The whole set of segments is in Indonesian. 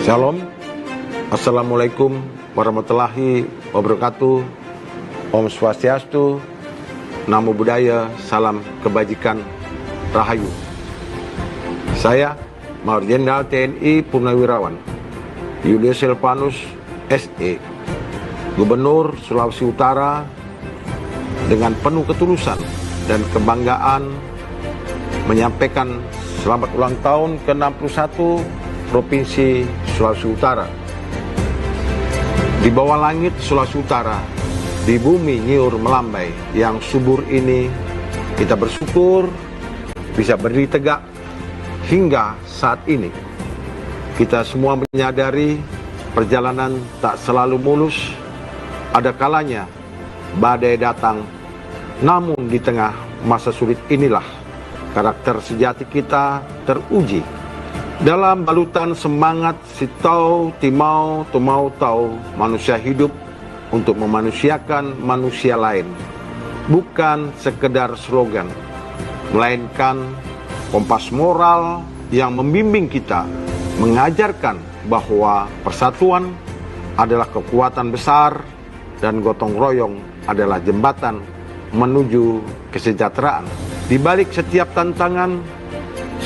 Shalom, Assalamualaikum warahmatullahi wabarakatuh. Om Swastiastu, Namo Buddhaya, salam kebajikan, Rahayu. Saya Mayor Jenderal TNI Purnawirawan Yulius Silvanus SE, Gubernur Sulawesi Utara, dengan penuh ketulusan dan kebanggaan menyampaikan selamat ulang tahun ke-61 Provinsi Sulawesi Utara. Di bawah langit Sulawesi Utara, di bumi nyiur melambai yang subur ini, kita bersyukur bisa berdiri tegak hingga saat ini. Kita semua menyadari perjalanan tak selalu mulus, ada kalanya badai datang, namun di tengah masa sulit inilah karakter sejati kita teruji. Dalam balutan semangat si tau, timau, tumau tau, manusia hidup untuk memanusiakan manusia lain. Bukan sekedar slogan, melainkan kompas moral yang membimbing kita, mengajarkan bahwa persatuan adalah kekuatan besar dan gotong royong adalah jembatan menuju kesejahteraan. Di balik setiap tantangan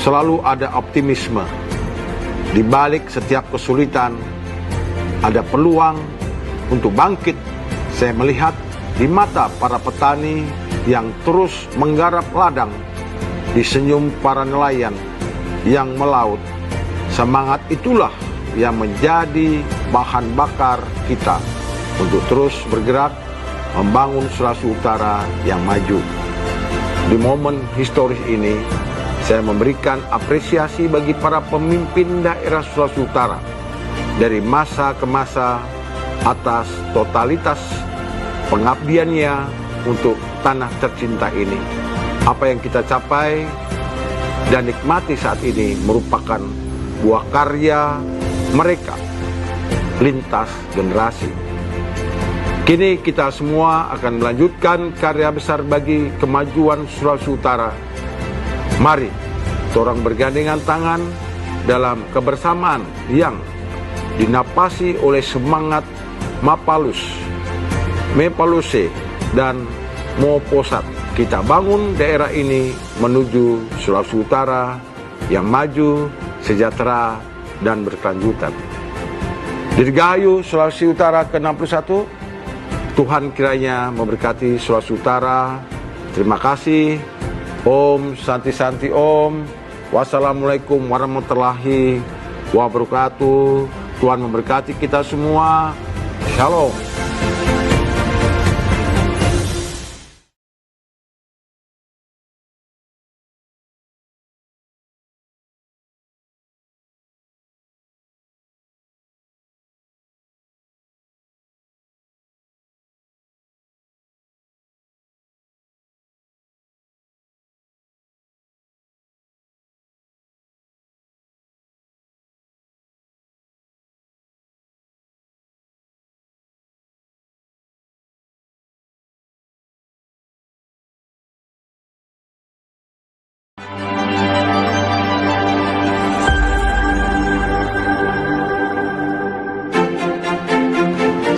selalu ada optimisme. Di balik setiap kesulitan ada peluang untuk bangkit. Saya melihat di mata para petani yang terus menggarap ladang, di senyum para nelayan yang melaut. Semangat itulah yang menjadi bahan bakar kita untuk terus bergerak membangun Sulawesi Utara yang maju. Di momen historis ini, saya memberikan apresiasi bagi para pemimpin daerah Sulawesi Utara dari masa ke masa atas totalitas pengabdiannya untuk tanah tercinta ini. Apa yang kita capai dan nikmati saat ini merupakan buah karya mereka lintas generasi. Kini kita semua akan melanjutkan karya besar bagi kemajuan Sulawesi Utara. Mari orang bergandengan tangan dalam kebersamaan yang dinapasi oleh semangat Mapalus, Mepaluse, dan Moposat. Kita bangun daerah ini menuju Sulawesi Utara yang maju, sejahtera, dan berkelanjutan. Dirgahayu Sulawesi Utara ke-61, Tuhan kiranya memberkati Sulawesi Utara. Terima kasih. Om Santi Santi Om. Wassalamualaikum warahmatullahi wabarakatuh. Tuhan memberkati kita semua. Shalom.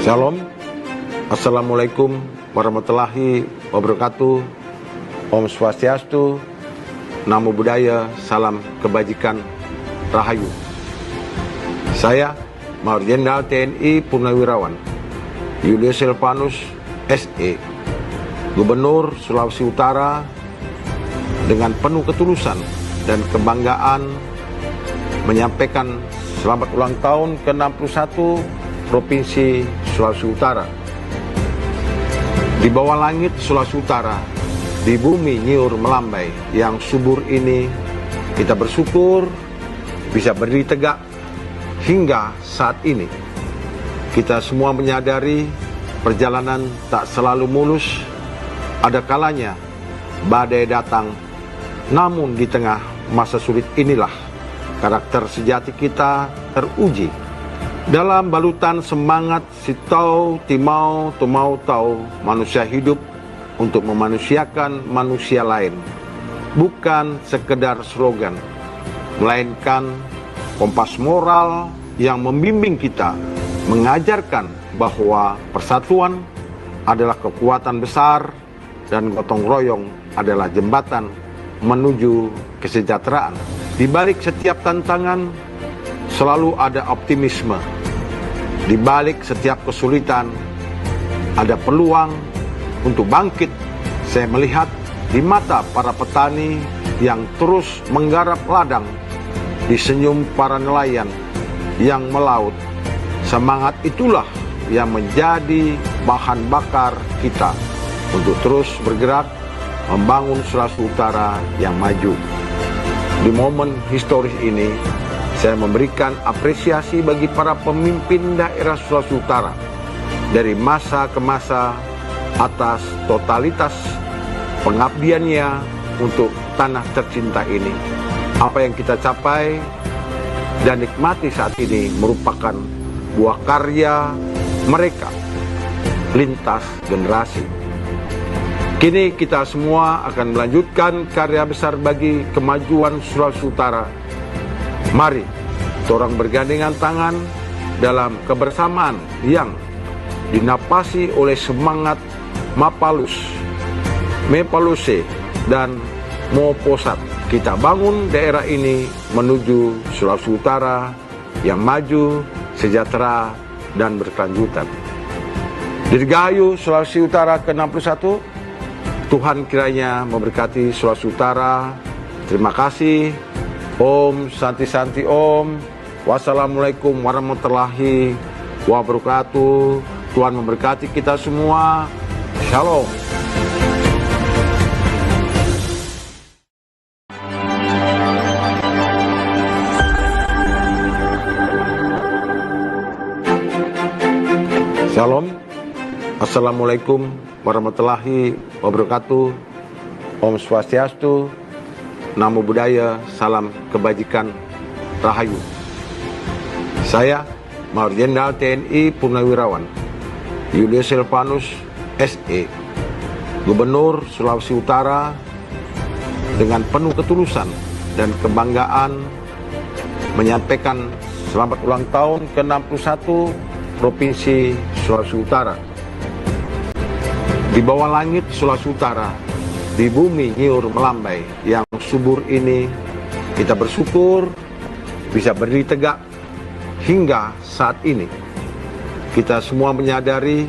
Shalom, Assalamualaikum warahmatullahi wabarakatuh. Om Swastiastu, Namo Buddhaya, salam kebajikan, Rahayu. Saya Mayor Jenderal TNI Purnawirawan Yulius Silvanus SE, Gubernur Sulawesi Utara, dengan penuh ketulusan dan kebanggaan menyampaikan selamat ulang tahun ke-61 Provinsi Sulawesi Utara. Di bawah langit Sulawesi Utara, di bumi nyiur melambai yang subur ini, kita bersyukur bisa berdiri tegak hingga saat ini. Kita semua menyadari perjalanan tak selalu mulus, ada kalanya badai datang, namun di tengah masa sulit inilah karakter sejati kita teruji. Dalam balutan semangat si tau, timau, tumau tau, manusia hidup untuk memanusiakan manusia lain. Bukan sekedar slogan, melainkan kompas moral yang membimbing kita, mengajarkan bahwa persatuan adalah kekuatan besar dan gotong royong adalah jembatan menuju kesejahteraan. Di balik setiap tantangan selalu ada optimisme. Di balik setiap kesulitan ada peluang untuk bangkit. Saya melihat di mata para petani yang terus menggarap ladang, di senyum para nelayan yang melaut. Semangat itulah yang menjadi bahan bakar kita untuk terus bergerak membangun Sulawesi Utara yang maju. Di momen historis ini, saya memberikan apresiasi bagi para pemimpin daerah Sulawesi Utara dari masa ke masa atas totalitas pengabdiannya untuk tanah tercinta ini. Apa yang kita capai dan nikmati saat ini merupakan buah karya mereka lintas generasi. Kini kita semua akan melanjutkan karya besar bagi kemajuan Sulawesi Utara. Mari orang bergandengan tangan dalam kebersamaan yang dinapasi oleh semangat Mapalus, Mepaluse, dan Moposat. Kita bangun daerah ini menuju Sulawesi Utara yang maju, sejahtera, dan berkelanjutan. Dirgahayu Sulawesi Utara ke-61. Tuhan kiranya memberkati Sulawesi Utara. Terima kasih. Om Santi Santi Om. Wassalamualaikum warahmatullahi wabarakatuh. Tuhan memberkati kita semua. Shalom. Shalom. Assalamualaikum warahmatullahi wabarakatuh. Om Swastiastu, Namo Buddhaya, salam kebajikan, Rahayu. Saya Mayor Jenderal TNI Purnawirawan Yulius Silvanus SE, Gubernur Sulawesi Utara, dengan penuh ketulusan dan kebanggaan menyampaikan selamat ulang tahun ke-61 Provinsi Sulawesi Utara. Di bawah langit Sulawesi Utara, di bumi Nyiur Melambai yang subur ini, kita bersyukur bisa berdiri tegak hingga saat ini. Kita semua menyadari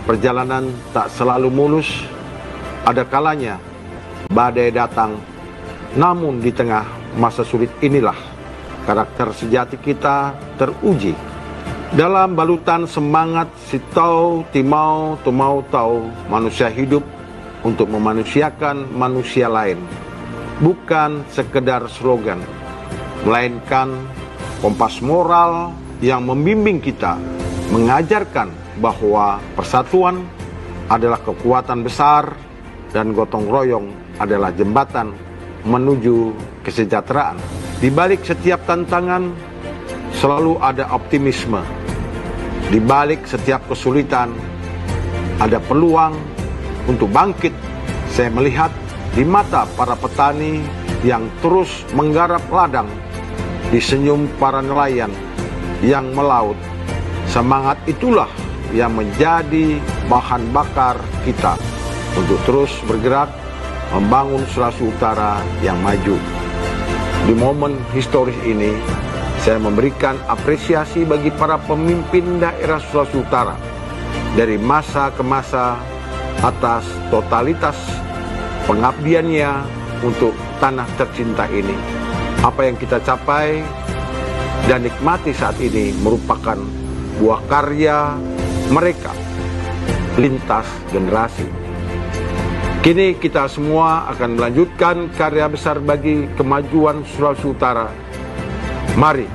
perjalanan tak selalu mulus, ada kalanya badai datang. Namun di tengah masa sulit inilah karakter sejati kita teruji. Dalam balutan semangat Sitau Timau Tumau Tau, manusia hidup untuk memanusiakan manusia lain. Bukan sekedar slogan, melainkan kompas moral yang membimbing kita, mengajarkan bahwa persatuan adalah kekuatan besar dan gotong royong adalah jembatan menuju kesejahteraan. Di balik setiap tantangan selalu ada optimisme. Di balik setiap kesulitan ada peluang untuk bangkit. Saya melihat di mata para petani yang terus menggarap ladang, di senyum para nelayan yang melaut. Semangat itulah yang menjadi bahan bakar kita untuk terus bergerak membangun Sulawesi Utara yang maju. Di momen historis ini, saya memberikan apresiasi bagi para pemimpin daerah Sulawesi Utara dari masa ke masa atas totalitas pengabdiannya untuk tanah tercinta ini. Apa yang kita capai dan nikmati saat ini merupakan buah karya mereka lintas generasi. Kini kita semua akan melanjutkan karya besar bagi kemajuan Sulawesi Utara. Mari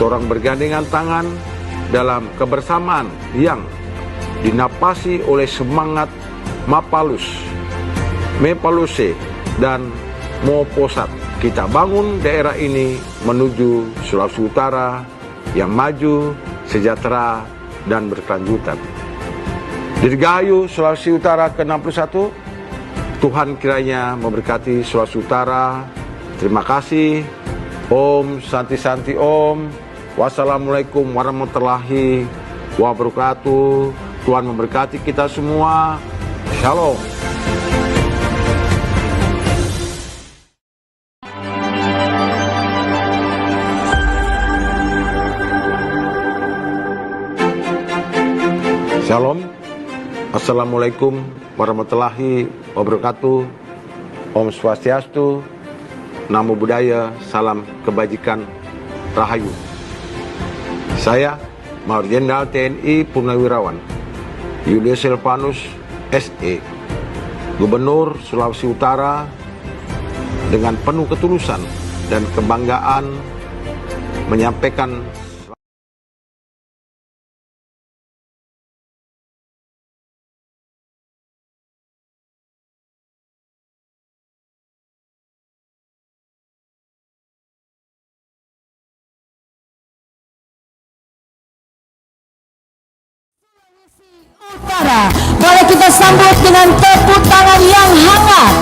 orang bergandengan tangan dalam kebersamaan yang dinapasi oleh semangat Mapalus, Mepaluse, dan Moposat. Kita bangun daerah ini menuju Sulawesi Utara yang maju, sejahtera, dan berkelanjutan. Dirgahayu Sulawesi Utara ke-61. Tuhan kiranya memberkati Sulawesi Utara. Terima kasih. Om Santi Santi Om. Wassalamualaikum warahmatullahi wabarakatuh. Tuhan memberkati kita semua. Shalom. Shalom. Assalamualaikum warahmatullahi wabarakatuh. Om Swastiastu, Namo Buddhaya, salam kebajikan, Rahayu. Saya Major Jenderal TNI Purnawirawan Yulius Silvanus SE, Gubernur Sulawesi Utara, dengan penuh ketulusan dan kebanggaan menyampaikan Utara. Boleh kita sambut dengan tepuk tangan yang hangat.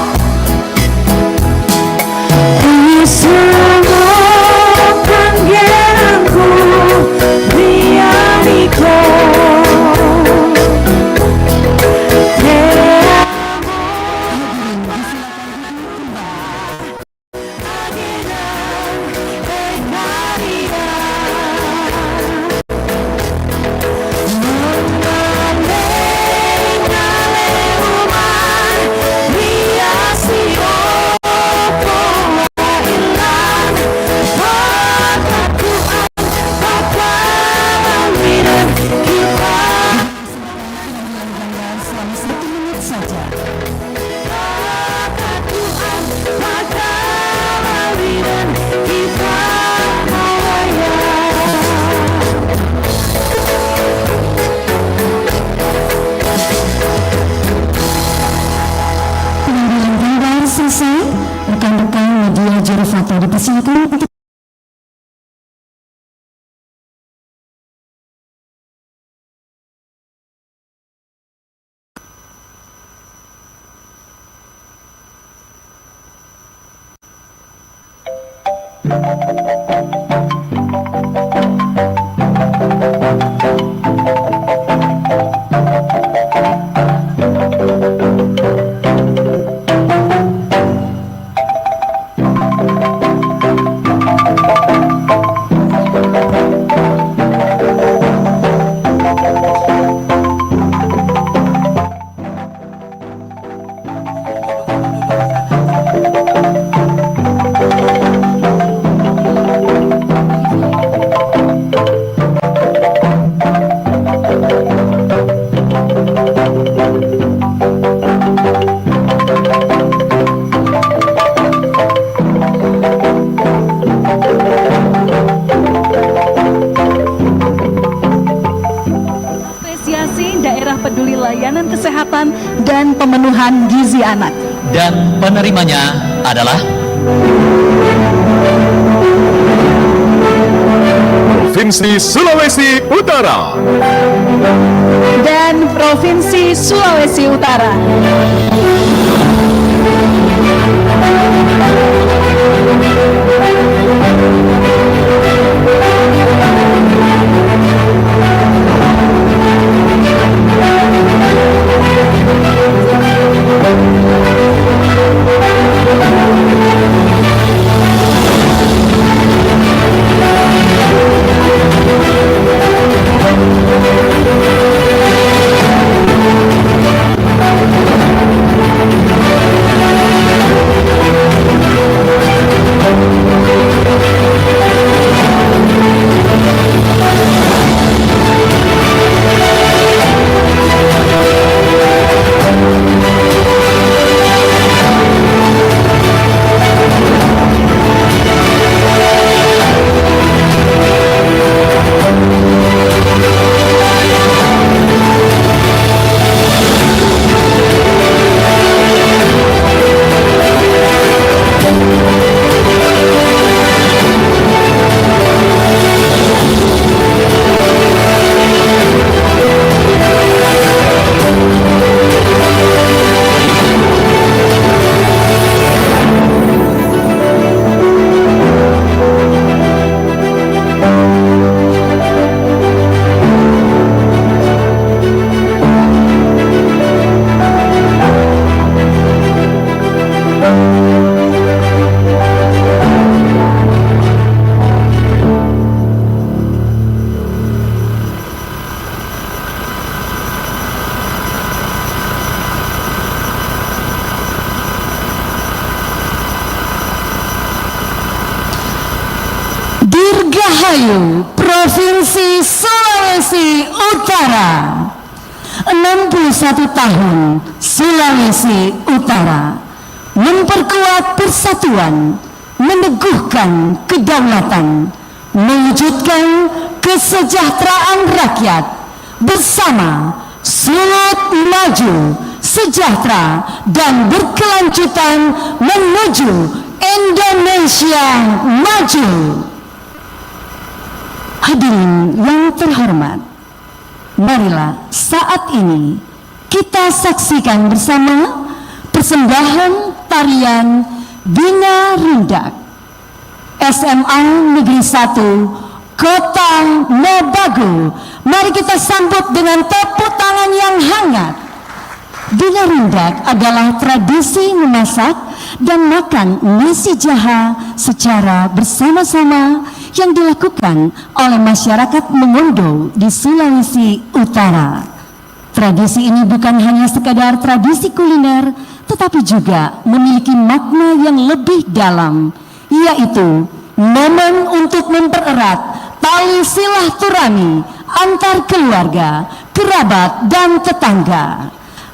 Semua panggilanku biariko selesai. Rekan-rekan media Jurufata dipersilakan untuk Daerah Peduli Layanan Kesehatan dan Pemenuhan Gizi Anak. Dan penerimanya adalah Provinsi Sulawesi Utara dan Provinsi Sulawesi Utara. Dirgahayu Provinsi Sulawesi Utara. 61 tahun Sulawesi Utara memperkuat persatuan, meneguhkan kedaulatan, mewujudkan kesejahteraan rakyat bersama Sulut maju, sejahtera dan berkelanjutan menuju Indonesia maju. Hadirin yang terhormat, marilah saat ini kita saksikan bersama persembahan tarian Bina Rundak SMA Negeri 1 Kota Mobagu. Mari kita sambut dengan tepuk tangan yang hangat. Bina Rundak adalah tradisi memasak dan makan nasi jaha secara bersama-sama yang dilakukan oleh masyarakat Mengondo di Sulawesi Utara. Tradisi ini bukan hanya sekadar tradisi kuliner, tetapi juga memiliki makna yang lebih dalam, yaitu momen untuk mempererat tali silaturahmi antar keluarga, kerabat, dan tetangga.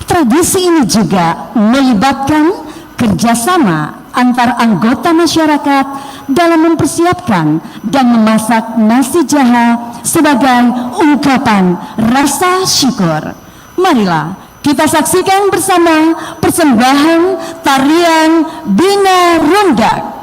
Tradisi ini juga melibatkan kerjasama antar anggota masyarakat dalam mempersiapkan dan memasak nasi jaha sebagai ungkapan rasa syukur. Marilah kita saksikan bersama persembahan tarian Bina Rundak.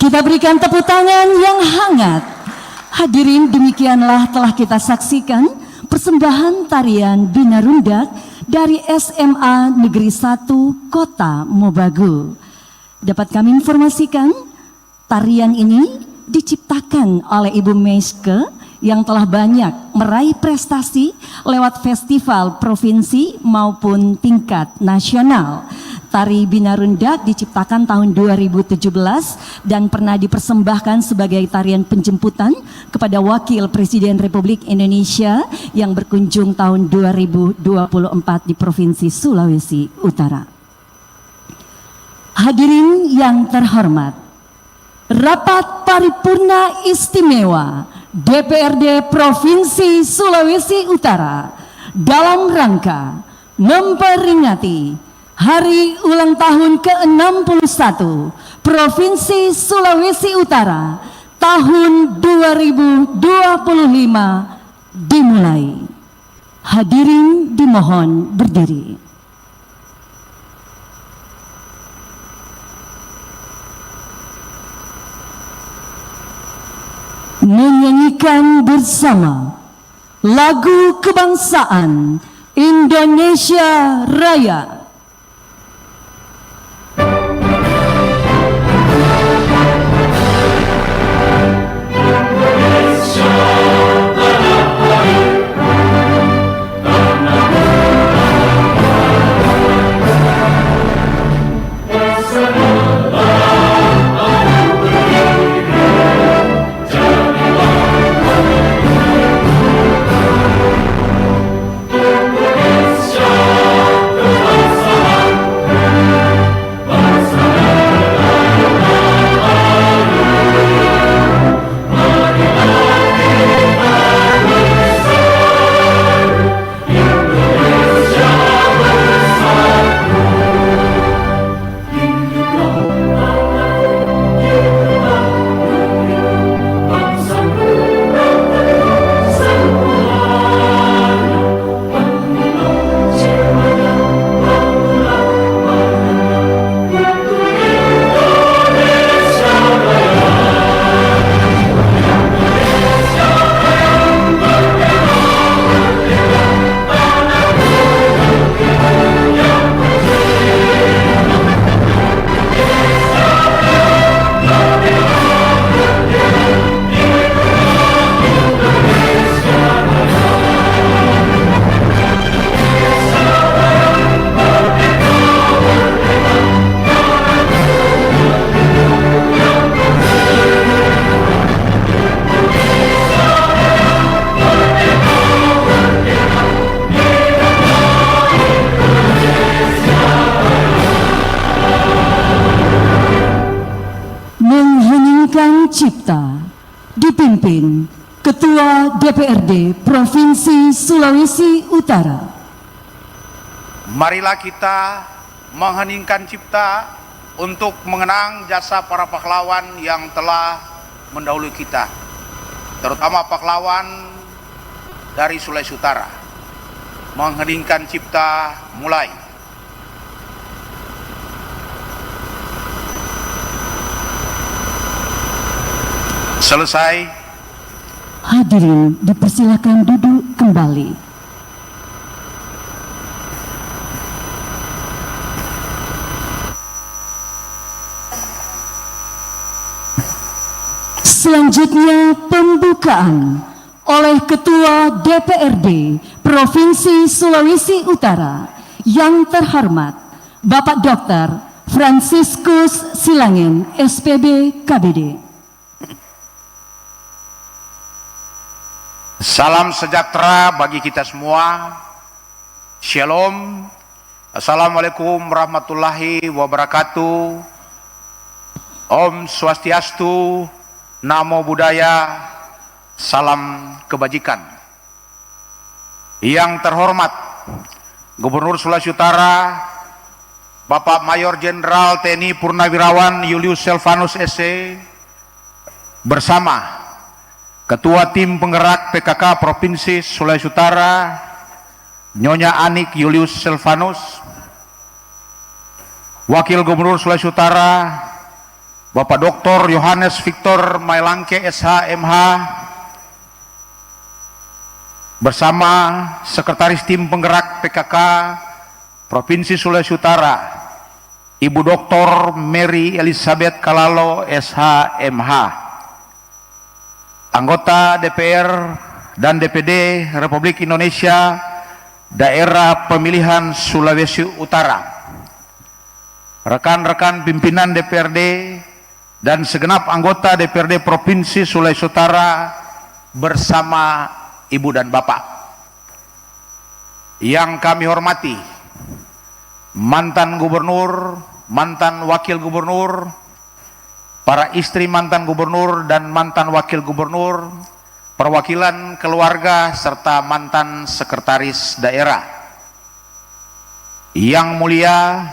Kita berikan tepuk tangan yang hangat. Hadirin, demikianlah telah kita saksikan persembahan tarian Bina Rundak dari SMA Negeri 1 Kota Mobagu. Dapat kami informasikan, tarian ini diciptakan oleh Ibu Meiske yang telah banyak meraih prestasi lewat festival provinsi maupun tingkat nasional. Tari Bina Rundak diciptakan tahun 2017 dan pernah dipersembahkan sebagai tarian penjemputan kepada Wakil Presiden Republik Indonesia yang berkunjung tahun 2024 di Provinsi Sulawesi Utara. Hadirin yang terhormat, Rapat Paripurna Istimewa DPRD Provinsi Sulawesi Utara dalam rangka memperingati Hari Ulang Tahun ke-61 Provinsi Sulawesi Utara tahun 2025 dimulai. Hadirin dimohon berdiri. Menyanyikan bersama lagu kebangsaan Indonesia Raya. Cipta dipimpin Ketua DPRD Provinsi Sulawesi Utara. Marilah kita mengheningkan cipta untuk mengenang jasa para pahlawan yang telah mendahului kita, terutama pahlawan dari Sulawesi Utara. Mengheningkan cipta mulai. Selesai. Hadirin dipersilakan duduk kembali. Selanjutnya pembukaan oleh Ketua DPRD Provinsi Sulawesi Utara yang terhormat Bapak Dr. Franciscus Silangin, SPB KBD. Salam sejahtera bagi kita semua. Shalom. Assalamualaikum warahmatullahi wabarakatuh. Om Swastiastu, Namo Buddhaya, salam kebajikan. Yang terhormat Gubernur Sulawesi Utara, Bapak Mayor Jenderal TNI Purnawirawan Julius Selvanus SC, bersama Ketua Tim Penggerak PKK Provinsi Sulawesi Utara, Nyonya Anik Julius Selvanus, Wakil Gubernur Sulawesi Utara, Bapak Dr. Yohanes Victor Mailangke SH MH bersama Sekretaris Tim Penggerak PKK Provinsi Sulawesi Utara, Ibu Dr. Mary Elizabeth Kalalo SH MH, anggota DPR dan DPD Republik Indonesia Daerah Pemilihan Sulawesi Utara, rekan-rekan pimpinan DPRD dan segenap anggota DPRD Provinsi Sulawesi Utara bersama Ibu dan Bapak. Yang kami hormati mantan gubernur, mantan wakil gubernur, para istri mantan gubernur dan mantan wakil gubernur, perwakilan keluarga serta mantan sekretaris daerah. Yang mulia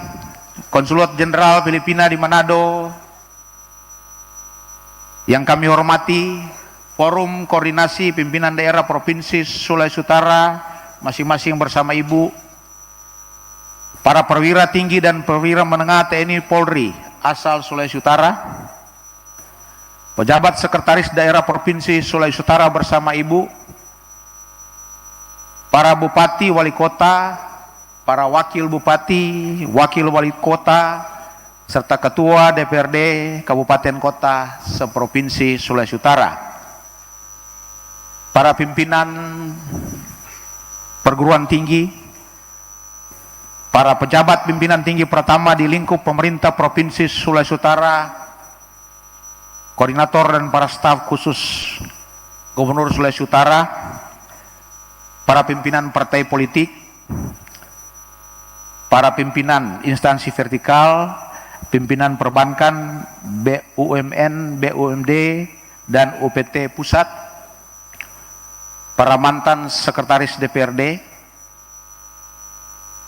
Konsulat Jenderal Filipina di Manado, yang kami hormati Forum Koordinasi Pimpinan Daerah Provinsi Sulawesi Utara, masing-masing bersama Ibu, para perwira tinggi dan perwira menengah TNI Polri asal Sulawesi Utara, pejabat sekretaris daerah Provinsi Sulawesi Utara bersama Ibu, para bupati, wali kota, para wakil bupati, wakil wali kota, serta ketua DPRD Kabupaten Kota seprovinsi Sulawesi Utara, para pimpinan perguruan tinggi, para pejabat pimpinan tinggi pertama di lingkup pemerintah Provinsi Sulawesi Utara, koordinator dan para staf khusus Gubernur Sulawesi Utara, para pimpinan partai politik, para pimpinan instansi vertikal, pimpinan perbankan, BUMN, BUMD, dan UPT Pusat, para mantan sekretaris DPRD,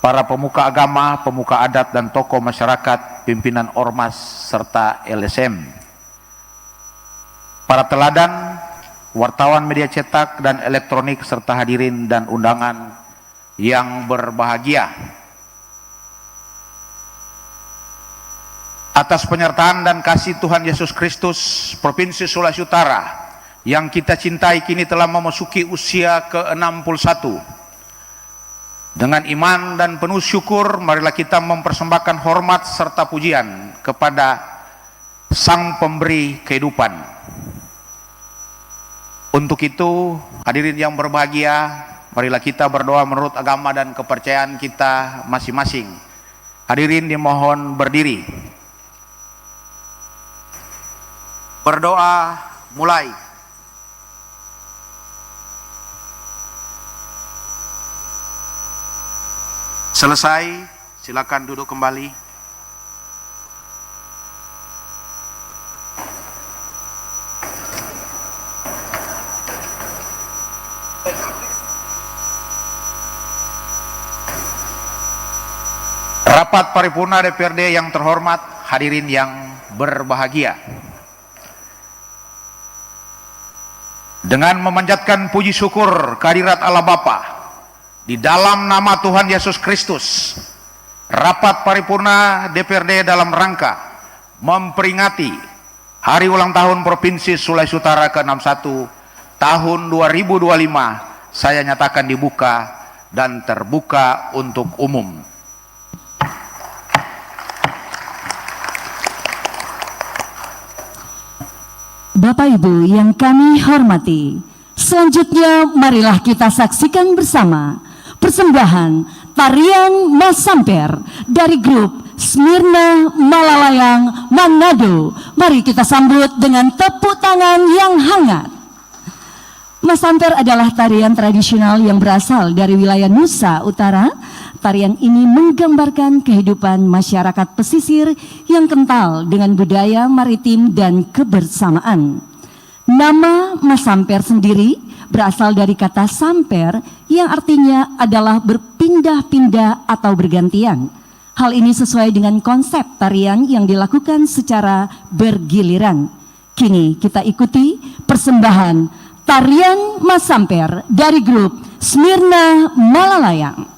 para pemuka agama, pemuka adat dan tokoh masyarakat, pimpinan ormas serta LSM, para teladan, wartawan media cetak dan elektronik serta hadirin dan undangan yang berbahagia. Atas penyertaan dan kasih Tuhan Yesus Kristus, Provinsi Sulawesi Utara yang kita cintai kini telah memasuki usia ke-61. Dengan iman dan penuh syukur, marilah kita mempersembahkan hormat serta pujian kepada Sang Pemberi kehidupan. Untuk itu, hadirin yang berbahagia, marilah kita berdoa menurut agama dan kepercayaan kita masing-masing. Hadirin dimohon berdiri. Berdoa mulai. Selesai, silakan duduk kembali. Rapat paripurna DPRD yang terhormat, hadirin yang berbahagia. Dengan memanjatkan puji syukur kehadirat Allah Bapa, di dalam nama Tuhan Yesus Kristus, rapat paripurna DPRD dalam rangka memperingati Hari Ulang Tahun Provinsi Sulawesi Utara ke-61 tahun 2025, saya nyatakan dibuka dan terbuka untuk umum. Bapak Ibu yang kami hormati, selanjutnya marilah kita saksikan bersama persembahan tarian Masamper dari grup Smirna Malalayang Manado. Mari kita sambut dengan tepuk tangan yang hangat. Masamper adalah tarian tradisional yang berasal dari wilayah Nusa Utara. Tarian ini menggambarkan kehidupan masyarakat pesisir yang kental dengan budaya maritim dan kebersamaan. Nama Masamper sendiri berasal dari kata samper yang artinya adalah berpindah-pindah atau bergantian. Hal ini sesuai dengan konsep tarian yang dilakukan secara bergiliran. Kini kita ikuti persembahan tarian Masamper dari grup Smirna Malalayang.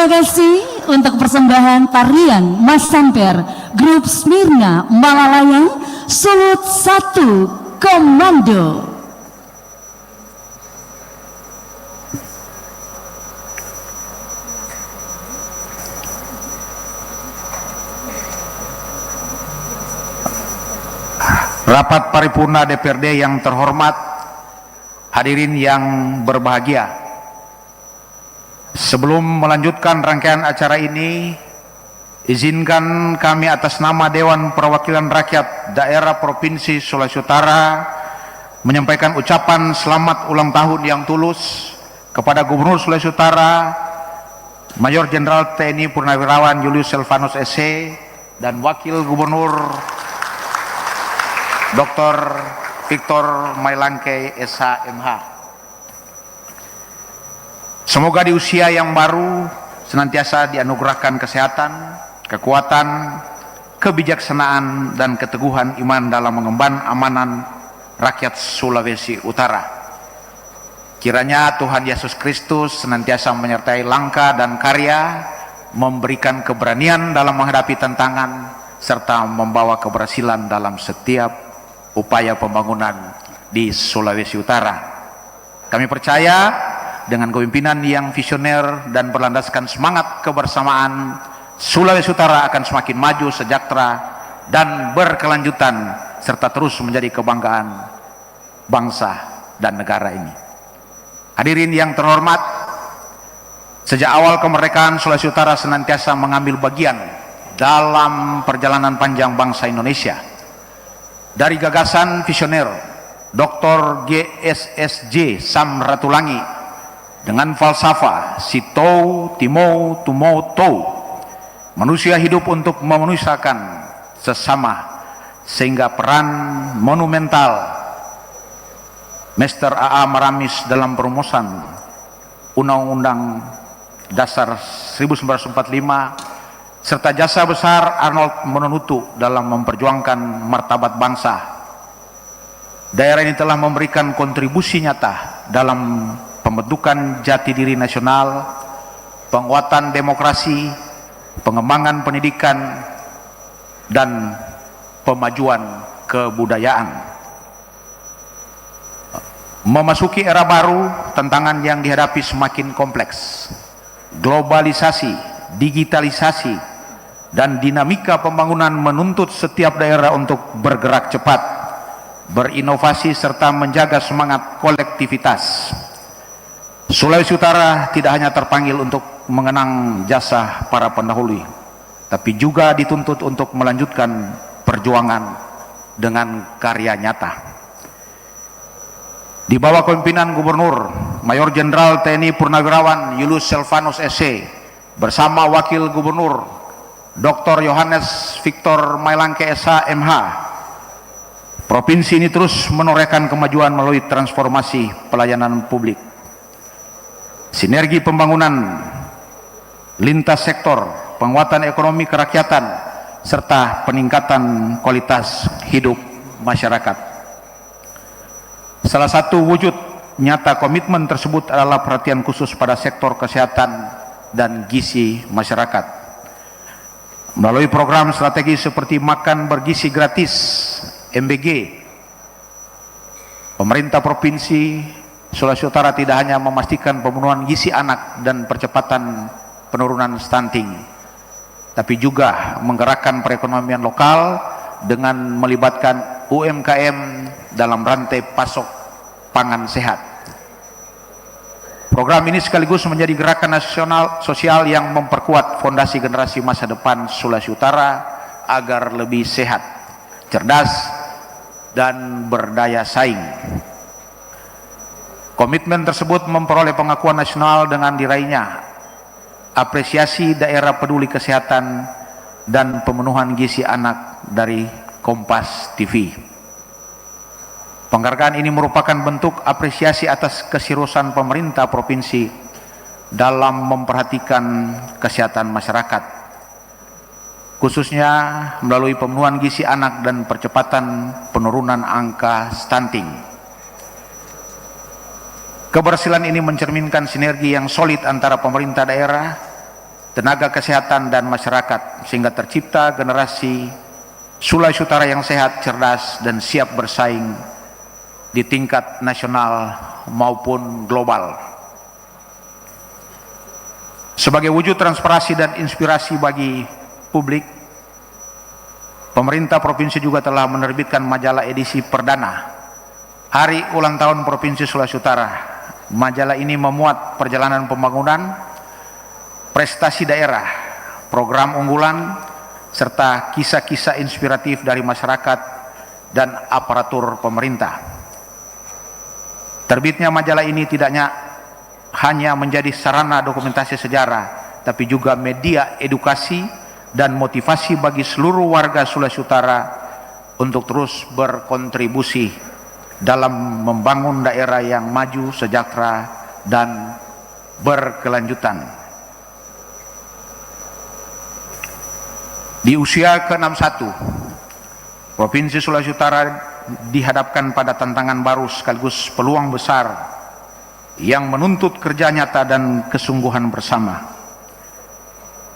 Terima kasih untuk persembahan tarian Mas Samper, Grup Smirna Malalayang, Sulut 1 Komando. Rapat paripurna DPRD yang terhormat, hadirin yang berbahagia. Sebelum melanjutkan rangkaian acara ini, izinkan kami atas nama Dewan Perwakilan Rakyat Daerah Provinsi Sulawesi Utara menyampaikan ucapan selamat ulang tahun yang tulus kepada Gubernur Sulawesi Utara, Mayor Jenderal TNI Purnawirawan Julius Silvanus SC, dan Wakil Gubernur Dr. Victor Mailangke SH.MH. Semoga di usia yang baru senantiasa dianugerahkan kesehatan, kekuatan, kebijaksanaan, dan keteguhan iman dalam mengemban amanan rakyat Sulawesi Utara. Kiranya Tuhan Yesus Kristus senantiasa menyertai langkah dan karya, memberikan keberanian dalam menghadapi tantangan, serta membawa keberhasilan dalam setiap upaya pembangunan di Sulawesi Utara. Kami percaya dengan kepemimpinan yang visioner dan berlandaskan semangat kebersamaan, Sulawesi Utara akan semakin maju, sejahtera, dan berkelanjutan, serta terus menjadi kebanggaan bangsa dan negara ini. Hadirin yang terhormat, sejak awal kemerdekaan Sulawesi Utara senantiasa mengambil bagian dalam perjalanan panjang bangsa Indonesia. Dari gagasan visioner Dr. GSSJ Sam Ratulangi dengan falsafah Sitou Timou Tumou Tou, manusia hidup untuk memanusiakan sesama, sehingga peran monumental Mr. A.A. Maramis dalam perumusan Undang-Undang Dasar 1945 serta jasa besar Arnold Mononutu dalam memperjuangkan martabat bangsa. Daerah ini telah memberikan kontribusi nyata dalam pembentukan jati diri nasional, penguatan demokrasi, pengembangan pendidikan, dan pemajuan kebudayaan. Memasuki era baru, tantangan yang dihadapi semakin kompleks. Globalisasi, digitalisasi, dan dinamika pembangunan menuntut setiap daerah untuk bergerak cepat, berinovasi, serta menjaga semangat kolektivitas. Sulawesi Utara tidak hanya terpanggil untuk mengenang jasa para pendahulu, tapi juga dituntut untuk melanjutkan perjuangan dengan karya nyata. Di bawah kepemimpinan Gubernur Mayor Jenderal TNI Purnawirawan Julius Silvanus SC bersama Wakil Gubernur Dr. Yohanes Victor Mailangke SH.MH, provinsi ini terus menorehkan kemajuan melalui transformasi pelayanan publik, sinergi pembangunan lintas sektor, penguatan ekonomi kerakyatan, serta peningkatan kualitas hidup masyarakat. Salah satu wujud nyata komitmen tersebut adalah perhatian khusus pada sektor kesehatan dan gizi masyarakat. Melalui program strategi seperti Makan Bergizi Gratis MBG, pemerintah Provinsi Sulawesi Utara tidak hanya memastikan pemenuhan gizi anak dan percepatan penurunan stunting, tapi juga menggerakkan perekonomian lokal dengan melibatkan UMKM dalam rantai pasok pangan sehat. Program ini sekaligus menjadi gerakan nasional sosial yang memperkuat fondasi generasi masa depan Sulawesi Utara agar lebih sehat, cerdas, dan berdaya saing. Komitmen tersebut memperoleh pengakuan nasional dengan diraihnya apresiasi daerah peduli kesehatan dan pemenuhan gizi anak dari Kompas TV. Penghargaan ini merupakan bentuk apresiasi atas keseriusan pemerintah provinsi dalam memperhatikan kesehatan masyarakat, khususnya melalui pemenuhan gizi anak dan percepatan penurunan angka stunting. Keberhasilan ini mencerminkan sinergi yang solid antara pemerintah daerah, tenaga kesehatan, dan masyarakat, sehingga tercipta generasi Sulawesi Utara yang sehat, cerdas, dan siap bersaing di tingkat nasional maupun global. Sebagai wujud transparansi dan inspirasi bagi publik, Pemerintah provinsi juga telah menerbitkan majalah edisi perdana Hari Ulang Tahun Provinsi Sulawesi Utara. Majalah ini memuat perjalanan pembangunan, prestasi daerah, program unggulan, serta kisah-kisah inspiratif dari masyarakat dan aparatur pemerintah. Terbitnya majalah ini tidaknya hanya menjadi sarana dokumentasi sejarah, tapi juga media edukasi dan motivasi bagi seluruh warga Sulawesi Utara untuk terus berkontribusi dalam membangun daerah yang maju, sejahtera, dan berkelanjutan. Di usia ke-61, Provinsi Sulawesi Utara dihadapkan pada tantangan baru sekaligus peluang besar yang menuntut kerja nyata dan kesungguhan bersama.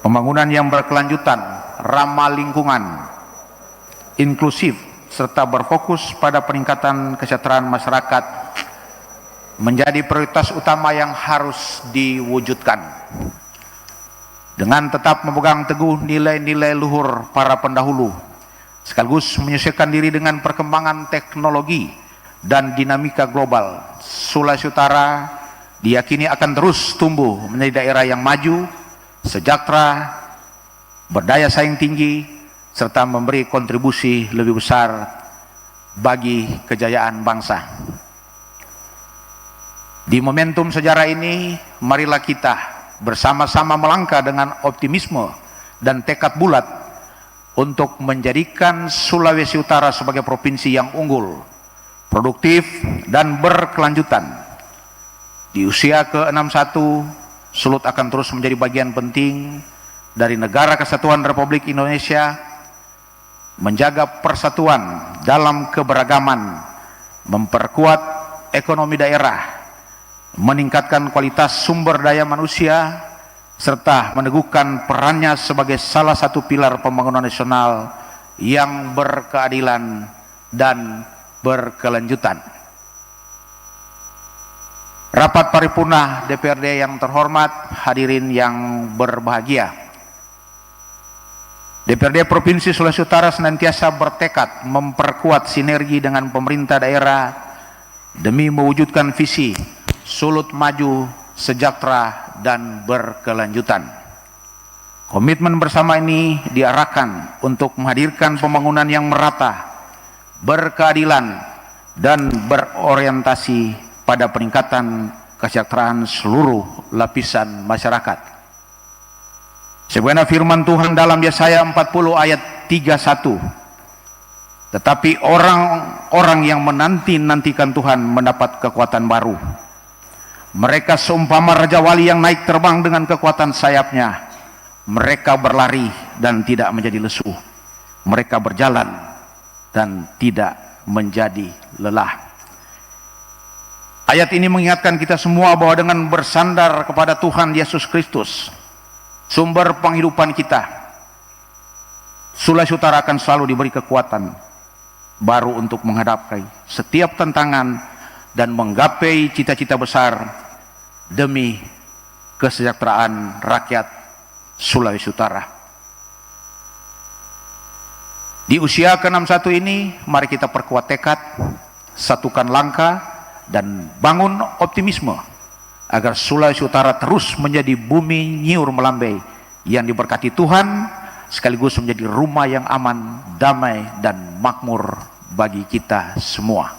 Pembangunan yang berkelanjutan, ramah lingkungan, inklusif, serta berfokus pada peningkatan kesejahteraan masyarakat menjadi prioritas utama yang harus diwujudkan. Dengan tetap memegang teguh nilai-nilai luhur para pendahulu, sekaligus menyesuaikan diri dengan perkembangan teknologi dan dinamika global, Sulawesi Utara diyakini akan terus tumbuh menjadi daerah yang maju, sejahtera, berdaya saing tinggi, serta memberi kontribusi lebih besar bagi kejayaan bangsa. Di momentum sejarah ini, marilah kita bersama-sama melangkah dengan optimisme dan tekad bulat untuk menjadikan Sulawesi Utara sebagai provinsi yang unggul, produktif, dan berkelanjutan. Di usia ke-61, Sulut akan terus menjadi bagian penting dari Negara Kesatuan Republik Indonesia, menjaga persatuan dalam keberagaman, memperkuat ekonomi daerah, meningkatkan kualitas sumber daya manusia, serta meneguhkan perannya sebagai salah satu pilar pembangunan nasional yang berkeadilan dan berkelanjutan. Rapat paripurna DPRD yang terhormat, hadirin yang berbahagia. DPRD Provinsi Sulawesi Utara senantiasa bertekad memperkuat sinergi dengan pemerintah daerah demi mewujudkan visi Sulut maju, sejahtera, dan berkelanjutan. Komitmen bersama ini diarahkan untuk menghadirkan pembangunan yang merata, berkeadilan, dan berorientasi pada peningkatan kesejahteraan seluruh lapisan masyarakat. Sebagaimana firman Tuhan dalam Yesaya 40 ayat 31, tetapi orang-orang yang menanti-nantikan Tuhan mendapat kekuatan baru. Mereka seumpama Raja Wali yang naik terbang dengan kekuatan sayapnya. Mereka berlari dan tidak menjadi lesu. Mereka berjalan dan tidak menjadi lelah. Ayat ini mengingatkan kita semua bahwa dengan bersandar kepada Tuhan Yesus Kristus, sumber penghidupan kita, Sulawesi Utara akan selalu diberi kekuatan baru untuk menghadapi setiap tantangan dan menggapai cita-cita besar demi kesejahteraan rakyat Sulawesi Utara. Di usia ke-61 ini, mari kita perkuat tekad, satukan langkah, dan bangun optimisme agar Sulawesi Utara terus menjadi bumi nyiur melambai yang diberkati Tuhan, sekaligus menjadi rumah yang aman, damai, dan makmur bagi kita semua.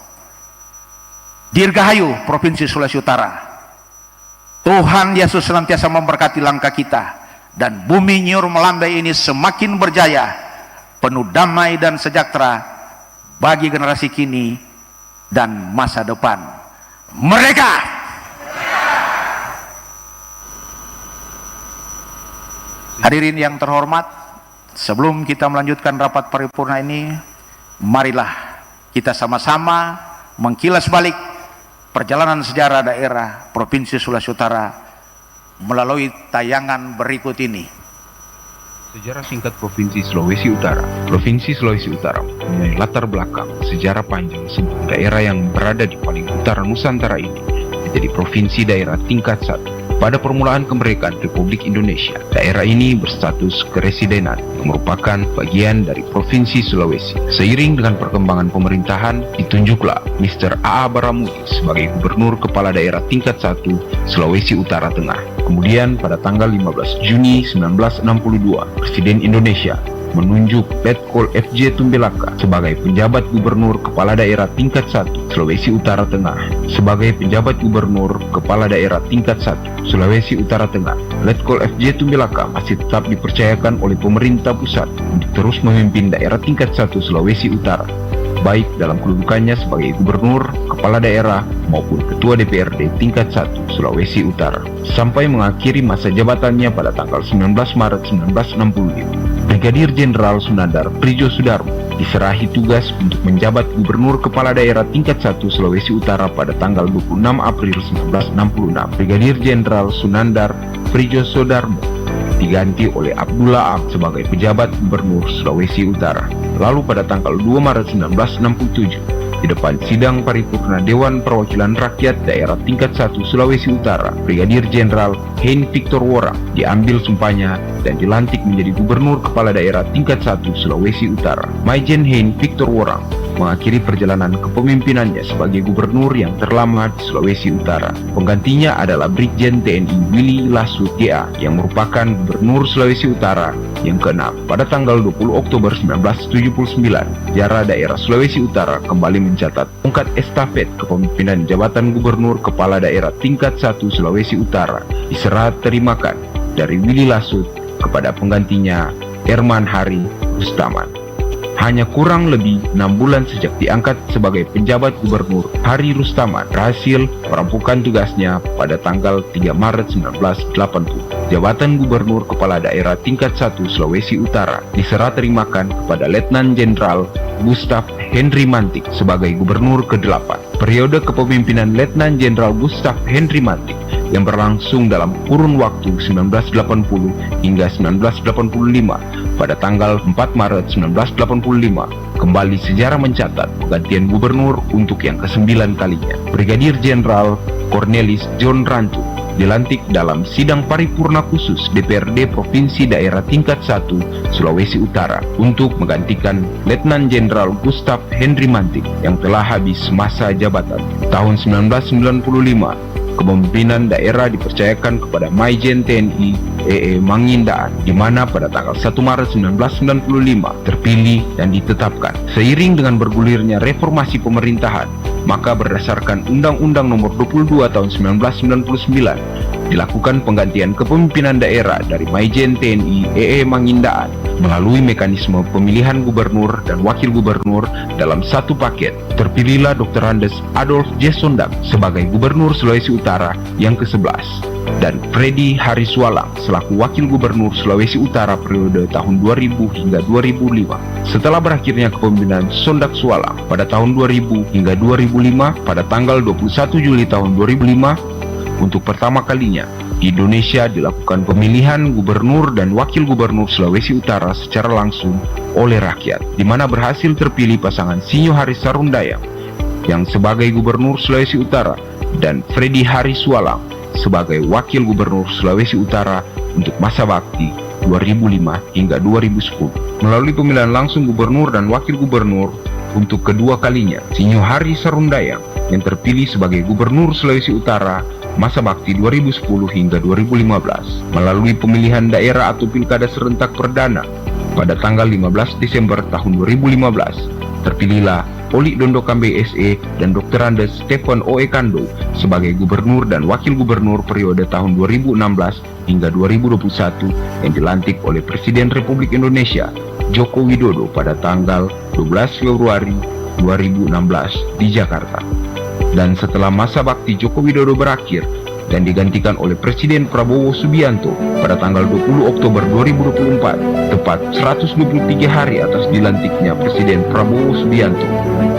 Dirgahayu Provinsi Sulawesi Utara. Tuhan Yesus senantiasa memberkati langkah kita, dan bumi nyiur melambai ini semakin berjaya, penuh damai dan sejahtera bagi generasi kini dan masa depan. Mereka hadirin yang terhormat, sebelum kita melanjutkan rapat paripurna ini, marilah kita sama-sama mengkilas balik perjalanan sejarah daerah Provinsi Sulawesi Utara melalui tayangan berikut ini. Sejarah singkat Provinsi Sulawesi Utara. Provinsi Sulawesi Utara mempunyai latar belakang sejarah panjang sebelum daerah yang berada di paling utara Nusantara ini menjadi provinsi daerah tingkat 1. Pada permulaan kemerdekaan Republik Indonesia, daerah ini berstatus keresidenan yang merupakan bagian dari Provinsi Sulawesi. Seiring dengan perkembangan pemerintahan, ditunjuklah Mr. A.A. Baramudi sebagai Gubernur Kepala Daerah Tingkat 1 Sulawesi Utara Tengah. Kemudian pada tanggal 15 Juni 1962, Presiden Indonesia menunjuk Letkol F.J. Tumbelaka sebagai penjabat Gubernur Kepala Daerah Tingkat 1 Sulawesi Utara Tengah. Sebagai penjabat Gubernur Kepala Daerah Tingkat 1 Sulawesi Utara Tengah, Letkol F.J. Tumbelaka masih tetap dipercayakan oleh pemerintah pusat untuk terus memimpin daerah Tingkat 1 Sulawesi Utara, baik dalam kedudukannya sebagai Gubernur, Kepala Daerah, maupun Ketua DPRD Tingkat 1 Sulawesi Utara, sampai mengakhiri masa jabatannya pada tanggal 19 Maret 1965. Brigadir Jenderal Sunandar Prijo Sudarmo diserahi tugas untuk menjabat Gubernur Kepala Daerah Tingkat 1 Sulawesi Utara pada tanggal 26 April 1966. Brigadir Jenderal Sunandar Prijo Sudarmo diganti oleh Abdullah Am sebagai pejabat Gubernur Sulawesi Utara. Lalu pada tanggal 2 Maret 1967, di depan sidang paripurna Dewan Perwakilan Rakyat Daerah Tingkat 1 Sulawesi Utara, Brigadir Jenderal Hein Victor Worang diambil sumpahnya dan dilantik menjadi Gubernur Kepala Daerah Tingkat 1 Sulawesi Utara. Maijen Hein Victor Worang mengakhiri perjalanan kepemimpinannya sebagai gubernur yang terlama di Sulawesi Utara. Penggantinya adalah Brigjen TNI Willy Lasut GA yang merupakan Gubernur Sulawesi Utara yang ke-6. Pada tanggal 20 Oktober 1979, sejarah daerah Sulawesi Utara kembali mencatat tongkat estafet kepemimpinan jabatan Gubernur Kepala Daerah Tingkat 1 Sulawesi Utara diserah terimakan dari Willy Lasut kepada penggantinya Herman Hari Rustaman. Hanya kurang lebih 6 bulan sejak diangkat sebagai penjabat gubernur, Hari Rustaman berhasil merampukan tugasnya pada tanggal 3 Maret 1980. Jabatan Gubernur Kepala Daerah Tingkat 1 Sulawesi Utara diserah terimakan kepada Letnan Jenderal Gustav Henry Mantik sebagai Gubernur ke-8. Periode kepemimpinan Letnan Jenderal Gustav Henry Mantik yang berlangsung dalam kurun waktu 1980 hingga 1985 pada tanggal 4 Maret 1985 kembali sejarah mencatat penggantian gubernur untuk yang ke-9 kalinya. Brigadir Jenderal Cornelis John Rantu dilantik dalam sidang paripurna khusus DPRD Provinsi Daerah Tingkat 1 Sulawesi Utara untuk menggantikan Letnan Jenderal Gustav Henry Mantik yang telah habis masa jabatan. Tahun 1995, kepemimpinan daerah dipercayakan kepada Maijen TNI E.E. Mangindaan, di mana pada tanggal 1 Maret 1995 terpilih dan ditetapkan. Seiring dengan bergulirnya reformasi pemerintahan, maka berdasarkan Undang-Undang Nomor 22 Tahun 1999 dilakukan penggantian kepemimpinan daerah dari Maijen TNI E.E. Mangindaan melalui mekanisme pemilihan gubernur dan wakil gubernur dalam satu paket. Terpilihlah Dr. Andes Adolf J. Sondak sebagai Gubernur Sulawesi Utara yang ke-11 dan Freddy Hariswalang selaku Wakil Gubernur Sulawesi Utara periode tahun 2000 hingga 2005. Setelah berakhirnya kepemimpinan Sondak Swalang pada tahun 2000 hingga 2005, pada tanggal 21 Juli tahun 2005, untuk pertama kalinya di Indonesia dilakukan pemilihan gubernur dan wakil gubernur Sulawesi Utara secara langsung oleh rakyat, di mana berhasil terpilih pasangan Sinyo Haris Sarundayang yang sebagai Gubernur Sulawesi Utara dan Freddy Hariswalang sebagai Wakil Gubernur Sulawesi Utara untuk masa bakti 2005 hingga 2010. Melalui pemilihan langsung gubernur dan wakil gubernur untuk kedua kalinya, Sinyo Haris Sarundayang yang terpilih sebagai Gubernur Sulawesi Utara masa bakti 2010 hingga 2015 melalui pemilihan daerah atau pilkada serentak perdana pada tanggal 15 Desember tahun 2015, terpilihlah Oli Dondo Kambe SE dan Dr. Andes Stephen O.E. Kando sebagai gubernur dan wakil gubernur periode tahun 2016 hingga 2021 yang dilantik oleh Presiden Republik Indonesia Joko Widodo pada tanggal 12 Februari 2016 di Jakarta. Dan setelah masa bakti Joko Widodo berakhir dan digantikan oleh Presiden Prabowo Subianto pada tanggal 20 Oktober 2024, tepat 123 hari atas dilantiknya Presiden Prabowo Subianto.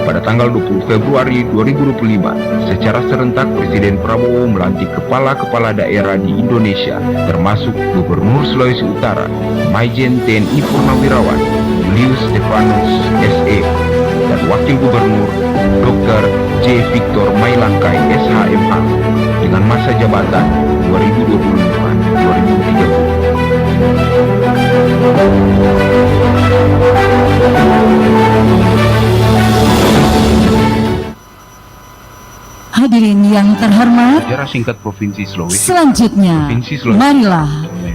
Pada tanggal 20 Februari 2025, secara serentak Presiden Prabowo melantik kepala-kepala daerah di Indonesia, termasuk Gubernur Sulawesi Utara, Maijen TNI Purnawirawan Julius Stefanus SE, dan Wakil Gubernur Dr. J. Victor Mailangkai SHMH dengan masa jabatan Hadirin yang terhormat, Sejarah singkat Provinsi Sulawesi. selanjutnya Provinsi Sulawesi. marilah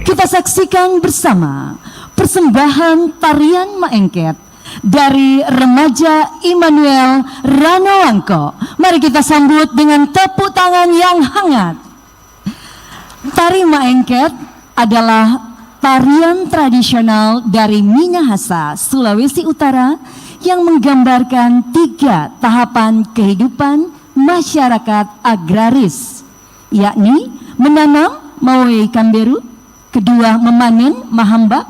kita saksikan bersama persembahan tarian Maengket dari remaja Immanuel Ranawangko. Mari kita sambut dengan tepuk tangan yang hangat. Tari Maengket adalah tarian tradisional dari Minahasa, Sulawesi Utara yang menggambarkan 3 tahapan kehidupan masyarakat agraris, yakni menanam Mawai Kamberu, kedua memanen Mahamba,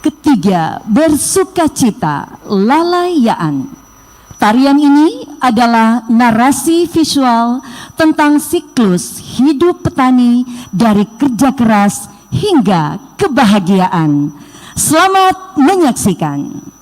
ketiga bersukacita Lalayaan. Tarian ini adalah narasi visual tentang siklus hidup petani dari kerja keras hingga kebahagiaan. Selamat menyaksikan.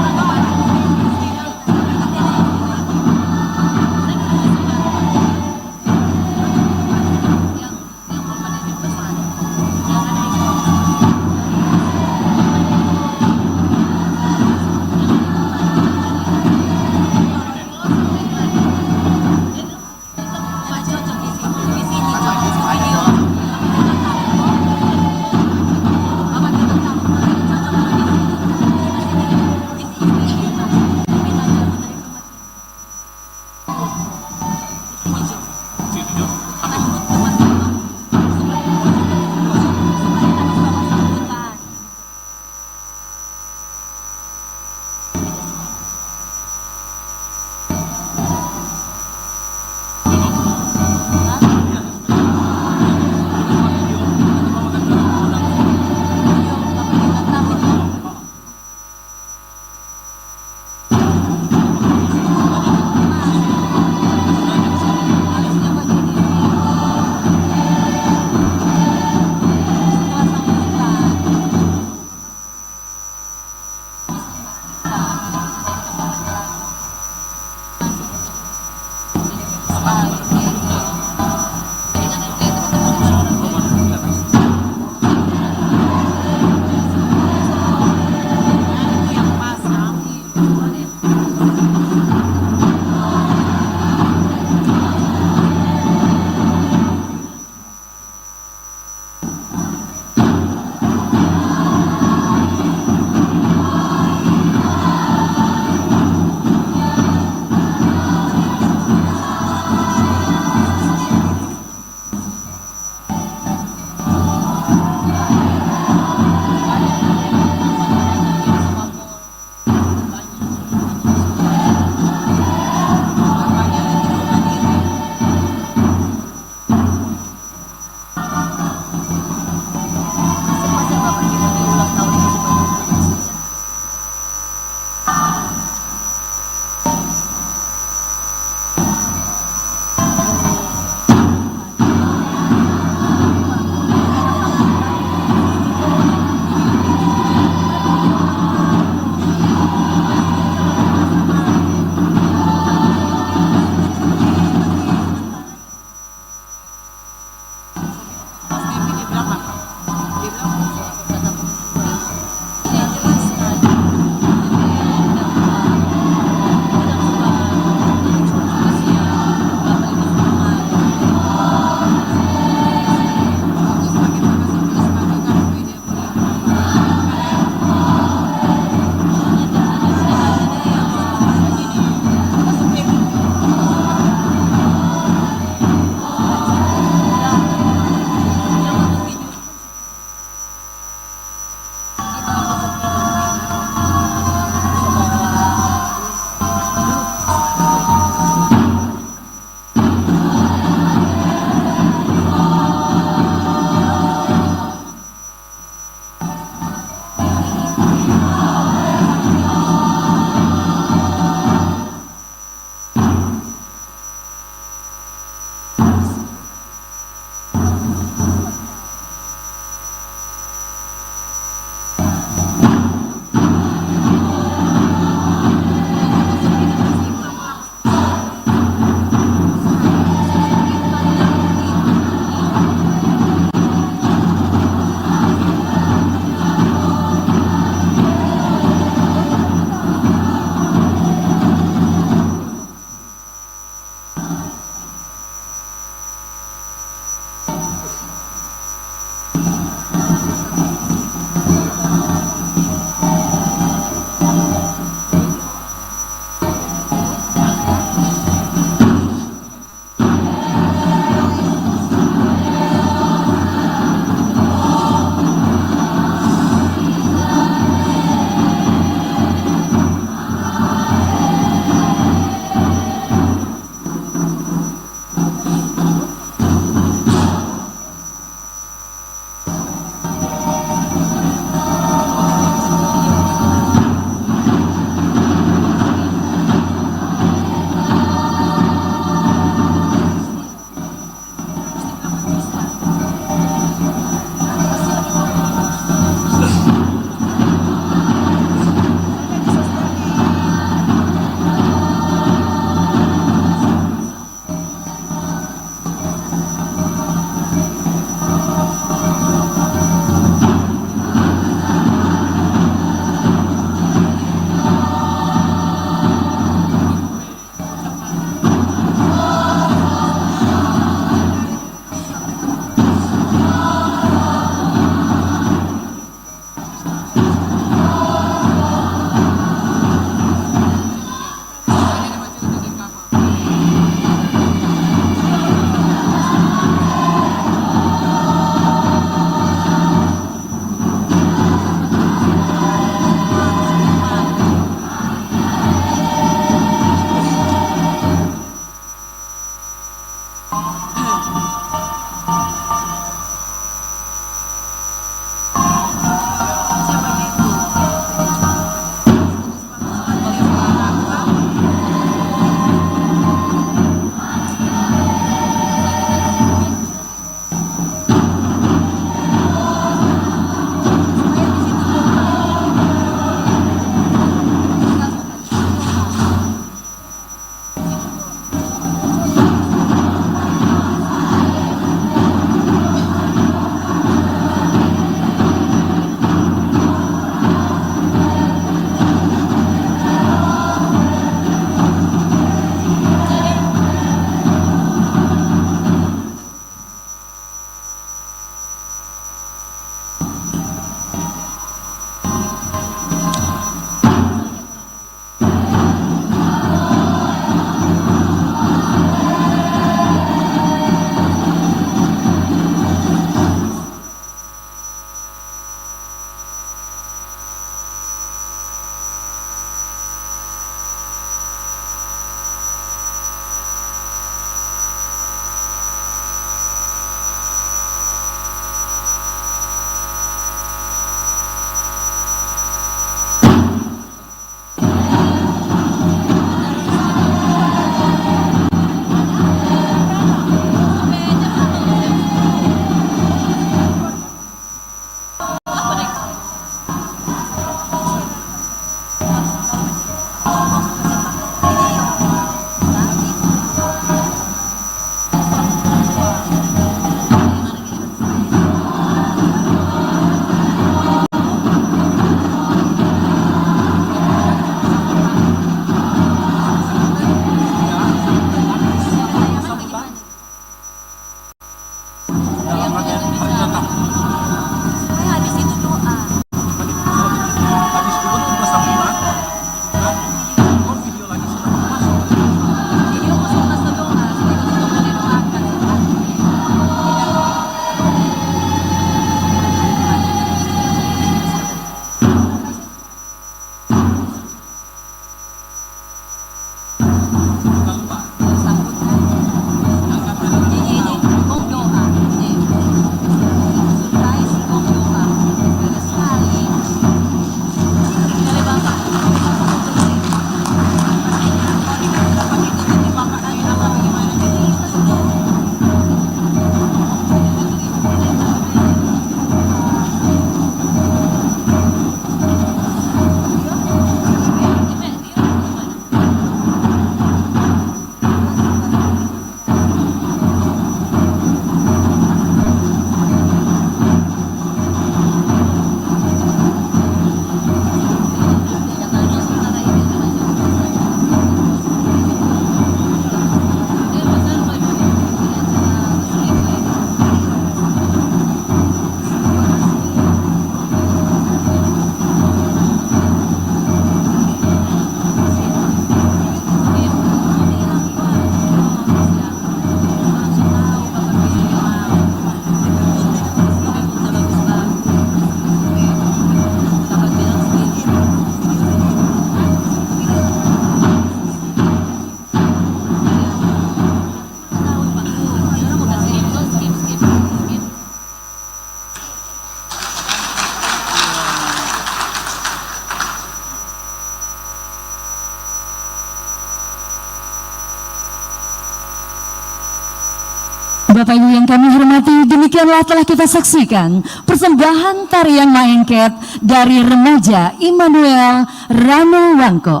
Bapak Ibu yang kami hormati, demikianlah telah kita saksikan persembahan tarian Maengket dari remaja Immanuel Rano Wangko.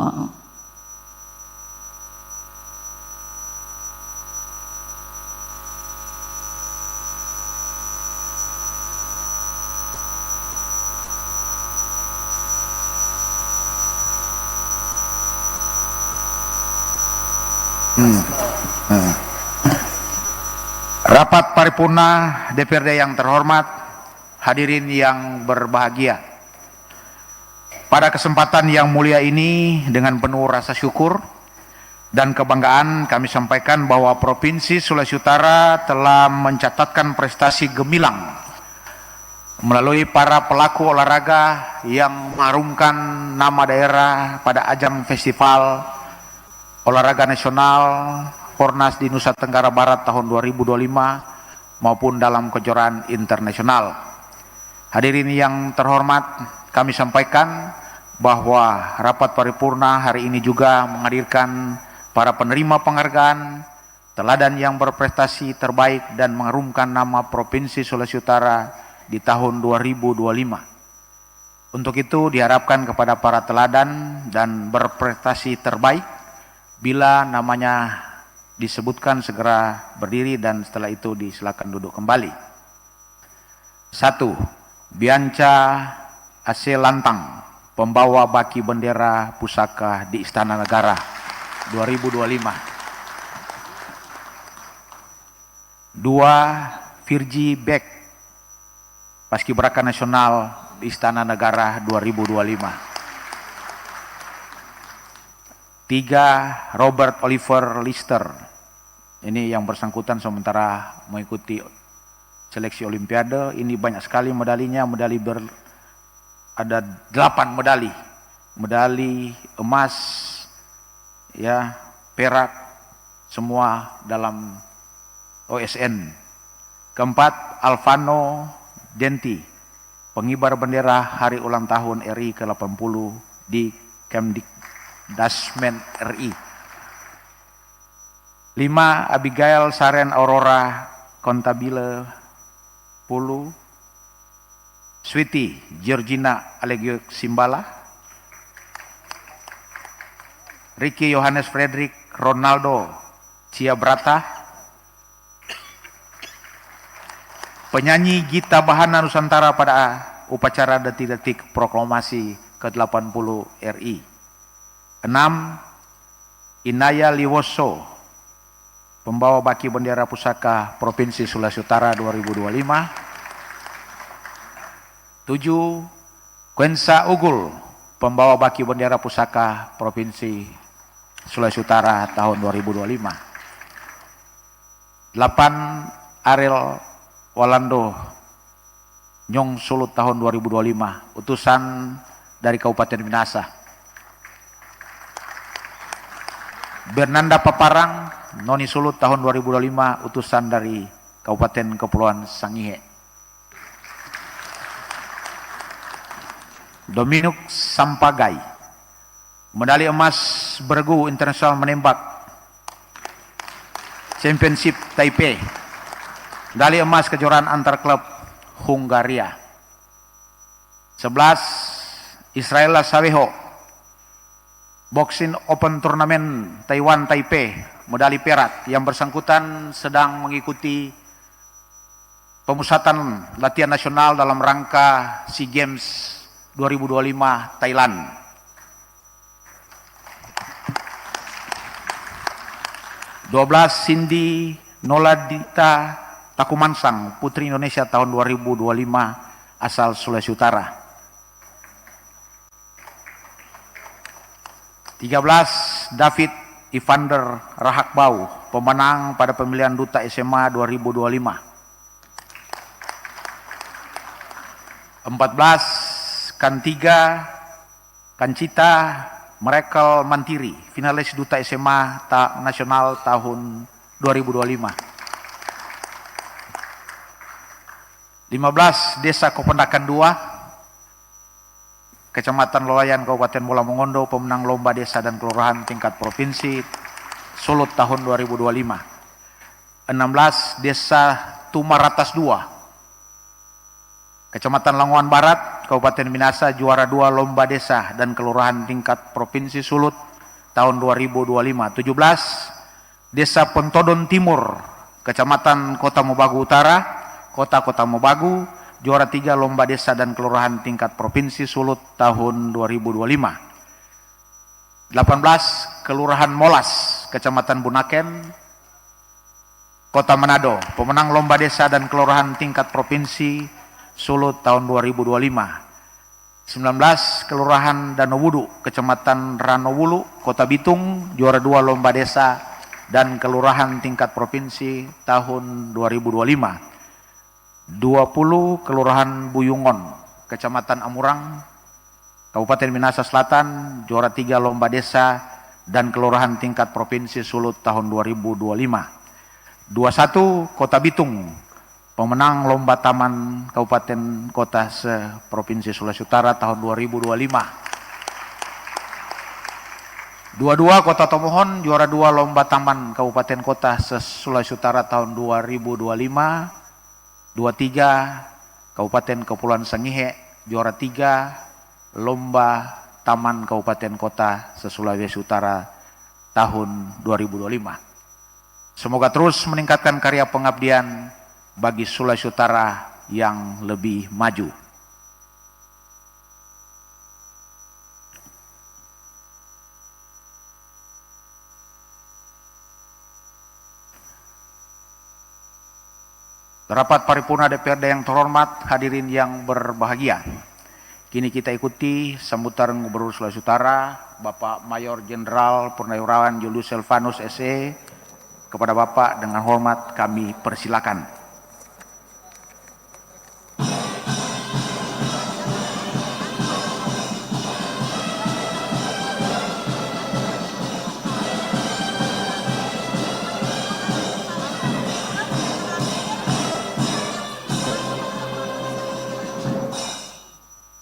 Rapat paripurna DPRD yang terhormat, hadirin yang berbahagia. Pada kesempatan yang mulia ini, dengan penuh rasa syukur dan kebanggaan, kami sampaikan bahwa Provinsi Sulawesi Utara telah mencatatkan prestasi gemilang melalui para pelaku olahraga yang mengharumkan nama daerah pada ajang festival olahraga nasional Pornas di Nusa Tenggara Barat tahun 2025 maupun dalam kejuaraan internasional. Hadirin yang terhormat, kami sampaikan bahwa rapat paripurna hari ini juga menghadirkan para penerima penghargaan teladan yang berprestasi terbaik dan mengharumkan nama Provinsi Sulawesi Utara di tahun 2025. Untuk itu diharapkan kepada para teladan dan berprestasi terbaik, bila namanya disebutkan segera berdiri dan setelah itu disilakan duduk kembali. 1. Bianca Ase Lantang, pembawa baki bendera pusaka di Istana Negara 2025. 2. Virgi Beck, Paskibraka Nasional di Istana Negara 2025. 3. Robert Oliver Lister, ini yang bersangkutan sementara mengikuti seleksi Olimpiade. Ini banyak sekali medalinya, ada 8 medali, medali emas, ya, perak, semua dalam OSN. 4. Alvano Denti, pengibar bendera hari ulang tahun RI ke-80 di Kemdikdasmen RI. 5. Abigail Saren Aurora Kontabile Pulu. Sweety Georgina Alegio Simbala. Ricky Yohanes Frederick Ronaldo Ciabrata. Penyanyi Gita Bahana Nusantara pada upacara detik-detik proklamasi ke-80 RI. 6. Inaya Liwoso, pembawa baki bendera pusaka Provinsi Sulawesi Utara 2025. 7. Kwensa Ugul, pembawa baki bendera pusaka Provinsi Sulawesi Utara tahun 2025. 8. Ariel Walando Nyong Sulut tahun 2025, utusan dari Kabupaten Minasa. Bernanda Paparang Noni Sulut tahun 2025, utusan dari Kabupaten Kepulauan Sangihe. Dominuk Sampagai, medali emas bergu internasional menembak Championship Taipei, medali emas kejuaraan antar klub Hungaria. 11. Israela Saweho, Boxing Open Turnamen Taiwan Taipei, medali perak. Yang bersangkutan sedang mengikuti pemusatan latihan nasional dalam rangka SEA Games 2025 Thailand. 12. Cindy Noladita Takumansang, Putri Indonesia tahun 2025 asal Sulawesi Utara. 13. David Evander Rahakbau, pemenang pada pemilihan Duta SMA 2025. 14. Kantiga Kancita Miracle Mantiri, finalis Duta SMA Nasional tahun 2025. 15. Desa Kopendakan II, Kecamatan Lolayan, Kabupaten Bola Mongondo, pemenang lomba desa dan kelurahan tingkat provinsi Sulut tahun 2025. 16 Desa Tumaratas 2, Kecamatan Langowan Barat, Kabupaten Minasa, juara 2 Lomba Desa dan Kelurahan tingkat Provinsi Sulut tahun 2025. 17 Desa Pontodon Timur, Kecamatan Kota Mobagu Utara, Kota Mobagu, juara 3 Lomba Desa dan Kelurahan tingkat Provinsi Sulut tahun 2025. 18 Kelurahan Molas, Kecamatan Bunaken, Kota Manado, pemenang Lomba Desa dan Kelurahan tingkat Provinsi Sulut tahun 2025. 19 Kelurahan Danowudu, Kecamatan Ranowulu, Kota Bitung, juara 2 Lomba Desa dan Kelurahan tingkat Provinsi tahun 2025. 20 Kelurahan Buyungon, Kecamatan Amurang, Kabupaten Minasa Selatan, juara 3 Lomba Desa dan Kelurahan tingkat Provinsi Sulut tahun 2025. 21 Kota Bitung, pemenang Lomba Taman Kabupaten Kota se-Provinsi Sulawesi Utara tahun 2025. 22 Kota Tomohon, juara 2 Lomba Taman Kabupaten Kota se-Sulawesi Utara tahun 2025. 23 Kabupaten Kepulauan Sangihe, juara 3 Lomba Taman Kabupaten Kota se-Sulawesi Utara tahun 2025. Semoga terus meningkatkan karya pengabdian bagi Sulawesi Utara yang lebih maju. Rapat paripurna DPRD yang terhormat, hadirin yang berbahagia. Kini kita ikuti sambutan Gubernur Sulawesi Utara, Bapak Mayor Jenderal Purnawirawan Julius Silvanus SE. Kepada Bapak dengan hormat kami persilakan.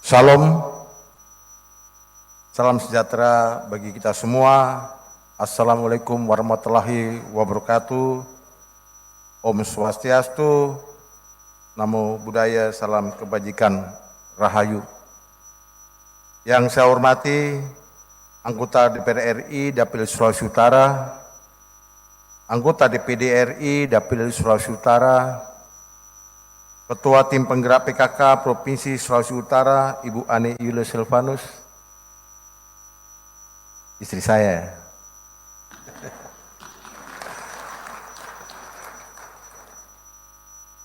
Salam, salam sejahtera bagi kita semua. Assalamualaikum warahmatullahi wabarakatuh. Om Swastiastu, Namo Buddhaya, salam kebajikan, Rahayu. Yang saya hormati anggota DPR RI Dapil Sulawesi Utara, anggota DPD RI Dapil Sulawesi Utara, Ketua Tim Penggerak PKK Provinsi Sulawesi Utara, Ibu Ani Julius Silvanus, istri saya.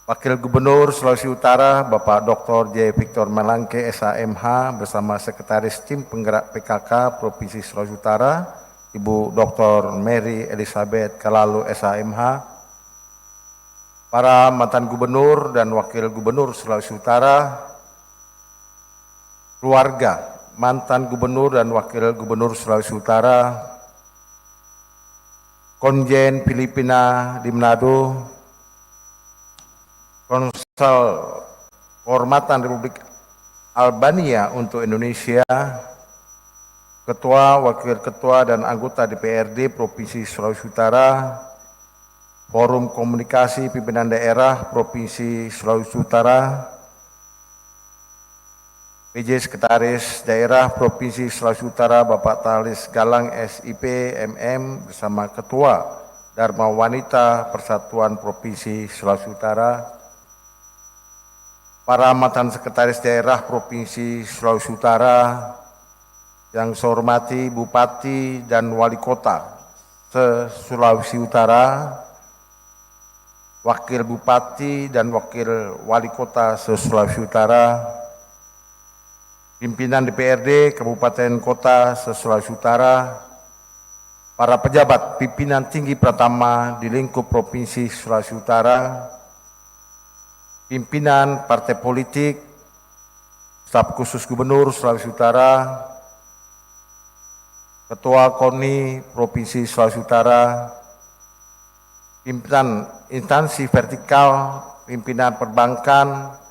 Wakil Gubernur Sulawesi Utara, Bapak Dr. J. Victor Melangke, SHMH, bersama Sekretaris Tim Penggerak PKK Provinsi Sulawesi Utara, Ibu Dr. Mary Elizabeth Kalalu, SHMH, para mantan gubernur dan wakil gubernur Sulawesi Utara, keluarga mantan gubernur dan wakil gubernur Sulawesi Utara, konjen Filipina di Manado, Konsul Kehormatan Republik Albania untuk Indonesia, Ketua, Wakil Ketua dan anggota DPRD Provinsi Sulawesi Utara, Forum Komunikasi Pimpinan Daerah Provinsi Sulawesi Utara, PJ Sekretaris Daerah Provinsi Sulawesi Utara Bapak Talis Galang SIP MM bersama Ketua Dharma Wanita Persatuan Provinsi Sulawesi Utara, para mantan Sekretaris Daerah Provinsi Sulawesi Utara, yang saya hormati Bupati dan Wali Kota se-Sulawesi Utara, Wakil Bupati dan Wakil Wali Kota se-Sulawesi Utara, pimpinan DPRD Kabupaten Kota se-Sulawesi Utara, para pejabat pimpinan tinggi pertama di lingkup Provinsi Sulawesi Utara, pimpinan partai politik, staf khusus Gubernur Sulawesi Utara, Ketua KONI Provinsi Sulawesi Utara, pimpinan instansi vertikal, pimpinan perbankan,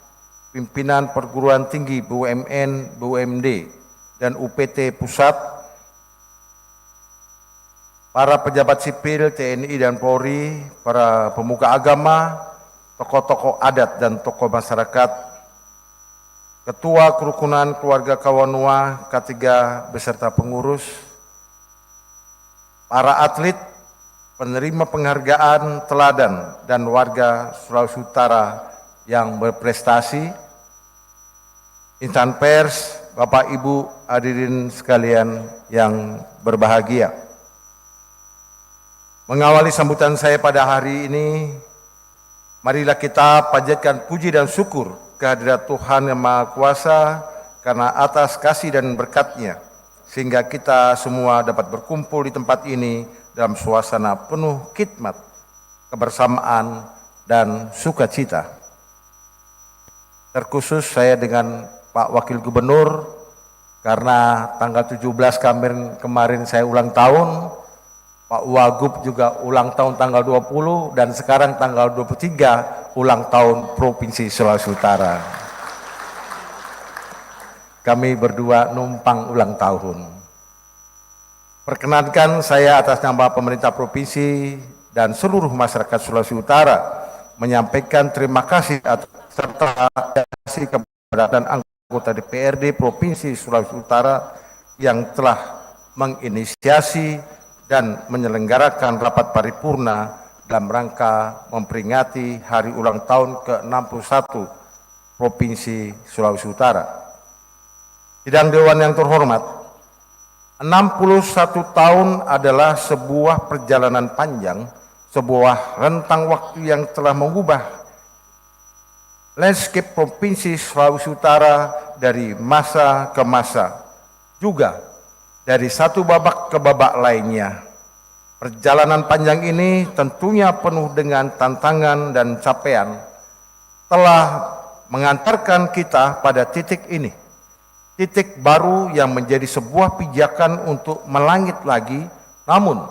pimpinan perguruan tinggi BUMN, BUMD, dan UPT Pusat, para pejabat sipil TNI dan Polri, para pemuka agama, tokoh-tokoh adat dan tokoh masyarakat, Ketua Kerukunan Keluarga Kawanua K3 beserta pengurus, para atlet, penerima penghargaan teladan dan warga Sulawesi Utara yang berprestasi, insan pers, Bapak Ibu hadirin sekalian yang berbahagia. Mengawali sambutan saya pada hari ini, marilah kita panjatkan puji dan syukur kehadirat Tuhan Yang Maha Kuasa karena atas kasih dan berkat-Nya, sehingga kita semua dapat berkumpul di tempat ini dalam suasana penuh khidmat, kebersamaan, dan sukacita. Terkhusus saya dengan Pak Wakil Gubernur, karena tanggal 17 kemarin saya ulang tahun, Pak Wagub juga ulang tahun tanggal 20, dan sekarang tanggal 23 ulang tahun Provinsi Sulawesi Utara. Kami berdua numpang ulang tahun. Perkenankan saya atas nama pemerintah provinsi dan seluruh masyarakat Sulawesi Utara menyampaikan terima kasih serta kasih kepada dan anggota DPRD Provinsi Sulawesi Utara yang telah menginisiasi dan menyelenggarakan rapat paripurna dalam rangka memperingati hari ulang tahun ke-61 Provinsi Sulawesi Utara. Sidang Dewan yang terhormat, 61 tahun adalah sebuah perjalanan panjang, sebuah rentang waktu yang telah mengubah landscape Provinsi Sulawesi Utara dari masa ke masa, juga dari satu babak ke babak lainnya. Perjalanan panjang ini tentunya penuh dengan tantangan dan capaian, telah mengantarkan kita pada titik ini. Titik baru yang menjadi sebuah pijakan untuk melangit lagi, namun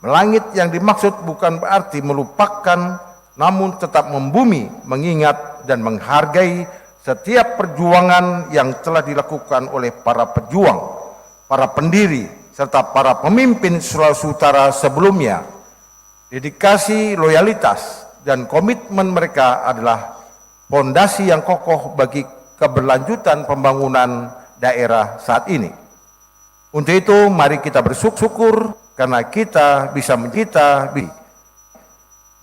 melangit yang dimaksud bukan berarti melupakan, namun tetap membumi, mengingat dan menghargai setiap perjuangan yang telah dilakukan oleh para pejuang, para pendiri, serta para pemimpin Sulawesi Utara sebelumnya. Dedikasi, loyalitas, dan komitmen mereka adalah fondasi yang kokoh bagi keberlanjutan pembangunan daerah saat ini. Untuk itu, mari kita bersyukur karena kita bisa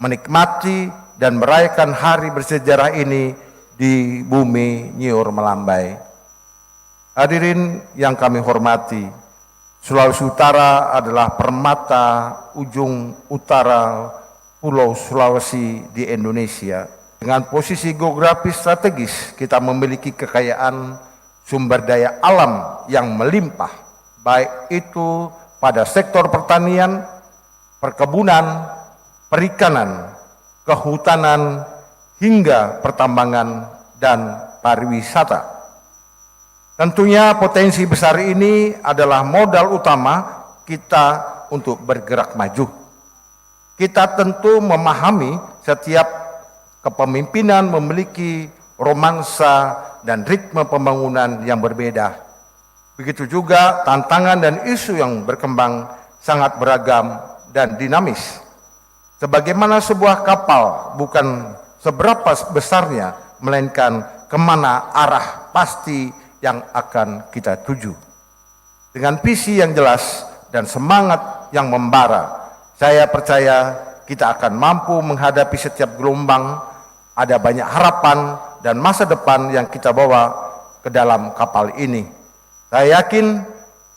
menikmati dan merayakan hari bersejarah ini di bumi Nyiur Melambai. Hadirin yang kami hormati, Sulawesi Utara adalah permata ujung utara Pulau Sulawesi di Indonesia. Dengan posisi geografis strategis, kita memiliki kekayaan sumber daya alam yang melimpah, baik itu pada sektor pertanian, perkebunan, perikanan, kehutanan, hingga pertambangan dan pariwisata. Tentunya potensi besar ini adalah modal utama kita untuk bergerak maju. Kita tentu memahami setiap kepemimpinan memiliki romansa dan ritme pembangunan yang berbeda. Begitu juga tantangan dan isu yang berkembang sangat beragam dan dinamis. Sebagaimana sebuah kapal bukan seberapa besarnya, melainkan kemana arah pasti yang akan kita tuju. Dengan visi yang jelas dan semangat yang membara, saya percaya kita akan mampu menghadapi setiap gelombang. Ada banyak harapan dan masa depan yang kita bawa ke dalam kapal ini. Saya yakin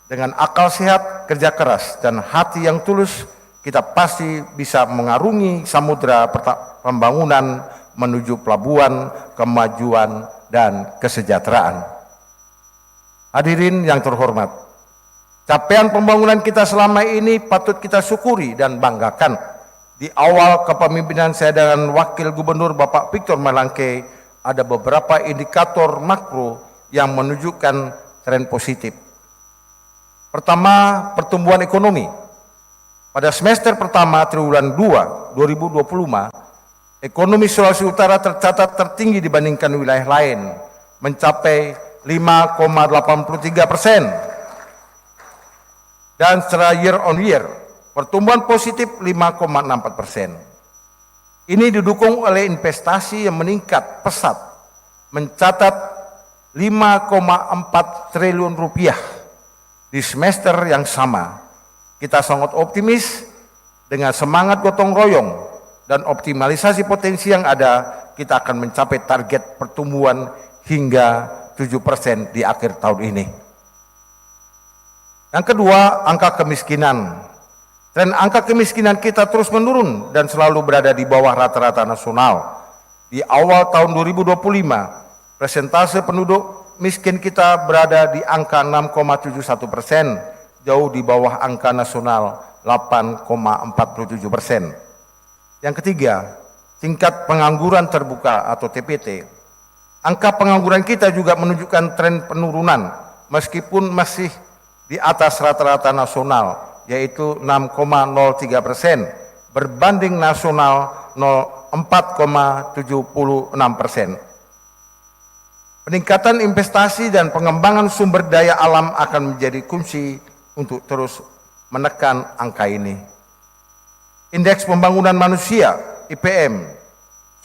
dengan akal sehat, kerja keras, dan hati yang tulus, kita pasti bisa mengarungi samudera pembangunan menuju pelabuhan, kemajuan, dan kesejahteraan. Hadirin yang terhormat, capaian pembangunan kita selama ini patut kita syukuri dan banggakan. Di awal kepemimpinan saya dengan Wakil Gubernur Bapak Victor Melangke, ada beberapa indikator makro yang menunjukkan tren positif. Pertama, pertumbuhan ekonomi. Pada semester pertama triwulan 2 2025, ekonomi Sulawesi Utara tercatat tertinggi dibandingkan wilayah lain, mencapai 5,83%. Dan secara year on year, pertumbuhan positif 5,64%. Ini didukung oleh investasi yang meningkat pesat, mencatat 5,4 triliun rupiah di semester yang sama. Kita sangat optimis dengan semangat gotong royong dan optimalisasi potensi yang ada, kita akan mencapai target pertumbuhan hingga 7% di akhir tahun ini. Yang kedua, angka kemiskinan. Tren angka kemiskinan kita terus menurun dan selalu berada di bawah rata-rata nasional. Di awal tahun 2025, persentase penduduk miskin kita berada di angka 6,71%, jauh di bawah angka nasional 8,47%. Yang ketiga, tingkat pengangguran terbuka atau TPT. Angka pengangguran kita juga menunjukkan tren penurunan meskipun masih di atas rata-rata nasional, yaitu 6,03% berbanding nasional 4,76%. Peningkatan investasi dan pengembangan sumber daya alam akan menjadi kunci untuk terus menekan angka ini. Indeks pembangunan manusia (IPM)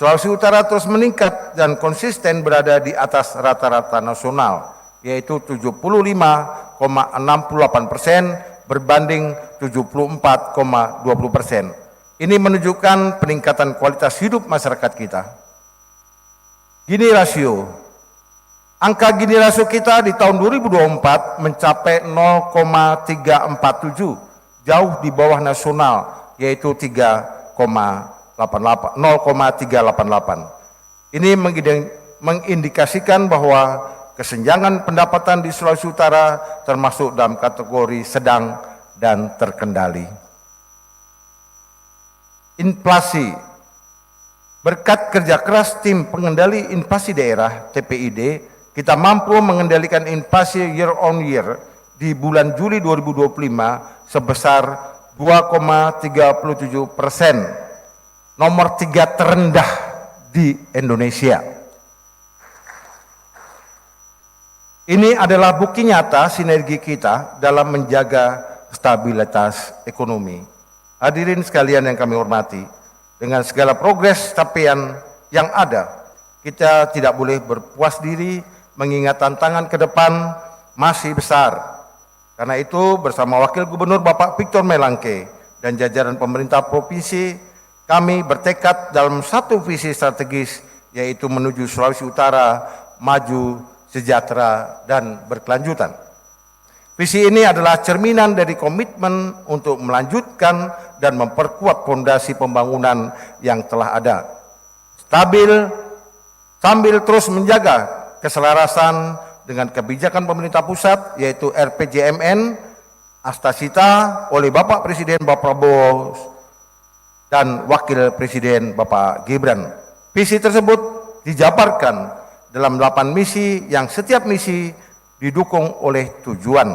Sulawesi Utara terus meningkat dan konsisten berada di atas rata-rata nasional, yaitu 75,68% berbanding 74,20%. Ini menunjukkan peningkatan kualitas hidup masyarakat kita. Gini rasio. Angka Gini rasio kita di tahun 2024 mencapai 0,347, jauh di bawah nasional, yaitu 0,388. Ini mengindikasikan bahwa kesenjangan pendapatan di Sulawesi Utara termasuk dalam kategori sedang dan terkendali. Inflasi. Berkat kerja keras tim pengendali inflasi daerah (TPID), kita mampu mengendalikan inflasi year on year di bulan Juli 2025 sebesar 2,37%, nomor 3 terendah di Indonesia. Ini adalah bukti nyata sinergi kita dalam menjaga stabilitas ekonomi. Hadirin sekalian yang kami hormati, dengan segala progres capaian yang ada, kita tidak boleh berpuas diri mengingat tantangan ke depan masih besar. Karena itu bersama Wakil Gubernur Bapak Victor Melangke dan jajaran pemerintah provinsi, kami bertekad dalam satu visi strategis, yaitu menuju Sulawesi Utara maju, sejahtera, dan berkelanjutan. Visi ini adalah cerminan dari komitmen untuk melanjutkan dan memperkuat fondasi pembangunan yang telah ada, stabil sambil terus menjaga keselarasan dengan kebijakan pemerintah pusat, yaitu RPJMN, Astasita oleh Bapak Presiden Bapak Prabowo dan Wakil Presiden Bapak Gibran. Visi tersebut dijabarkan dalam 8 misi yang setiap misi didukung oleh tujuan,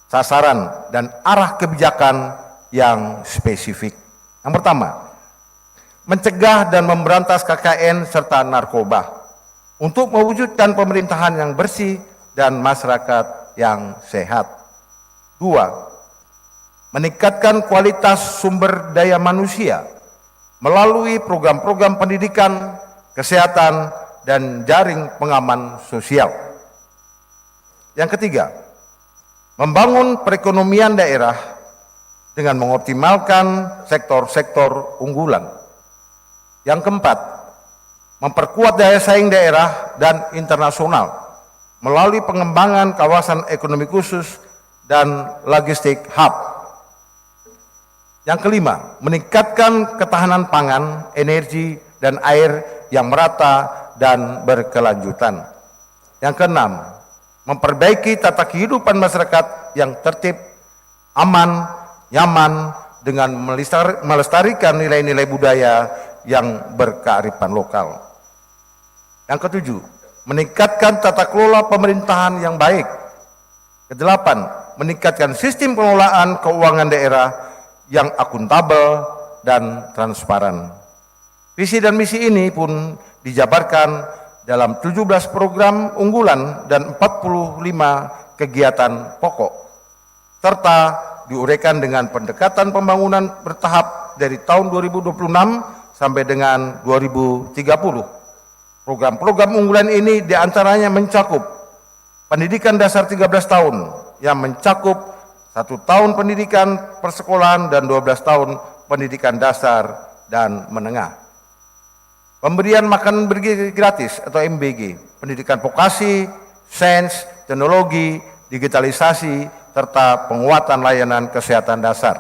sasaran, dan arah kebijakan yang spesifik. Yang pertama, mencegah dan memberantas KKN serta narkoba untuk mewujudkan pemerintahan yang bersih dan masyarakat yang sehat. 2, meningkatkan kualitas sumber daya manusia melalui program-program pendidikan, kesehatan, dan jaring pengaman sosial. Yang ketiga, membangun perekonomian daerah dengan mengoptimalkan sektor-sektor unggulan. Yang keempat, memperkuat daya saing daerah dan internasional melalui pengembangan kawasan ekonomi khusus dan logistik hub. Yang kelima, meningkatkan ketahanan pangan, energi, dan air yang merata dan berkelanjutan. Yang keenam, memperbaiki tata kehidupan masyarakat yang tertib, aman, nyaman dengan melestarikan nilai-nilai budaya yang berkearifan lokal. Yang ketujuh, meningkatkan tata kelola pemerintahan yang baik. Kedelapan, meningkatkan sistem pengelolaan keuangan daerah yang akuntabel dan transparan. Visi dan misi ini pun dijabarkan dalam 17 program unggulan dan 45 kegiatan pokok, serta diuraikan dengan pendekatan pembangunan bertahap dari tahun 2026 sampai dengan 2030. Program-program unggulan ini diantaranya mencakup pendidikan dasar 13 tahun yang mencakup 1 tahun pendidikan persekolahan dan 12 tahun pendidikan dasar dan menengah. Pemberian makan bergizi gratis atau MBG, pendidikan vokasi, sains, teknologi, digitalisasi, serta penguatan layanan kesehatan dasar.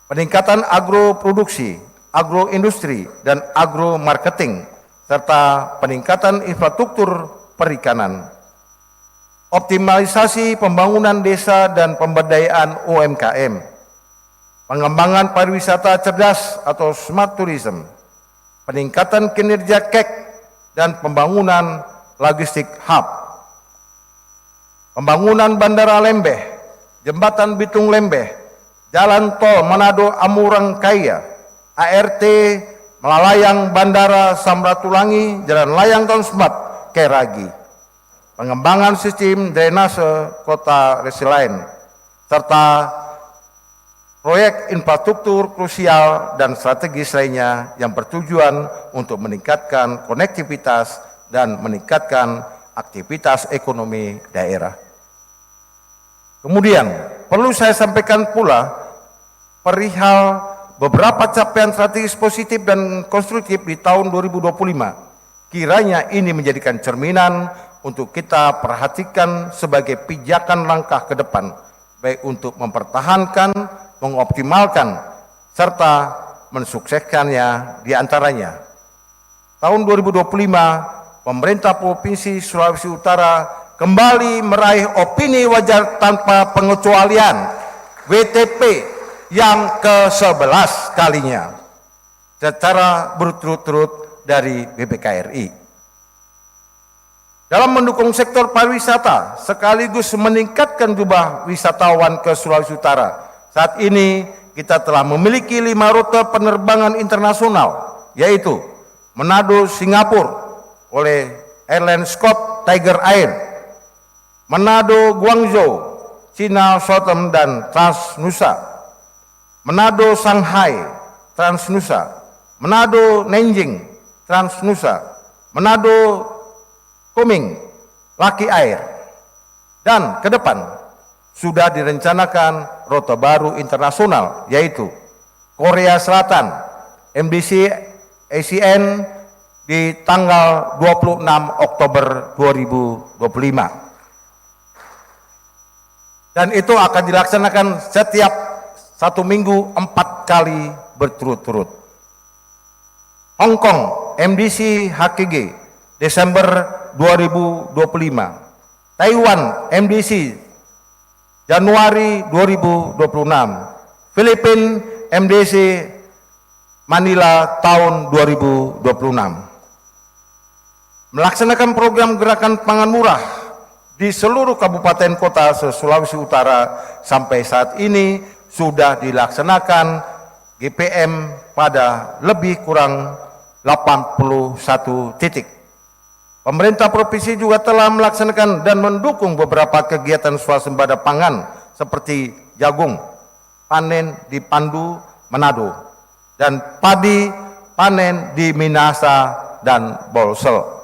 Peningkatan agroproduksi, agroindustri, dan agromarketing, serta peningkatan infrastruktur perikanan. Optimalisasi pembangunan desa dan pemberdayaan UMKM. Pengembangan pariwisata cerdas atau smart tourism. Peningkatan kinerja KEK dan pembangunan logistik hub. Pembangunan Bandara Lembeh, Jembatan Bitung Lembeh, Jalan Tol Manado Amurang Kaya, ART Melalayang Bandara Samratulangi, Jalan Layang Tonsmat Keragi. Pengembangan sistem drainase kota resilient, serta proyek infrastruktur krusial dan strategis lainnya yang bertujuan untuk meningkatkan konektivitas dan meningkatkan aktivitas ekonomi daerah. Kemudian, perlu saya sampaikan pula perihal beberapa capaian strategis positif dan konstruktif di tahun 2025. Kiranya ini menjadikan cerminan untuk kita perhatikan sebagai pijakan langkah ke depan, baik untuk mempertahankan, mengoptimalkan, serta mensukseskannya di antaranya. Tahun 2025, pemerintah Provinsi Sulawesi Utara kembali meraih opini wajar tanpa pengecualian WTP yang ke-11 kalinya secara berturut-turut dari BPKRI. Dalam mendukung sektor pariwisata sekaligus meningkatkan jumlah wisatawan ke Sulawesi Utara, saat ini kita telah memiliki 5 rute penerbangan internasional, yaitu Manado Singapura oleh Airline Scott Tiger Air, Manado Guangzhou, China Southern dan Transnusa, Manado Shanghai, Transnusa, Manado Nanjing, Transnusa, Manado Kunming, Lucky Air. Dan ke depan sudah direncanakan rute baru internasional, yaitu Korea Selatan, MDC ASEAN di tanggal 26 Oktober 2025. Dan itu akan dilaksanakan setiap 1 minggu 4 kali berturut-turut. Hong Kong, MDC HKG, Desember 2025. Taiwan, MDC, Januari 2026. Filipina, MDC, Manila, tahun 2026. Melaksanakan program gerakan pangan murah di seluruh kabupaten kota se-Sulawesi Utara sampai saat ini sudah dilaksanakan GPM pada lebih kurang 81 titik. Pemerintah provinsi juga telah melaksanakan dan mendukung beberapa kegiatan swasembada pangan seperti jagung panen di Pandu, Manado, dan padi panen di Minahasa dan Bolsel.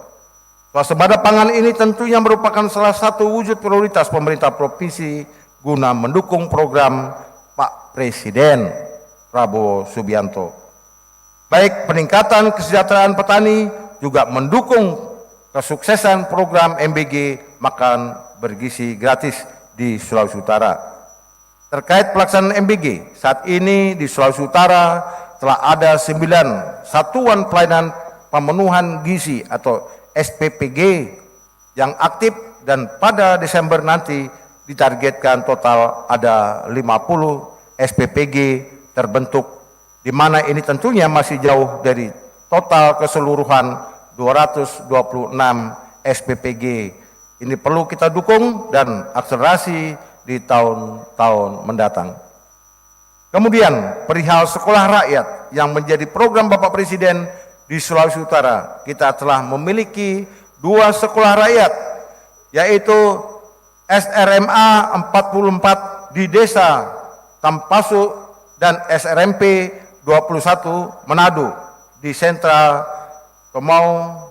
Swasembada pangan ini tentunya merupakan salah satu wujud prioritas pemerintah provinsi guna mendukung program Pak Presiden Prabowo Subianto. Baik peningkatan kesejahteraan petani juga mendukung kesuksesan program MBG makan bergizi gratis di Sulawesi Utara. Terkait pelaksanaan MBG, saat ini di Sulawesi Utara telah ada 9 satuan pelayanan pemenuhan gizi atau SPPG yang aktif dan pada Desember nanti ditargetkan total ada 50 SPPG terbentuk, di mana ini tentunya masih jauh dari total keseluruhan 226 SPPG. Ini perlu kita dukung dan akselerasi di tahun-tahun mendatang. Kemudian perihal sekolah rakyat yang menjadi program Bapak Presiden di Sulawesi Utara, kita telah memiliki 2 sekolah rakyat, yaitu SRMA 44 di Desa Tampasu dan SRMP 21 Manado di sentra Tumau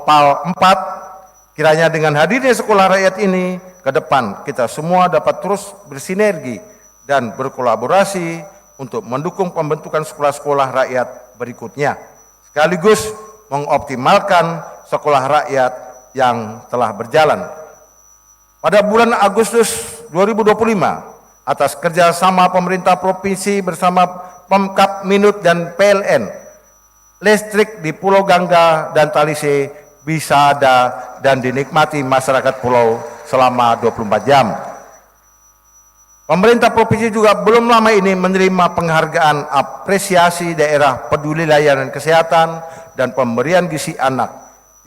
Pal 4. Kiranya dengan hadirnya sekolah rakyat ini, ke depan kita semua dapat terus bersinergi dan berkolaborasi untuk mendukung pembentukan sekolah-sekolah rakyat berikutnya, sekaligus mengoptimalkan sekolah rakyat yang telah berjalan. Pada bulan Agustus 2025, atas kerjasama pemerintah provinsi bersama Pemkab Minut dan PLN, listrik di Pulau Gangga dan Talise bisa ada dan dinikmati masyarakat pulau selama 24 jam. Pemerintah provinsi juga belum lama ini menerima penghargaan apresiasi daerah peduli layanan kesehatan dan pemberian gizi anak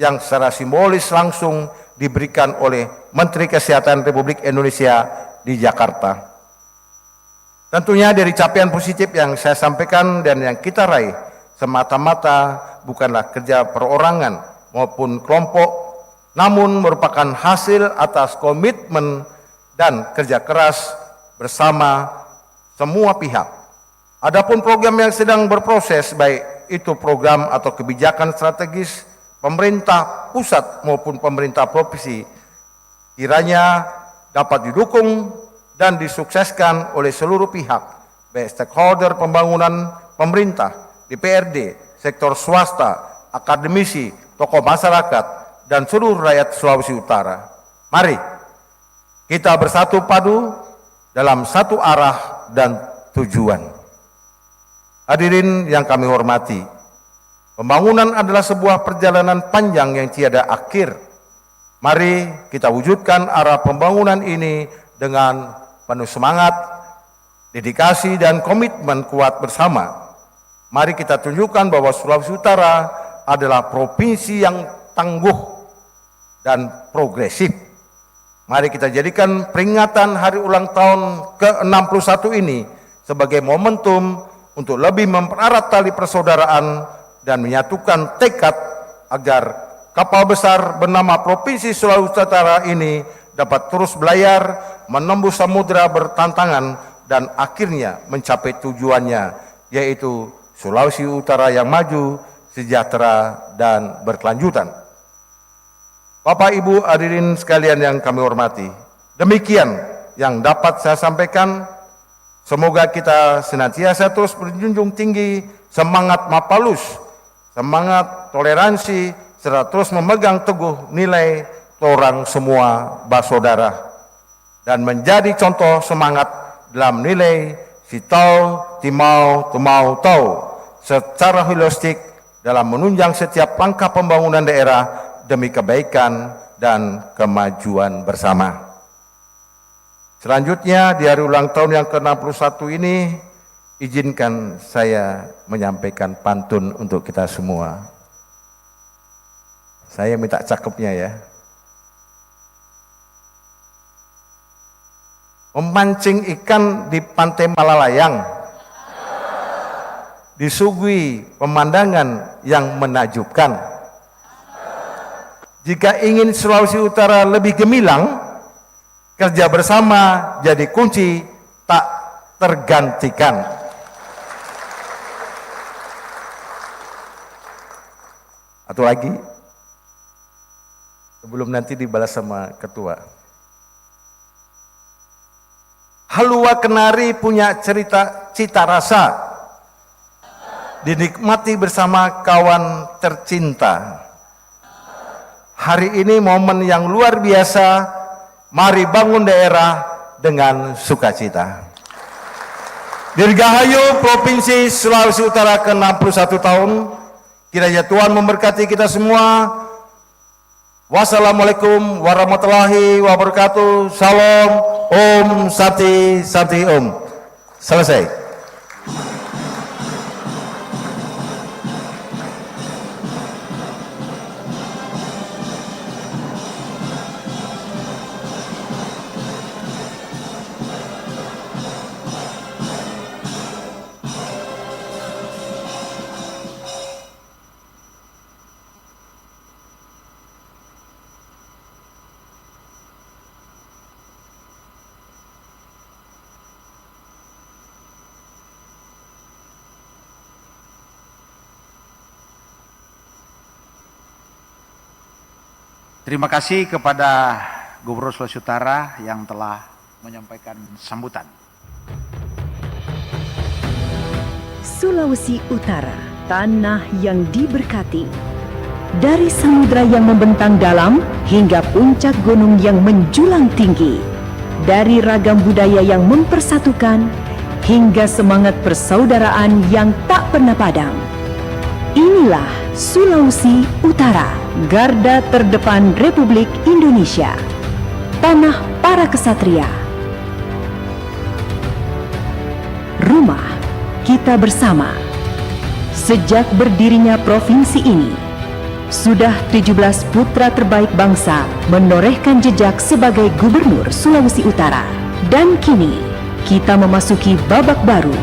yang secara simbolis langsung diberikan oleh Menteri Kesehatan Republik Indonesia di Jakarta. Tentunya dari capaian positif yang saya sampaikan dan yang kita raih semata-mata bukanlah kerja perorangan maupun kelompok, namun merupakan hasil atas komitmen dan kerja keras bersama semua pihak. Adapun program yang sedang berproses, baik itu program atau kebijakan strategis pemerintah pusat maupun pemerintah provinsi, kiranya dapat didukung dan disukseskan oleh seluruh pihak, baik stakeholder pembangunan pemerintah, DPRD, sektor swasta, akademisi, tokoh masyarakat, dan seluruh rakyat Sulawesi Utara. Mari kita bersatu padu dalam satu arah dan tujuan. Hadirin yang kami hormati, pembangunan adalah sebuah perjalanan panjang yang tiada akhir. Mari kita wujudkan arah pembangunan ini dengan penuh semangat, dedikasi, dan komitmen kuat bersama. Mari kita tunjukkan bahwa Sulawesi Utara adalah provinsi yang tangguh dan progresif. Mari kita jadikan peringatan hari ulang tahun ke-61 ini sebagai momentum untuk lebih mempererat tali persaudaraan dan menyatukan tekad agar kapal besar bernama Provinsi Sulawesi Utara ini dapat terus berlayar, menembus samudera bertantangan, dan akhirnya mencapai tujuannya, yaitu Sulawesi Utara yang maju, sejahtera, dan berkelanjutan. Bapak Ibu hadirin sekalian yang kami hormati, demikian yang dapat saya sampaikan. Semoga kita senantiasa terus berjunjung tinggi semangat Mapalus, semangat toleransi, serta terus memegang teguh nilai torang semua basodara, dan menjadi contoh semangat dalam nilai sitau, timau, tumau, tau secara holistik dalam menunjang setiap langkah pembangunan daerah demi kebaikan dan kemajuan bersama. Selanjutnya di hari ulang tahun yang ke-61 ini, izinkan saya menyampaikan pantun untuk kita semua. Saya minta cakepnya ya. Memancing ikan di pantai Malalayang, disuguhi pemandangan yang menakjubkan. Jika ingin Sulawesi Utara lebih gemilang, kerja bersama jadi kunci tak tergantikan. Atau lagi, sebelum nanti dibalas sama ketua. Halua Kenari punya cerita cita rasa, dinikmati bersama kawan tercinta. Hari ini momen yang luar biasa, mari bangun daerah dengan sukacita. Dirgahayu Provinsi Sulawesi Utara ke-61 tahun, kiranya Tuhan memberkati kita semua. Wassalamualaikum warahmatullahi wabarakatuh. Salam, Om Santi Santi Om. Selesai. Terima kasih kepada Gubernur Sulawesi Utara yang telah menyampaikan sambutan. Sulawesi Utara, tanah yang diberkati. Dari samudra yang membentang dalam hingga puncak gunung yang menjulang tinggi. Dari ragam budaya yang mempersatukan hingga semangat persaudaraan yang tak pernah padam. Inilah Sulawesi Utara, garda terdepan Republik Indonesia. Tanah para kesatria. Rumah kita bersama. Sejak berdirinya provinsi ini, sudah 17 putra terbaik bangsa menorehkan jejak sebagai Gubernur Sulawesi Utara. Dan kini, kita memasuki babak baru.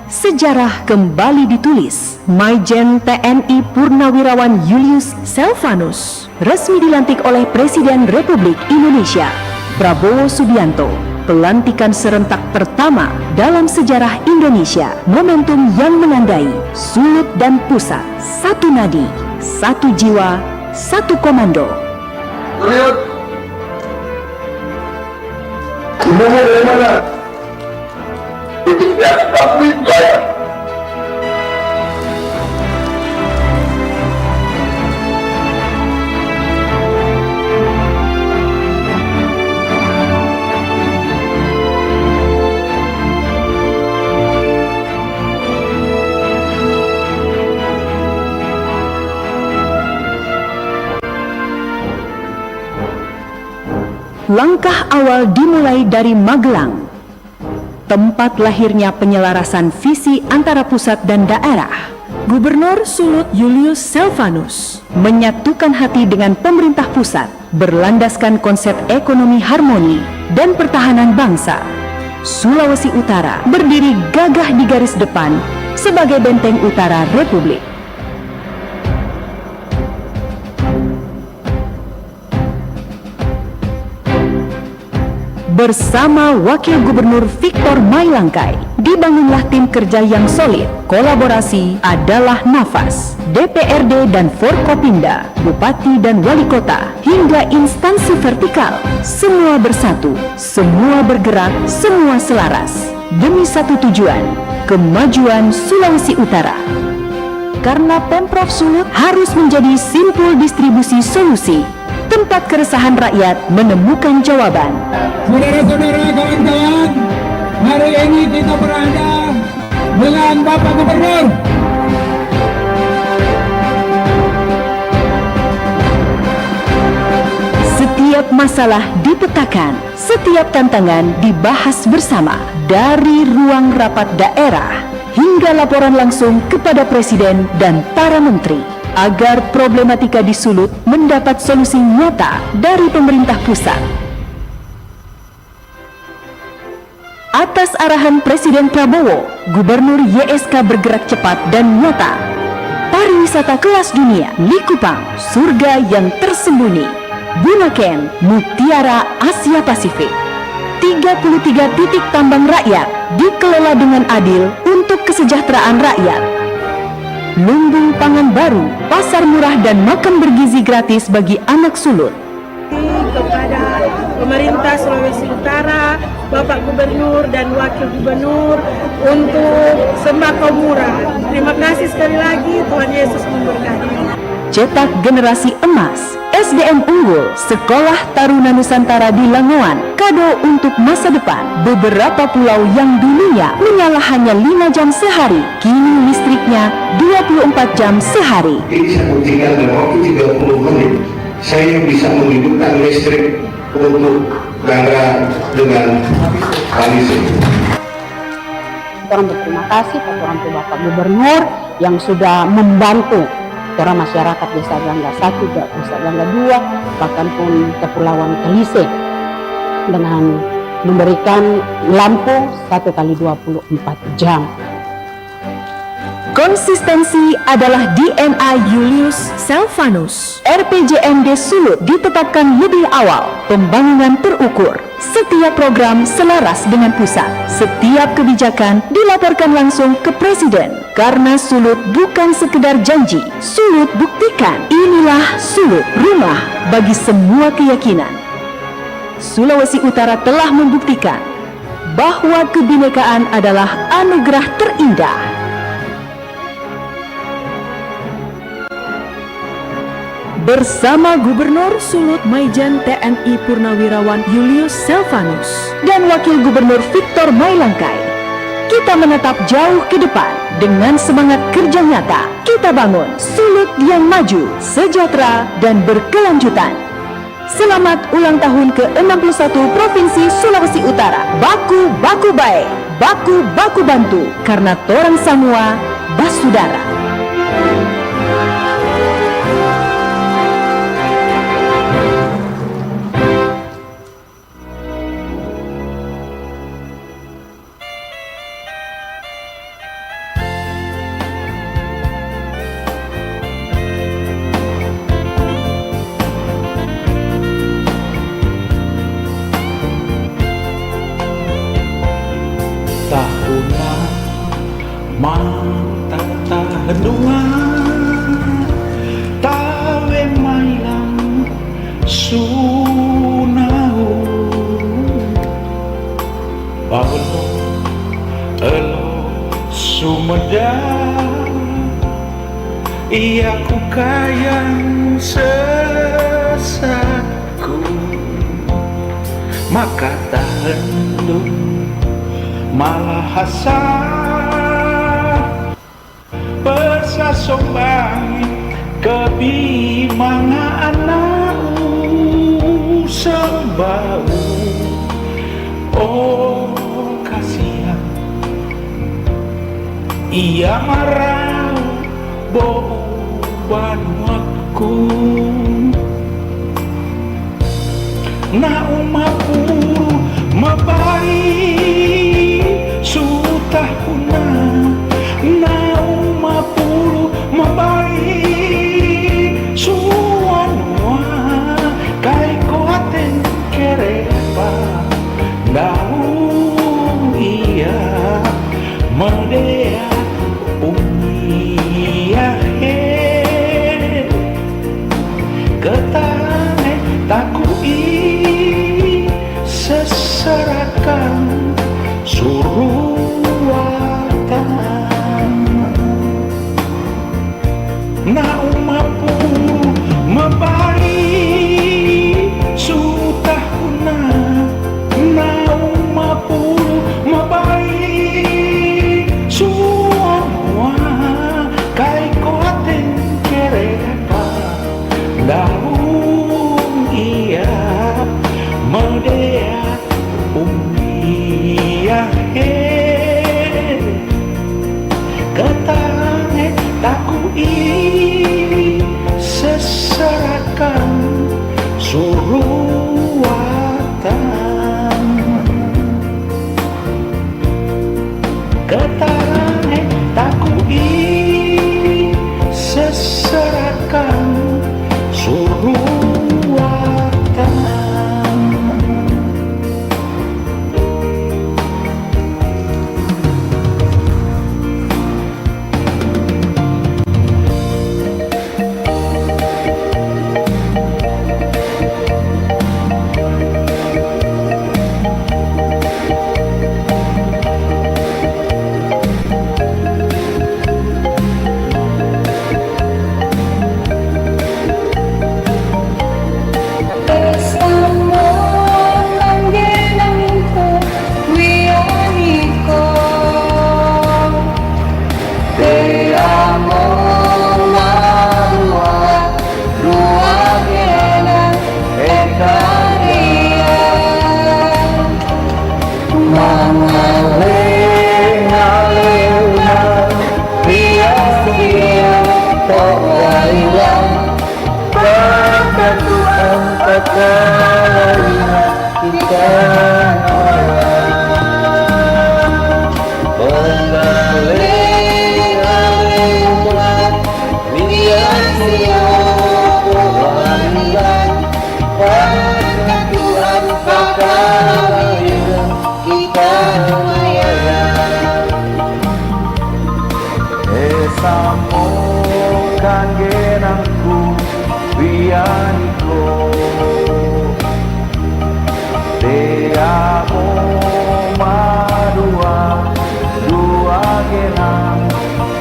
Sejarah kembali ditulis. Maijen TNI Purnawirawan Julius Selvanus resmi dilantik oleh Presiden Republik Indonesia Prabowo Subianto. Pelantikan serentak pertama dalam sejarah Indonesia. Momentum yang menandai Sulut dan Pusat. Satu nadi, satu jiwa, satu komando. Semuanya dari mana? Titiknya tapi saya. Langkah awal dimulai dari Magelang, tempat lahirnya penyelarasan visi antara pusat dan daerah. Gubernur Sulut Julius Selvanus menyatukan hati dengan pemerintah pusat, berlandaskan konsep ekonomi harmoni dan pertahanan bangsa. Sulawesi Utara berdiri gagah di garis depan sebagai benteng utara Republik. Bersama Wakil Gubernur Victor Mailangkai, dibangunlah tim kerja yang solid. Kolaborasi adalah nafas. DPRD dan Forkopimda, Bupati dan Wali Kota, hingga instansi vertikal. Semua bersatu, semua bergerak, semua selaras. Demi satu tujuan, kemajuan Sulawesi Utara. Karena Pemprov Sulut harus menjadi simpul distribusi solusi, tempat keresahan rakyat menemukan jawaban. Saudara-saudara, kawan-kawan, hari ini kita berada dengan Bapak Gubernur. Setiap masalah dipetakan, setiap tantangan dibahas bersama. Dari ruang rapat daerah hingga laporan langsung kepada Presiden dan para menteri, agar problematika di Sulut mendapat solusi nyata dari pemerintah pusat. Atas arahan Presiden Prabowo, Gubernur YSK bergerak cepat dan nyata. Pariwisata kelas dunia, Likupang, surga yang tersembunyi. Bunaken, Mutiara Asia Pasifik. 33 titik tambang rakyat dikelola dengan adil untuk kesejahteraan rakyat. Lumbung pangan baru, pasar murah dan makan bergizi gratis bagi anak Sulut. Kepada pemerintah Sulawesi Utara, Bapak Gubernur dan Wakil Gubernur untuk sembako murah. Terima kasih sekali lagi, Tuhan Yesus memberkati. Cetak generasi emas, SDM unggul, Sekolah Taruna Nusantara di Langoan, kado untuk masa depan. Beberapa pulau yang dulunya menyala hanya 5 jam sehari, kini listriknya 24 jam sehari. Jadi saya buktikan dalam waktu 30 menit, saya bisa menghidupkan listrik untuk Gangga dengan Kalise. Orang berterima kasih kepada Bapak Gubernur yang sudah membantu orang masyarakat Desa Gangga 1, Desa Gangga 2, bahkan pun Kepulauan Kalise dengan memberikan lampu 1 kali 24 jam. Konsistensi adalah DNA Julius Selvanus. RPJMD Sulut ditetapkan lebih awal. Pembangunan terukur. Setiap program selaras dengan pusat. Setiap kebijakan dilaporkan langsung ke Presiden. Karena Sulut bukan sekedar janji. Sulut buktikan. Inilah Sulut, rumah bagi semua keyakinan. Sulawesi Utara telah membuktikan bahwa kebinekaan adalah anugerah terindah. Bersama Gubernur Sulut Maijen TNI Purnawirawan Julius Selvanus dan Wakil Gubernur Victor Mailangkai, kita menatap jauh ke depan dengan semangat kerja nyata. Kita bangun Sulut yang maju, sejahtera, dan berkelanjutan. Selamat ulang tahun ke-61 Provinsi Sulawesi Utara. Baku baku bae, baku baku bantu, karena torang semua basudara. Tahuna matata hendunga tawe mailang sunau Paulo elo sumedang ia ku kayang sesaku maka tak hendung malah hasar persasombangi kebimanga anau sembau oh kasihan ia marah boban waktu na umapuru mabai sutahuna nauma puru mabai suanua kai koaten kerepa dau ia merdea umia he ketane takui seserakan suruatan na umapuru mabai sutahuna na umapuru mabai suanua kai koaten kereka daung ia merdea umia he ketane takui seserakan suruatan ketane takui seserakan suruatan. Kita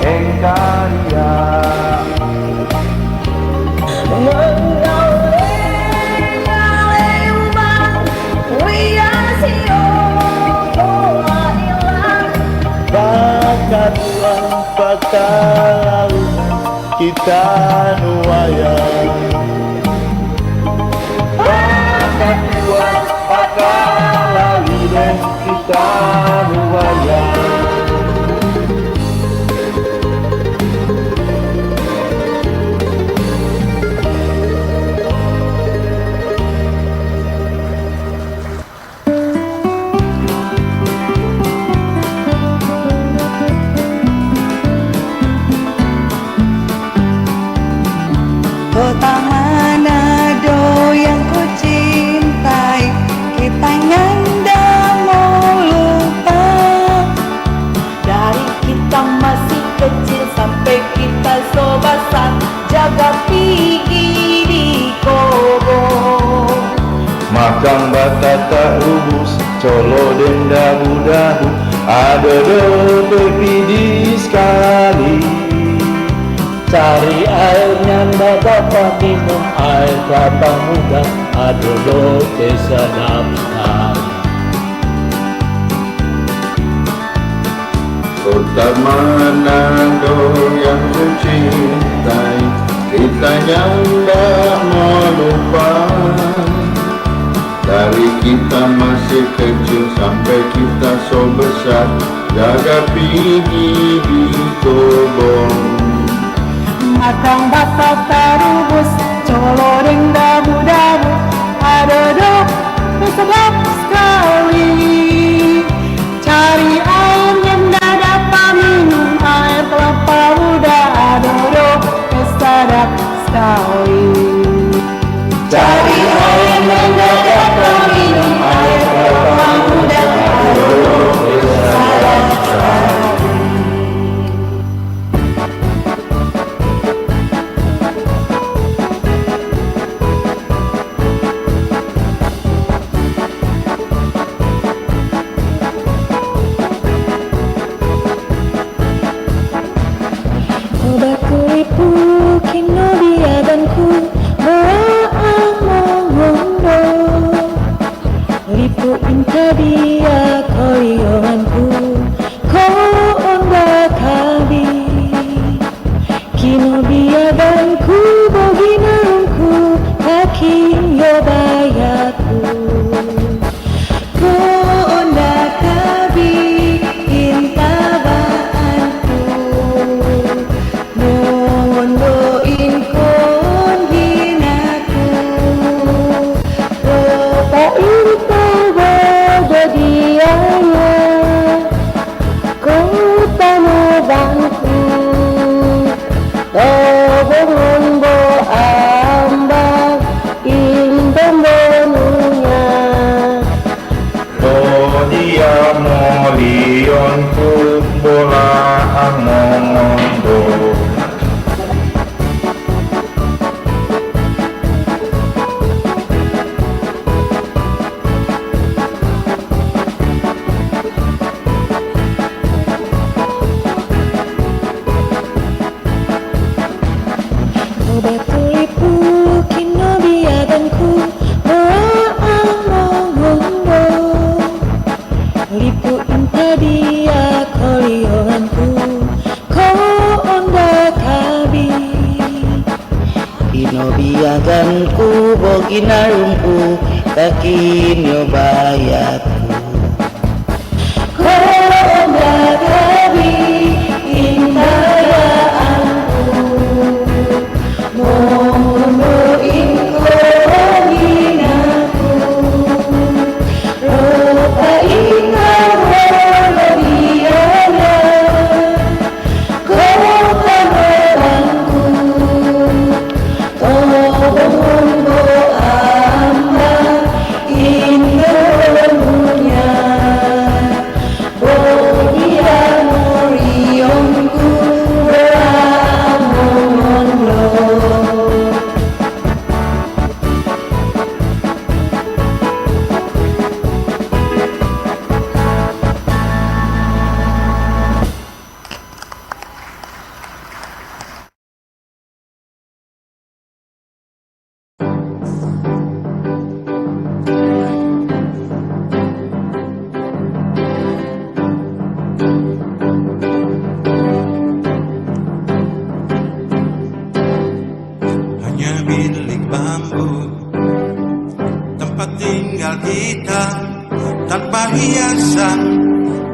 engkarya bakat uang pakal kita nuayang bakat uang pakal kita nuayang Kota Manado yang ku cintai, kita nyanda mau lupa. Dari kita masih kecil sampai kita so besar, jaga pigi di kobo. Makang batata rubus, colo dan dabu-dabu, ada pedi sekali. Cari air nyanda dapat minum air kelapa muda, aduh sedap sekali. Kota Manado yang kucintai, kita nyanda mau lupa. Dari kita masih kecil sampai kita so besar, jaga pigi di kobong. Makang batata rubus, colo deng dabu-dabu, aduh sedap sekali. Cari air nyanda dapat minum air kelapa muda, aduh sedap sekali. Cari air nyanda dapat minum air kelapa muda, aduh sedap sekali. Dia koyonganku ko onda kabi kino biadanku boginanku kaki yo bayaku ko onda kabi intabaanku mondo inkon hinaku ropa inta diaya kota bangku Tobongbo ambak indembonunya dia molion pun bola amongondo. Batulipu kino biadanku moamohondo lipu inta dia kolionganku ko onda kabi Ino biaganku boginarumku kakinyo bayaku ko onda kabi inta mono ingkon hinaku ropa ingat diana kota bangku tobongbo ambak indembonunya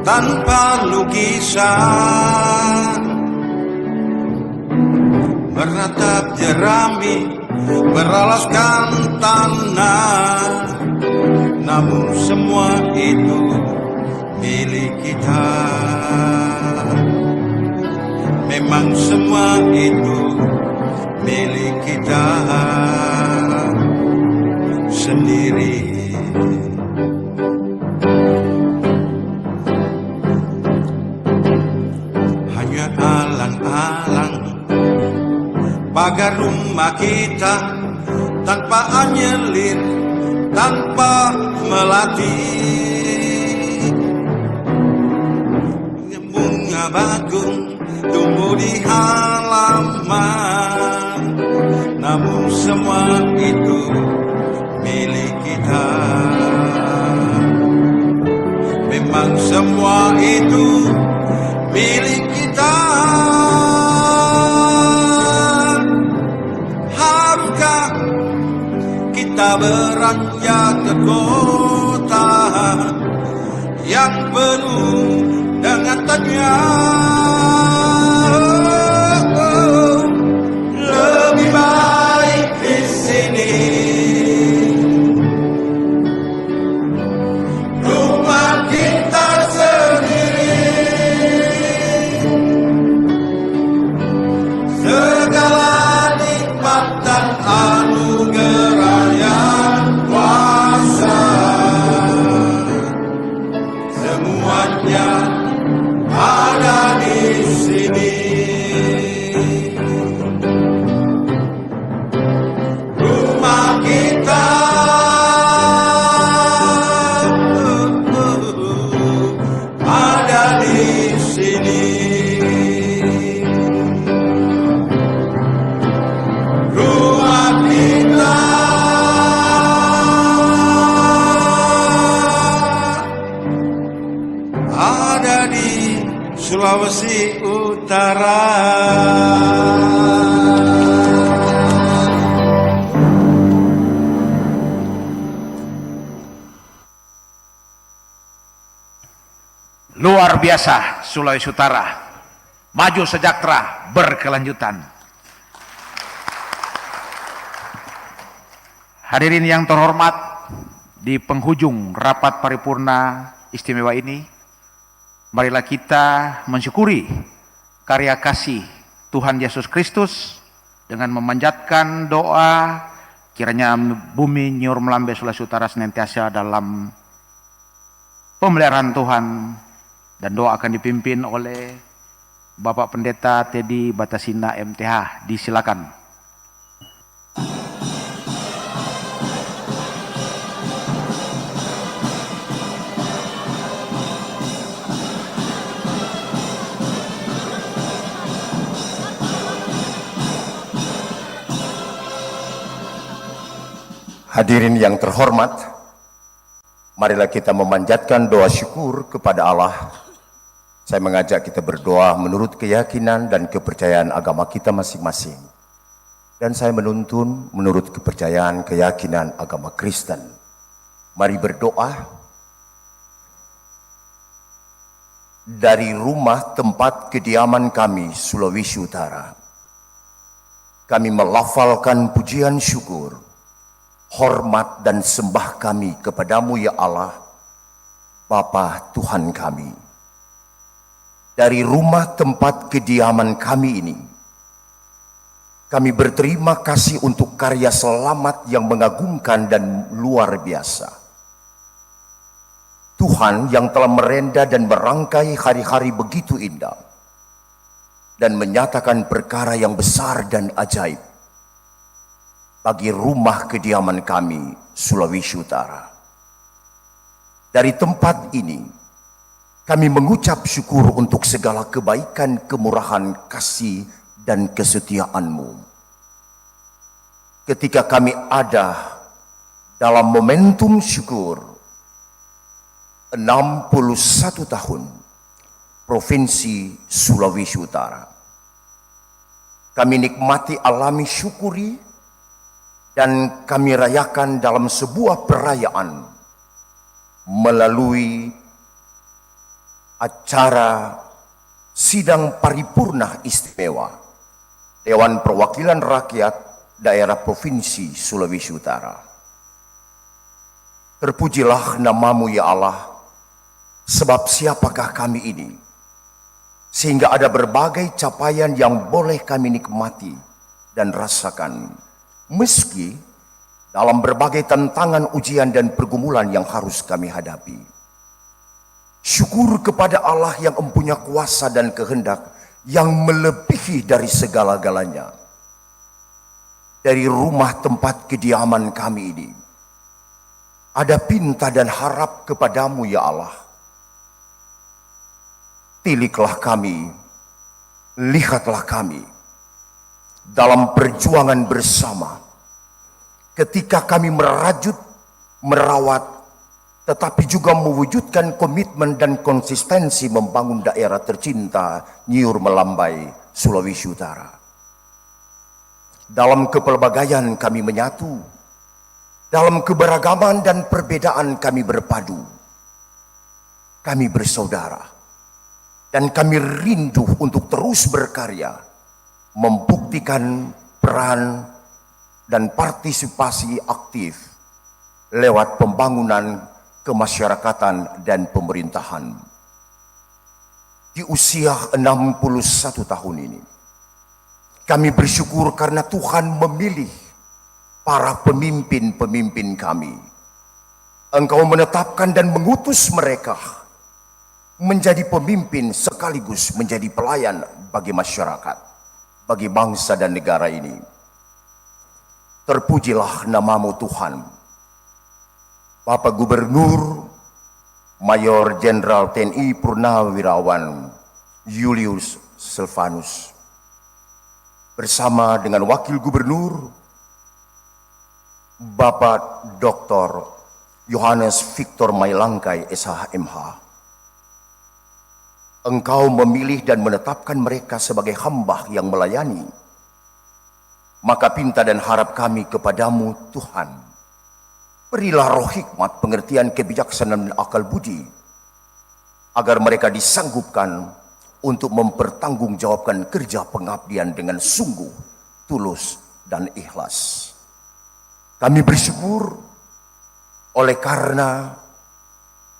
tanpa lukisan, menatap jerami beralaskan tanah, namun semua itu milik kita. Memang semua itu milik kita sendiri. Hanya alang-alang pagar rumah kita, tanpa anyelir, tanpa melatih. Bunga bakung tumbuh di halaman, namun semua itu milik kita. Memang semua itu milik kita. Haruskah kita beranjak ke kota yang penuh dengan tanya? Lebih baik di sini, rumah kita sendiri. Segala nikmat dan anugerah yang kuasa, semuanya ada di sini. Rumah kita ada di sini. Rumah kita ada di Sulawesi Utara. Luar biasa Sulawesi Utara, maju sejahtera berkelanjutan. Hadirin yang terhormat, di penghujung rapat paripurna istimewa ini, marilah kita mensyukuri karya kasih Tuhan Yesus Kristus dengan memanjatkan doa kiranya bumi Nyur Melambe Sulawesi Utara senantiasa dalam pemeliharaan Tuhan, dan doa akan dipimpin oleh Bapak Pendeta Teddy Batasina MTH. Disilakan. Hadirin yang terhormat, marilah kita memanjatkan doa syukur kepada Allah. Saya mengajak kita berdoa menurut keyakinan dan kepercayaan agama kita masing-masing. Dan saya menuntun menurut kepercayaan keyakinan agama Kristen. Mari berdoa. Dari rumah tempat kediaman kami, Sulawesi Utara, kami melafalkan pujian syukur, hormat dan sembah kami kepadamu ya Allah, Bapa Tuhan kami. Dari rumah tempat kediaman kami ini, kami berterima kasih untuk karya selamat yang mengagumkan dan luar biasa. Tuhan yang telah merenda dan merangkai hari-hari begitu indah, dan menyatakan perkara yang besar dan ajaib bagi rumah kediaman kami, Sulawesi Utara. Dari tempat ini, kami mengucap syukur untuk segala kebaikan, kemurahan, kasih, dan kesetiaan-Mu. Ketika kami ada dalam momentum syukur 61 tahun Provinsi Sulawesi Utara, kami nikmati, alami, syukuri, dan kami rayakan dalam sebuah perayaan melalui acara sidang paripurna istimewa Dewan Perwakilan Rakyat Daerah Provinsi Sulawesi Utara. Terpujilah namamu ya Allah, sebab siapakah kami ini, sehingga ada berbagai capaian yang boleh kami nikmati dan rasakan, meski dalam berbagai tantangan, ujian, dan pergumulan yang harus kami hadapi. Syukur kepada Allah yang mempunyai kuasa dan kehendak yang melebihi dari segala-galanya. Dari rumah tempat kediaman kami ini, ada pinta dan harap kepadamu ya Allah. Tiliklah kami, lihatlah kami dalam perjuangan bersama, ketika kami merajut, merawat, tetapi juga mewujudkan komitmen dan konsistensi membangun daerah tercinta Nyiur Melambai, Sulawesi Utara. Dalam kepelbagaian kami menyatu, dalam keberagaman dan perbedaan kami berpadu. Kami bersaudara, dan kami rindu untuk terus berkarya, membuktikan peran dan partisipasi aktif lewat pembangunan kemasyarakatan dan pemerintahan. Di usia 61 tahun ini, kami bersyukur karena Tuhan memilih para pemimpin-pemimpin kami. Engkau menetapkan dan mengutus mereka menjadi pemimpin sekaligus menjadi pelayan bagi masyarakat, bagi bangsa dan negara ini. Terpujilah namamu Tuhan. Bapak Gubernur Mayor Jenderal TNI Purnawirawan Julius Silvanus bersama dengan Wakil Gubernur Bapak Dr. Yohanes Victor Mailangkai SHMH. Engkau memilih dan menetapkan mereka sebagai hamba yang melayani. Maka pinta dan harap kami kepadamu Tuhan, berilah roh hikmat, pengertian, kebijaksanaan, dan akal budi, agar mereka disanggupkan untuk mempertanggungjawabkan kerja pengabdian dengan sungguh, tulus, dan ikhlas. Kami bersyukur oleh karena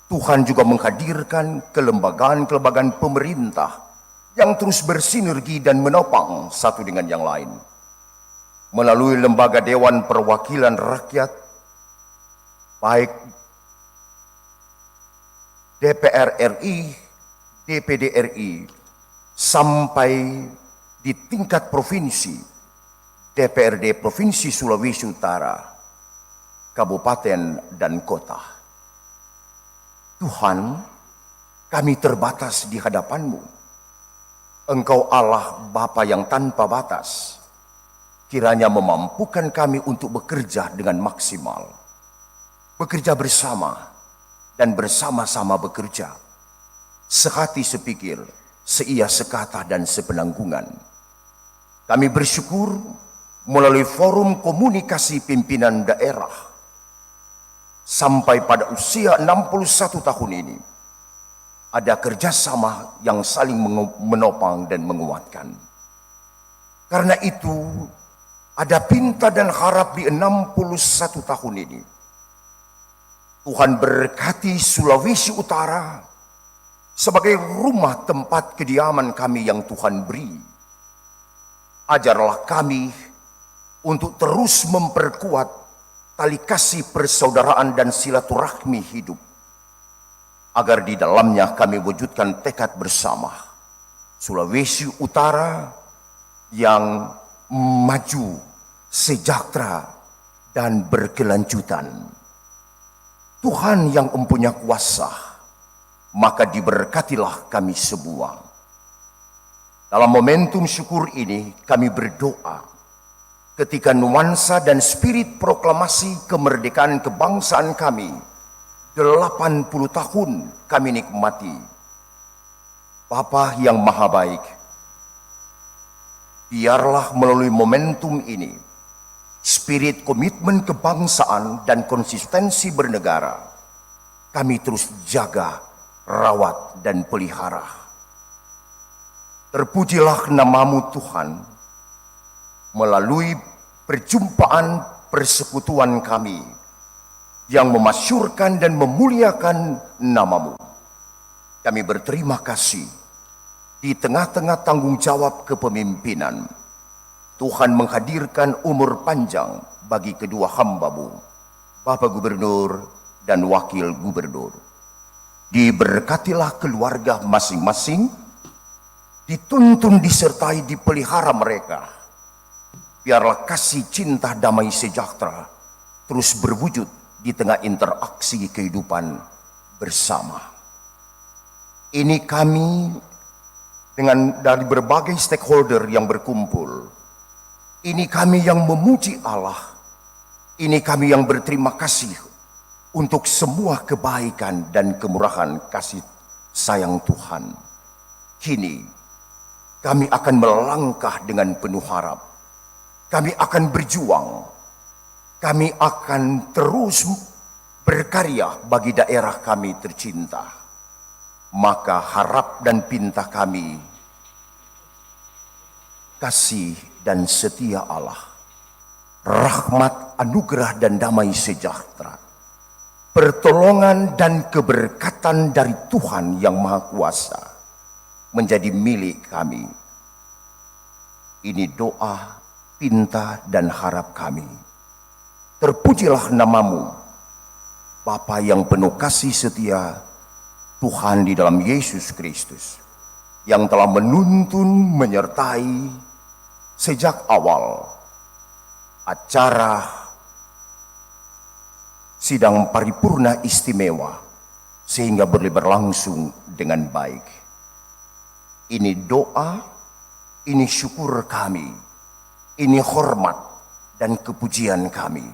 Tuhan juga menghadirkan kelembagaan-kelembagaan pemerintah yang terus bersinergi dan menopang satu dengan yang lain. Melalui lembaga Dewan Perwakilan Rakyat, baik DPR RI, DPD RI, sampai di tingkat provinsi, DPRD Provinsi Sulawesi Utara, kabupaten dan kota. Tuhan, kami terbatas di hadapan-Mu. Engkau Allah Bapa yang tanpa batas, kiranya memampukan kami untuk bekerja dengan maksimal, bekerja bersama dan bersama-sama bekerja, sehati sepikir, seia sekata dan sepenanggungan. Kami bersyukur melalui forum komunikasi pimpinan daerah, sampai pada usia 61 tahun ini, ada kerjasama yang saling menopang dan menguatkan. Karena itu, ada pinta dan harap di 61 tahun ini. Tuhan berkati Sulawesi Utara sebagai rumah tempat kediaman kami yang Tuhan beri. Ajarlah kami untuk terus memperkuat tali kasih persaudaraan dan silaturahmi hidup, agar di dalamnya kami wujudkan tekad bersama Sulawesi Utara yang maju, sejahtera, dan berkelanjutan. Tuhan yang mempunyai kuasa, maka diberkatilah kami semua. Dalam momentum syukur ini kami berdoa, ketika nuansa dan spirit proklamasi kemerdekaan kebangsaan kami 80 tahun kami nikmati. Bapa yang maha baik, biarlah melalui momentum ini spirit komitmen kebangsaan dan konsistensi bernegara kami terus jaga rawat, dan pelihara. Terpujilah nama-Mu Tuhan, melalui perjumpaan persekutuan kami yang memasyurkan dan memuliakan nama-Mu. Kami berterima kasih di tengah-tengah tanggung jawab kepemimpinan. Tuhan menghadirkan umur panjang bagi kedua hamba-Mu, Bapak Gubernur dan Wakil Gubernur. Diberkatilah keluarga masing-masing, dituntun, disertai, dipelihara mereka. Biarlah kasih, cinta, damai, sejahtera terus berwujud di tengah interaksi kehidupan bersama. Ini kami dari berbagai stakeholder yang berkumpul. Ini kami yang memuji Allah. Ini kami yang berterima kasih untuk semua kebaikan dan kemurahan kasih sayang Tuhan. Kini kami akan melangkah dengan penuh harap. Kami akan berjuang. Kami akan terus berkarya bagi daerah kami tercinta. Maka harap dan pinta kami, kasih dan setia Allah, rahmat, anugerah dan damai sejahtera, pertolongan dan keberkatan dari Tuhan yang Maha Kuasa menjadi milik kami. Ini doa, pinta dan harap kami. Terpujilah nama-Mu, Bapa yang penuh kasih setia, Tuhan di dalam Yesus Kristus, yang telah menuntun, menyertai sejak awal acara sidang paripurna istimewa sehingga boleh berlangsung dengan baik. Ini doa, ini syukur kami, ini hormat dan kepujian kami.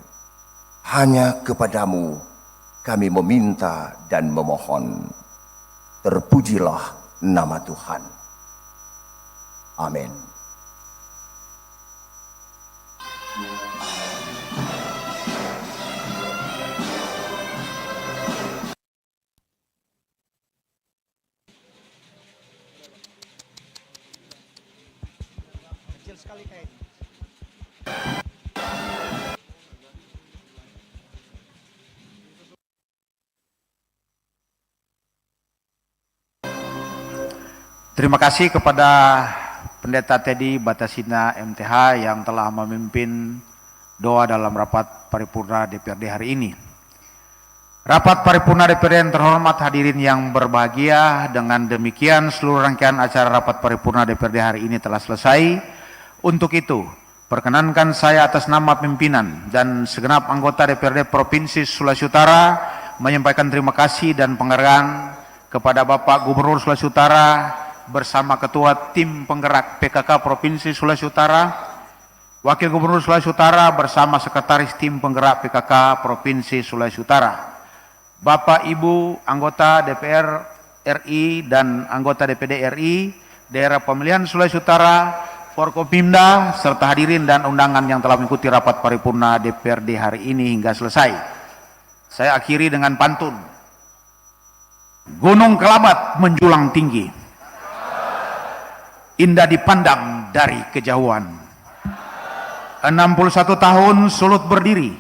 Hanya kepadamu kami meminta dan memohon. Terpujilah nama Tuhan. Amin. Terima kasih kepada Pendeta Teddy Batasina MTH yang telah memimpin doa dalam rapat paripurna DPRD hari ini. Rapat paripurna DPRD yang terhormat, hadirin yang berbahagia, dengan demikian seluruh rangkaian acara rapat paripurna DPRD hari ini telah selesai. Untuk itu, perkenankan saya atas nama pimpinan dan segenap anggota DPRD Provinsi Sulawesi Utara menyampaikan terima kasih dan penghargaan kepada Bapak Gubernur Sulawesi Utara bersama Ketua Tim Penggerak PKK Provinsi Sulawesi Utara, Wakil Gubernur Sulawesi Utara bersama Sekretaris Tim Penggerak PKK Provinsi Sulawesi Utara, Bapak Ibu anggota DPR RI dan anggota DPD RI, daerah pemilihan Sulawesi Utara, Forkopimda, serta hadirin dan undangan yang telah mengikuti rapat paripurna DPRD hari ini hingga selesai. Saya akhiri dengan pantun. Gunung Kelabat menjulang tinggi, indah dipandang dari kejauhan. 61 tahun Sulut berdiri,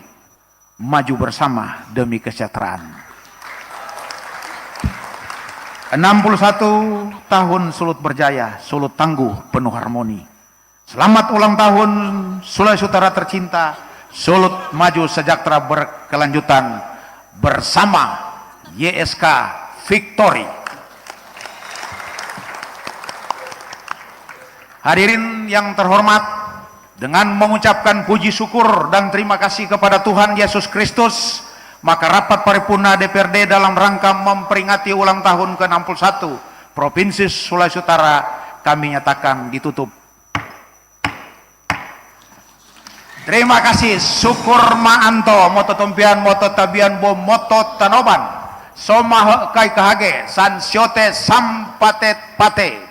maju bersama demi kesejahteraan. 61 tahun Sulut berjaya, Sulut tangguh penuh harmoni. Selamat ulang tahun Sulawesi Utara tercinta, Sulut maju sejahtera berkelanjutan bersama YSK Victory. Hadirin yang terhormat, dengan mengucapkan puji syukur dan terima kasih kepada Tuhan Yesus Kristus, maka rapat paripurna DPRD dalam rangka memperingati ulang tahun ke-61 Provinsi Sulawesi Utara kami nyatakan ditutup. Terima kasih. Syukur ma'anto, moto tompian, moto tabian, bom, moto tanoban, soma kai kahage, san siote sampatet pate.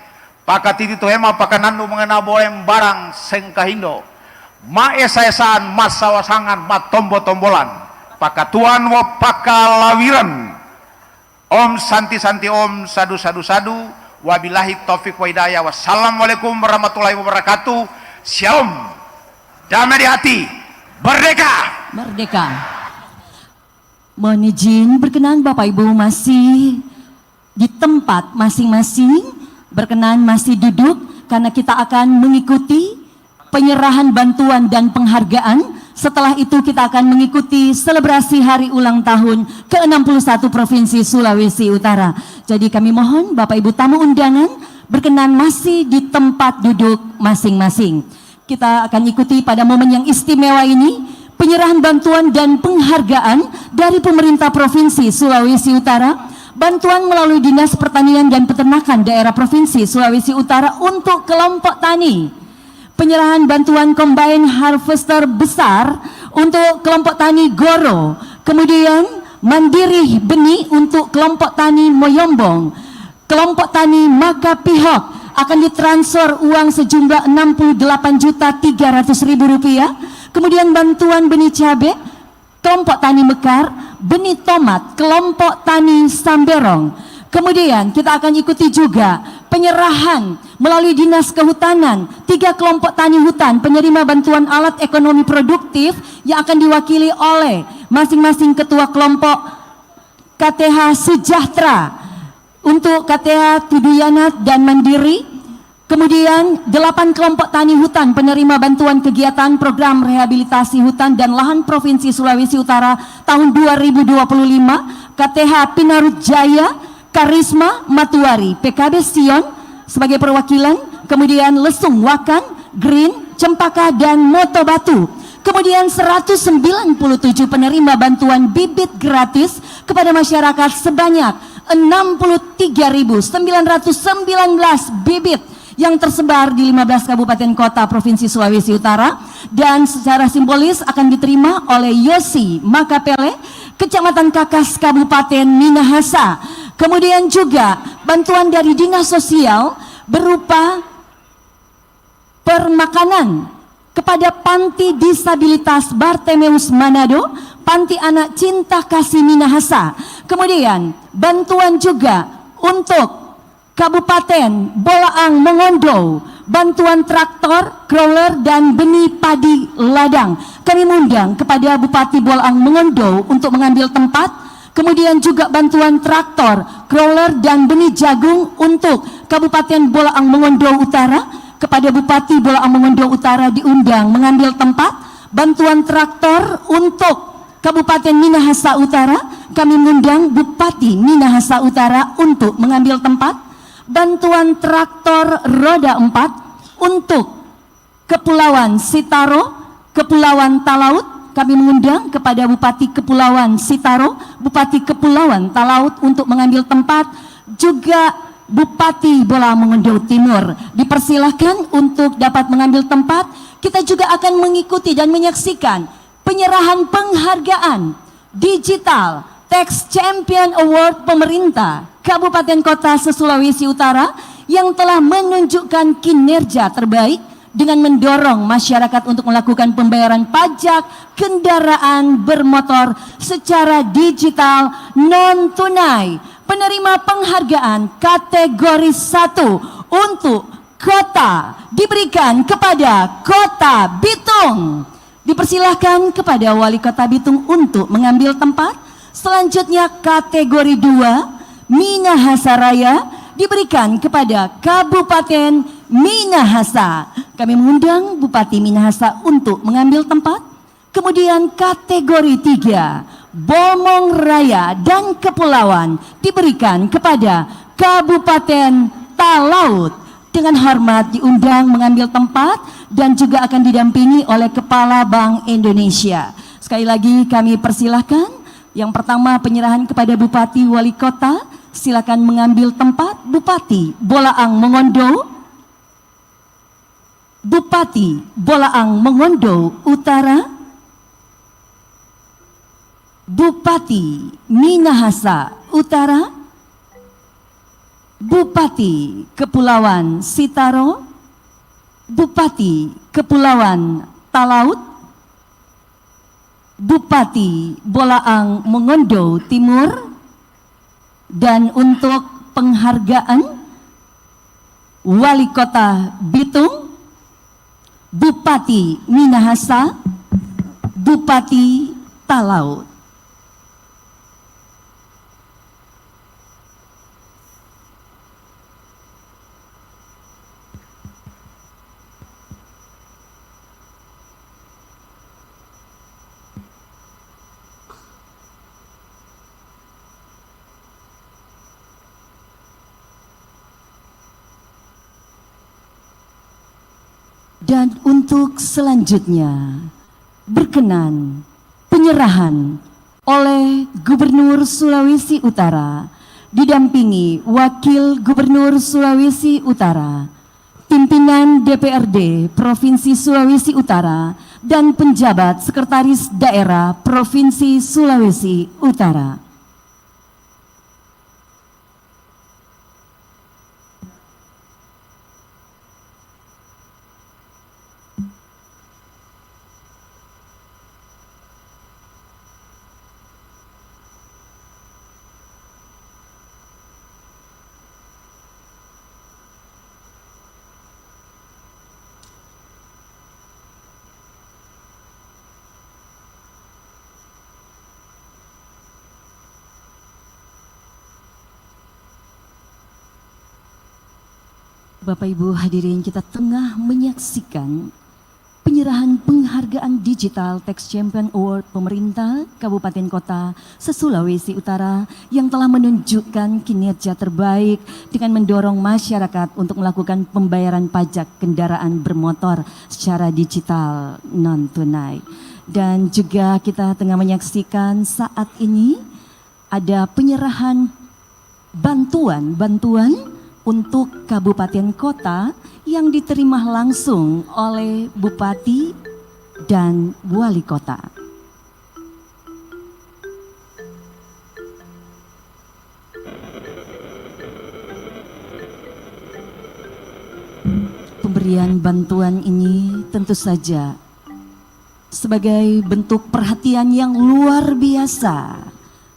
Pakatiti tuhema pakanandu mengena boem barang sengkahindo. Ma esa-esaan mas sawasangan mat tombo-tombolan. Pakatuan wa pakalawiran. Om Santi Santi Om, Sadu Sadu Sadu. Wabillahi taufik wa hidayah. Wassalamualaikum warahmatullahi wabarakatuh. Shalom. Damai di hati. Merdeka. Merdeka. Mohon izin berkenan Bapak Ibu masih di tempat masing-masing, berkenan masih duduk karena kita akan mengikuti penyerahan bantuan dan penghargaan. Setelah itu kita akan mengikuti selebrasi hari ulang tahun ke-61 Provinsi Sulawesi Utara. Jadi kami mohon Bapak Ibu tamu undangan berkenan masih di tempat duduk masing-masing. Kita akan ikuti pada momen yang istimewa ini penyerahan bantuan dan penghargaan dari pemerintah Provinsi Sulawesi Utara, bantuan melalui Dinas Pertanian dan Peternakan daerah Provinsi Sulawesi Utara untuk kelompok tani. Penyerahan bantuan combine harvester besar untuk kelompok tani Goro, kemudian mandiri benih untuk kelompok tani Moyombong, kelompok tani Makapihok akan ditransfer uang sejumlah Rp68.300.000, kemudian bantuan benih cabai kelompok tani Mekar, benih tomat kelompok tani Samberong. Kemudian kita akan ikuti juga penyerahan melalui Dinas Kehutanan 3 kelompok tani hutan penerima bantuan alat ekonomi produktif yang akan diwakili oleh masing-masing ketua kelompok KTH Sejahtera untuk KTH Tuduyanat dan Mandiri. Kemudian 8 kelompok tani hutan penerima bantuan kegiatan program rehabilitasi hutan dan lahan Provinsi Sulawesi Utara tahun 2025 KTH Pinarut Jaya, Karisma Matuari, PKB Sion sebagai perwakilan, kemudian Lesung Wakan, Green, Cempaka dan Motobatu. Kemudian 197 penerima bantuan bibit gratis kepada masyarakat sebanyak 63.919 bibit yang tersebar di 15 kabupaten kota Provinsi Sulawesi Utara dan secara simbolis akan diterima oleh Yosi Makapele, Kecamatan Kakas, Kabupaten Minahasa. Kemudian juga bantuan dari Dinas Sosial berupa permakanan kepada Panti Disabilitas Bartemeus Manado, Panti Anak Cinta Kasih Minahasa. Kemudian bantuan juga untuk Kabupaten Bolaang Mongondo, bantuan traktor, crawler dan benih padi ladang. Kami mengundang kepada Bupati Bolaang Mongondo untuk mengambil tempat. Kemudian juga bantuan traktor, crawler dan benih jagung untuk Kabupaten Bolaang Mongondo Utara. Kepada Bupati Bolaang Mongondo Utara diundang mengambil tempat. Bantuan traktor untuk Kabupaten Minahasa Utara, kami mengundang Bupati Minahasa Utara untuk mengambil tempat. Bantuan traktor roda 4 untuk Kepulauan Sitaro, Kepulauan Talaut, kami mengundang kepada Bupati Kepulauan Sitaro, Bupati Kepulauan Talaut untuk mengambil tempat, juga Bupati Bolaang Mongondo Timur. Dipersilahkan untuk dapat mengambil tempat. Kita juga akan mengikuti dan menyaksikan penyerahan penghargaan digital Tax Champion Award pemerintah Kabupaten Kota se-Sulawesi Utara yang telah menunjukkan kinerja terbaik dengan mendorong masyarakat untuk melakukan pembayaran pajak kendaraan bermotor secara digital non-tunai. Penerima penghargaan kategori 1 untuk kota diberikan kepada Kota Bitung. Dipersilahkan kepada Wali Kota Bitung untuk mengambil tempat. Selanjutnya kategori 2 Minahasa Raya diberikan kepada Kabupaten Minahasa. Kami mengundang Bupati Minahasa untuk mengambil tempat. Kemudian kategori 3 Bomong Raya dan Kepulauan diberikan kepada Kabupaten Talaut. Dengan hormat diundang mengambil tempat dan juga akan didampingi oleh Kepala Bank Indonesia. Sekali lagi kami persilahkan. Yang pertama penyerahan kepada Bupati Wali Kota. Silakan mengambil tempat. Bupati Bolaang Mongondo, Bupati Bolaang Mongondo Utara, Bupati Minahasa Utara, Bupati Kepulauan Sitaro, Bupati Kepulauan Talaut, Bupati Bolaang Mongondo Timur, Dan untuk penghargaan Wali Kota Bitung, Bupati Minahasa, Bupati Talaut. Dan untuk selanjutnya, berkenan penyerahan oleh Gubernur Sulawesi Utara, didampingi Wakil Gubernur Sulawesi Utara, pimpinan DPRD Provinsi Sulawesi Utara, dan penjabat Sekretaris Daerah Provinsi Sulawesi Utara. Bapak Ibu hadirin, kita tengah menyaksikan penyerahan penghargaan Digital Tech Champion Award pemerintah Kabupaten Kota se-Sulawesi Utara yang telah menunjukkan kinerja terbaik dengan mendorong masyarakat untuk melakukan pembayaran pajak kendaraan bermotor secara digital non-tunai. Dan juga kita tengah menyaksikan saat ini ada penyerahan bantuan untuk kabupaten kota yang diterima langsung oleh bupati dan wali kota. Pemberian bantuan ini tentu saja sebagai bentuk perhatian yang luar biasa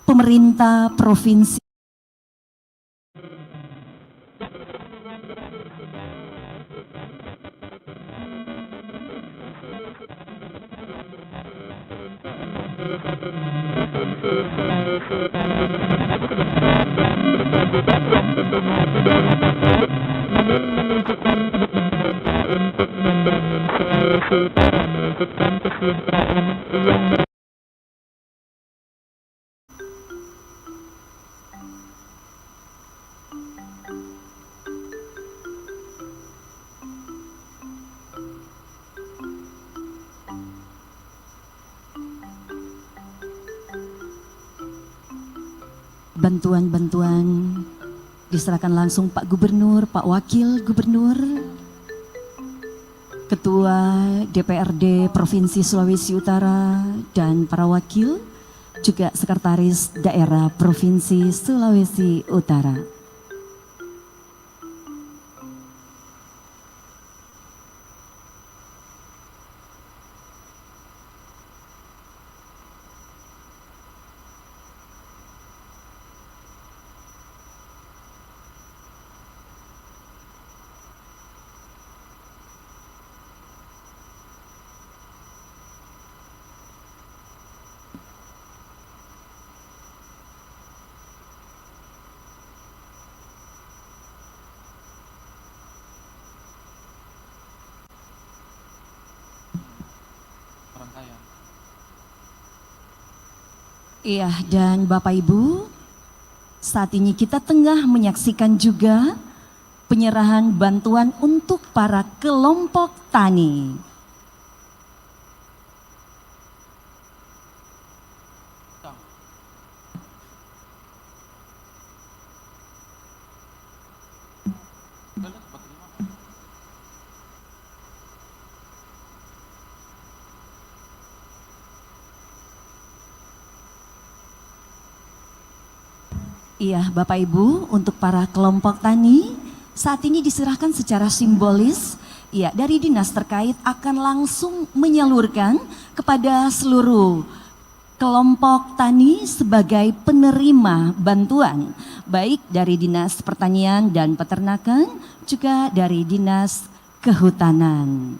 pemerintah provinsi bantuan diserahkan langsung Pak Gubernur, Pak Wakil Gubernur, Ketua DPRD Provinsi Sulawesi Utara, dan para wakil, juga Sekretaris Daerah Provinsi Sulawesi Utara. Iya, dan Bapak Ibu, saat ini kita tengah menyaksikan juga penyerahan bantuan untuk para kelompok tani. Iya, Bapak Ibu, untuk para kelompok tani saat ini diserahkan secara simbolis, ya, dari dinas terkait akan langsung menyalurkan kepada seluruh kelompok tani sebagai penerima bantuan baik dari Dinas Pertanian dan Peternakan juga dari Dinas Kehutanan.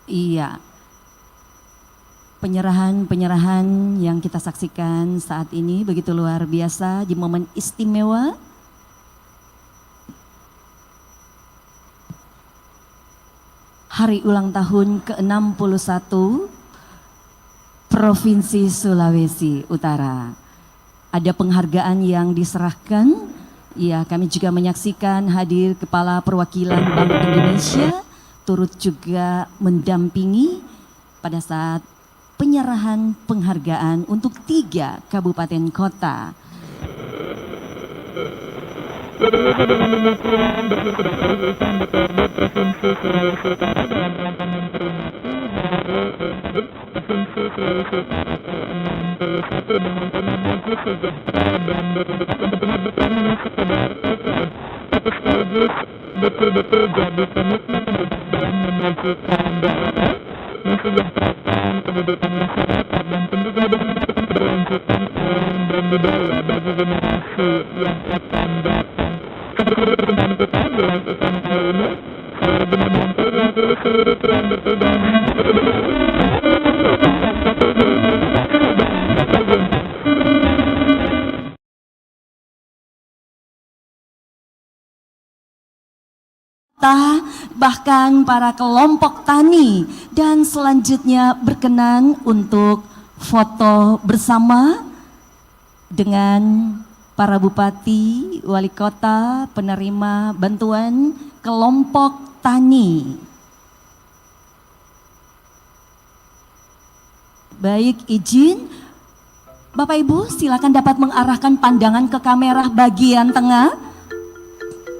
Iya. Penyerahan yang kita saksikan saat ini begitu luar biasa di momen istimewa. Hari ulang tahun ke-61 Provinsi Sulawesi Utara. Ada penghargaan yang diserahkan. Ya, kami juga menyaksikan hadir Kepala Perwakilan Bank Indonesia turut juga mendampingi pada saat penyerahan penghargaan untuk 3 kabupaten kota. Bahkan para kelompok tani dan selanjutnya berkenan untuk foto bersama dengan para bupati, wali kota, penerima bantuan kelompok tani. Baik, izin Bapak Ibu silakan dapat mengarahkan pandangan ke kamera bagian tengah.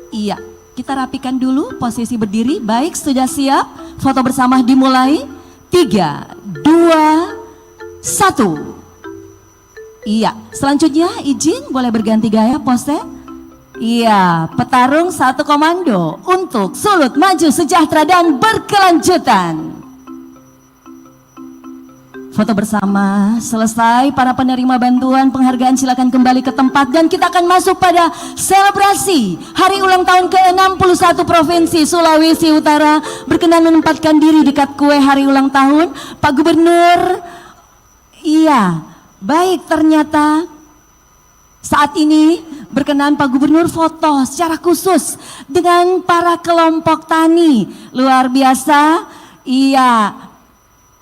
Iya. Kita rapikan dulu posisi berdiri. Baik, sudah siap? Foto bersama dimulai. 3, 2, 1. Iya, selanjutnya izin boleh berganti gaya pose. Iya, petarung satu komando untuk Sulut Maju Sejahtera dan Berkelanjutan. Foto bersama selesai, para penerima bantuan penghargaan silakan kembali ke tempat dan kita akan masuk pada selebrasi hari ulang tahun ke-61 Provinsi Sulawesi Utara. Berkenan menempatkan diri dekat kue hari ulang tahun Pak Gubernur. Iya, baik, ternyata saat ini berkenan Pak Gubernur foto secara khusus dengan para kelompok tani. Luar biasa. Iya.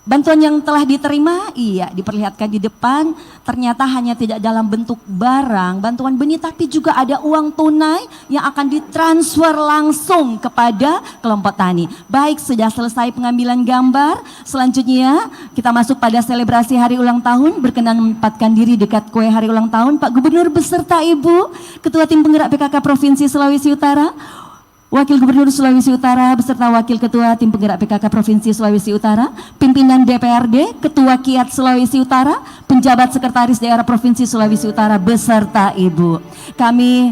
Bantuan yang telah diterima, iya, diperlihatkan di depan, ternyata hanya tidak dalam bentuk barang, bantuan benih, tapi juga ada uang tunai yang akan ditransfer langsung kepada kelompok tani. Baik, sudah selesai pengambilan gambar, selanjutnya kita masuk pada selebrasi hari ulang tahun, berkenan menempatkan diri dekat kue hari ulang tahun, Pak Gubernur beserta Ibu, Ketua Tim Penggerak PKK Provinsi Sulawesi Utara, Wakil Gubernur Sulawesi Utara beserta Wakil Ketua Tim Penggerak PKK Provinsi Sulawesi Utara, pimpinan DPRD, Ketua Kiat Sulawesi Utara, penjabat Sekretaris Daerah Provinsi Sulawesi Utara beserta Ibu. Kami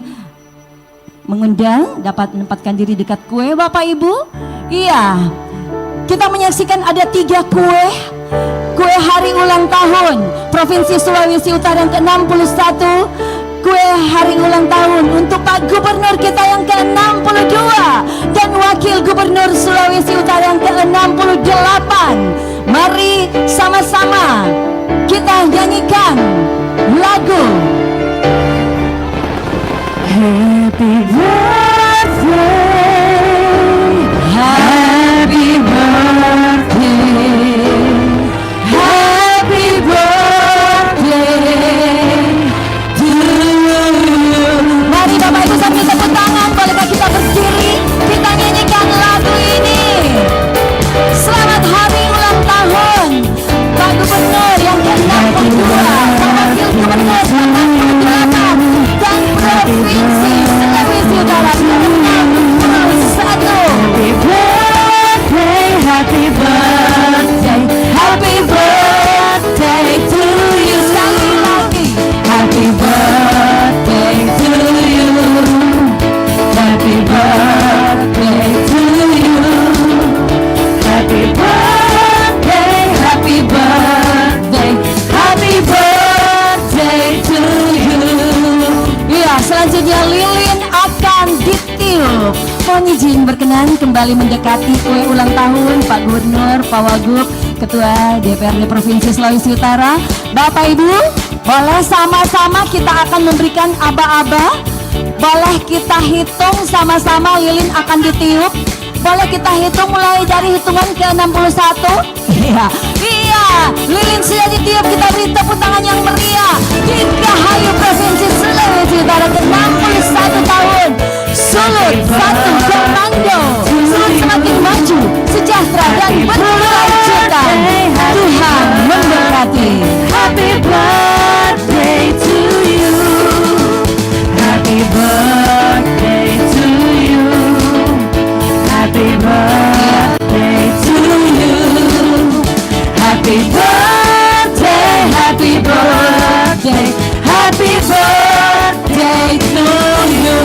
mengundang dapat menempatkan diri dekat kue Bapak Ibu. Iya, kita menyaksikan ada 3 kue hari ulang tahun Provinsi Sulawesi Utara yang ke-61. Kue hari ulang tahun untuk Pak Gubernur kita yang ke-62 dan Wakil Gubernur Sulawesi Utara yang ke-68. Mari sama-sama kita nyanyikan lagu Happy Birthday, Happy Birthday, Happy Birthday. Mari Bapak Ibu sambil tepuk tangan, bolehkah kita berdiri, kita nyanyikan lagu ini. Selamat hari ulang tahun Pak Gubernur yang ke-62, Pak Wakil Gubernur 68 dan Provinsi Sulawesi Utara. selanjutnya lilin akan ditiup. Mohon izin berkenan kembali mendekati kue ulang tahun Pak Gubernur, Pak Wagub, Ketua DPRD Provinsi Sulawesi Utara. Bapak Ibu, boleh sama-sama kita akan memberikan aba-aba. Boleh kita hitung sama-sama, lilin akan ditiup. Boleh kita hitung mulai dari hitungan ke 61. Iya, lilin sudah ditiup, kita beri tepuk tangan yang meriah. Dirgahayu Provinsi Sulawesi Utara ke-61 tahun. Sulut satu komando. Sulut semakin maju, sejahtera dan berkelanjutan. Tuhan memberkati. Happy birthday to you. Happy birthday to you. Happy birthday to you. Happy birthday, happy birthday, happy birthday to you.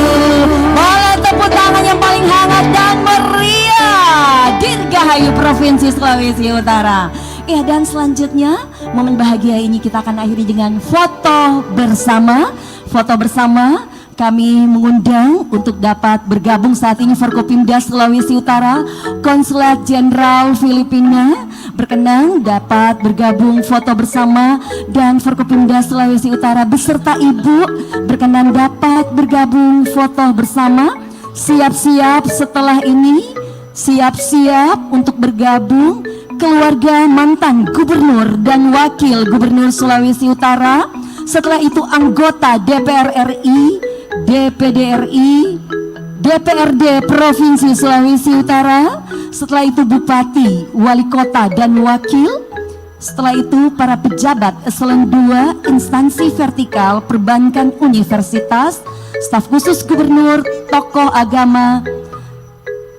Boleh tepuk tangan yang paling hangat dan meriah. Dirgahayu Provinsi Sulawesi Utara. Ya, dan selanjutnya momen bahagia ini kita akan akhiri dengan foto bersama. Foto bersama kami mengundang untuk dapat bergabung saat ini Forkopimda Sulawesi Utara, Konsulat Jenderal Filipina berkenan dapat bergabung foto bersama, dan Forkopimda Sulawesi Utara beserta Ibu berkenan dapat bergabung foto bersama. Siap-siap setelah ini, siap-siap untuk bergabung keluarga mantan Gubernur dan Wakil Gubernur Sulawesi Utara. Setelah itu anggota DPR RI, DPD RI, DPRD Provinsi Sulawesi Utara. Setelah itu Bupati, Wali Kota dan Wakil. Setelah itu para pejabat eselon 2 instansi vertikal perbankan universitas, staf khusus gubernur, tokoh agama,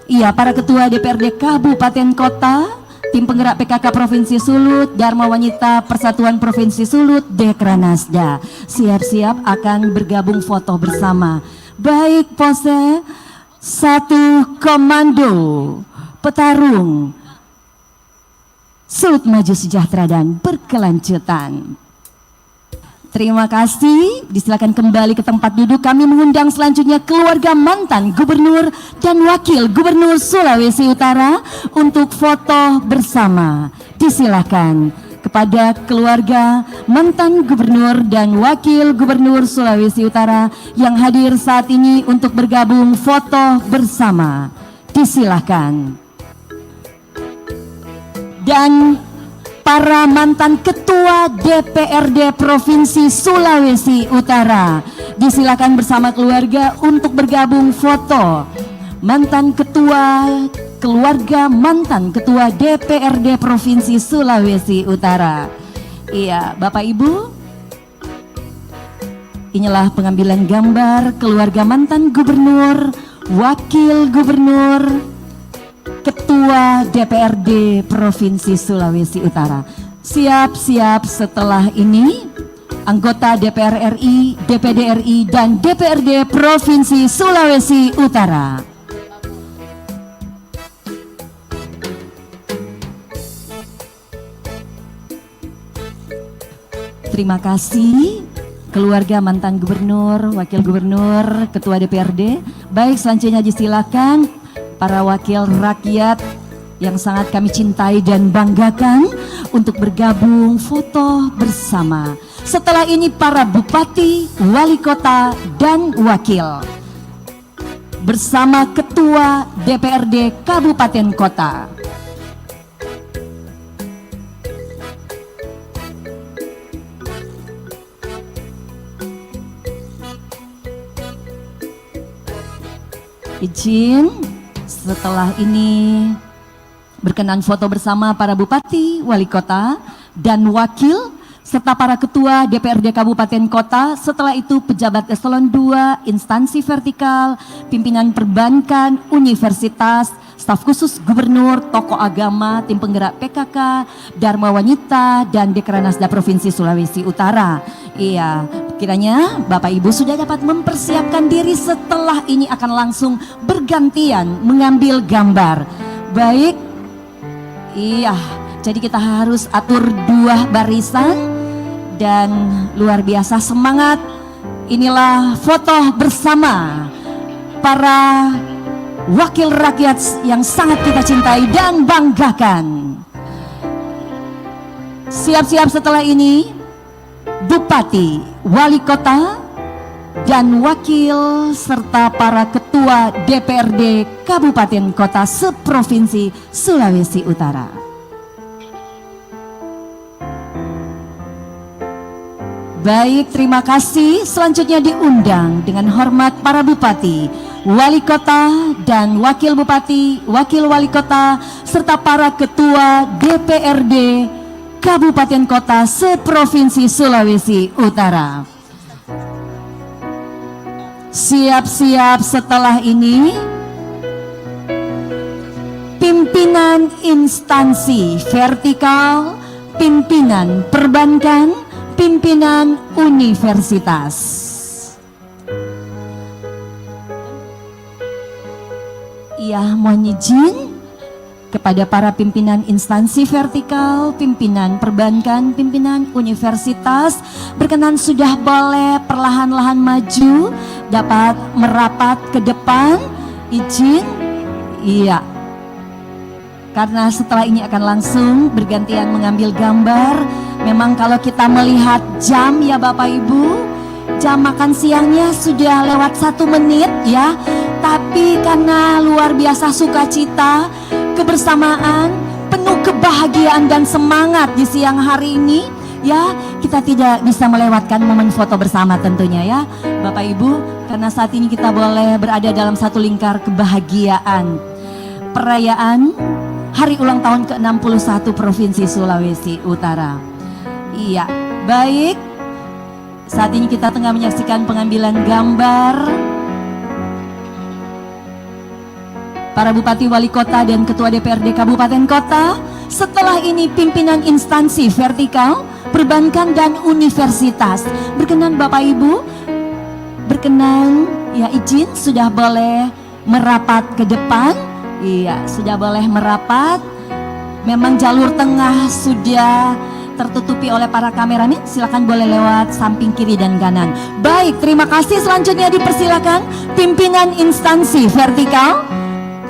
iya, para ketua DPRD Kabupaten Kota, tim penggerak PKK Provinsi Sulut, Dharma Wanita Persatuan Provinsi Sulut, Dekranasda. Siap-siap akan bergabung foto bersama. Baik, pose satu komando petarung Sulut Maju Sejahtera dan Berkelanjutan. Terima kasih, disilakan kembali ke tempat duduk. Kami mengundang selanjutnya keluarga mantan Gubernur dan Wakil Gubernur Sulawesi Utara untuk foto bersama. Disilakan kepada keluarga mantan Gubernur dan Wakil Gubernur Sulawesi Utara yang hadir saat ini untuk bergabung foto bersama. Disilakan. Dan para mantan ketua DPRD Provinsi Sulawesi Utara, disilakan bersama keluarga untuk bergabung foto. Mantan ketua, keluarga mantan ketua DPRD Provinsi Sulawesi Utara. Iya, Bapak Ibu, inilah pengambilan gambar keluarga mantan gubernur, wakil gubernur, Ketua DPRD Provinsi Sulawesi Utara. Siap-siap setelah ini anggota DPR RI, DPD RI, dan DPRD Provinsi Sulawesi Utara. Terima kasih keluarga mantan gubernur, wakil gubernur, ketua DPRD. Baik, selanjutnya disilakan para wakil rakyat yang sangat kami cintai dan banggakan untuk bergabung foto bersama. Setelah ini para bupati, wali kota, dan wakil bersama ketua DPRD Kabupaten Kota. Izin setelah ini berkenan foto bersama para bupati, wali kota, dan wakil serta para ketua DPRD Kabupaten Kota. Setelah itu pejabat eselon 2, instansi vertikal, pimpinan perbankan, universitas, staf khusus gubernur, tokoh agama, tim penggerak PKK, Dharma Wanita, dan Dekranasda Provinsi Sulawesi Utara. Iya, kiranya Bapak Ibu sudah dapat mempersiapkan diri, setelah ini akan langsung bergantian mengambil gambar. Baik, iya, jadi kita harus atur 2 barisan dan luar biasa semangat. inilah foto bersama para wakil rakyat yang sangat kita cintai dan banggakan. Siap-siap setelah ini Bupati, Wali Kota, dan Wakil serta para Ketua DPRD Kabupaten Kota seprovinsi Sulawesi Utara. Baik, terima kasih. Selanjutnya diundang dengan hormat para Bupati, Wali Kota, dan Wakil Bupati, Wakil Wali Kota, serta para Ketua DPRD Kabupaten Kota seprovinsi Sulawesi Utara. Siap-siap setelah ini pimpinan instansi vertikal, pimpinan perbankan, pimpinan universitas. Iya, mohon izin kepada para pimpinan instansi vertikal, pimpinan perbankan, pimpinan universitas, berkenan sudah boleh perlahan-lahan maju, dapat merapat ke depan. Izin, iya. Karena setelah ini akan langsung bergantian mengambil gambar. Memang kalau kita melihat jam ya Bapak Ibu, jam makan siangnya sudah lewat 1 menit ya. Tapi karena luar biasa sukacita, kebersamaan, penuh kebahagiaan dan semangat di siang hari ini, ya kita tidak bisa melewatkan momen foto bersama tentunya ya Bapak Ibu, karena saat ini kita boleh berada dalam satu lingkar kebahagiaan perayaan hari ulang tahun ke-61 Provinsi Sulawesi Utara. Iya, baik, saat ini kita tengah menyaksikan pengambilan gambar para Bupati, Wali Kota, dan Ketua DPRD Kabupaten Kota. Setelah ini pimpinan instansi vertikal, perbankan, dan universitas. Berkenan Bapak Ibu, berkenan ya izin sudah boleh merapat ke depan. Iya, sudah boleh merapat. Memang jalur tengah sudah tertutupi oleh para kameramen, silakan boleh lewat samping kiri dan kanan. Baik, terima kasih. Selanjutnya dipersilakan pimpinan instansi vertikal,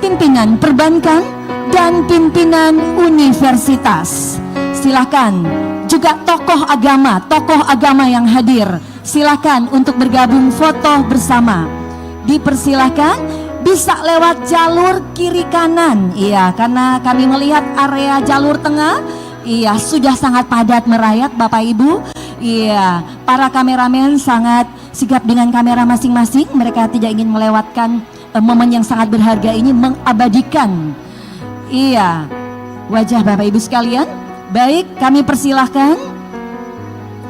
pimpinan perbankan, dan pimpinan universitas. Silakan juga tokoh agama yang hadir, silakan untuk bergabung foto bersama. Dipersilakan bisa lewat jalur kiri kanan, iya, karena kami melihat area jalur tengah, iya, sudah sangat padat merayap Bapak Ibu. Iya, para kameramen sangat sigap dengan kamera masing-masing, mereka tidak ingin melewatkan momen yang sangat berharga ini, mengabadikan iya wajah Bapak Ibu sekalian. Baik, kami persilahkan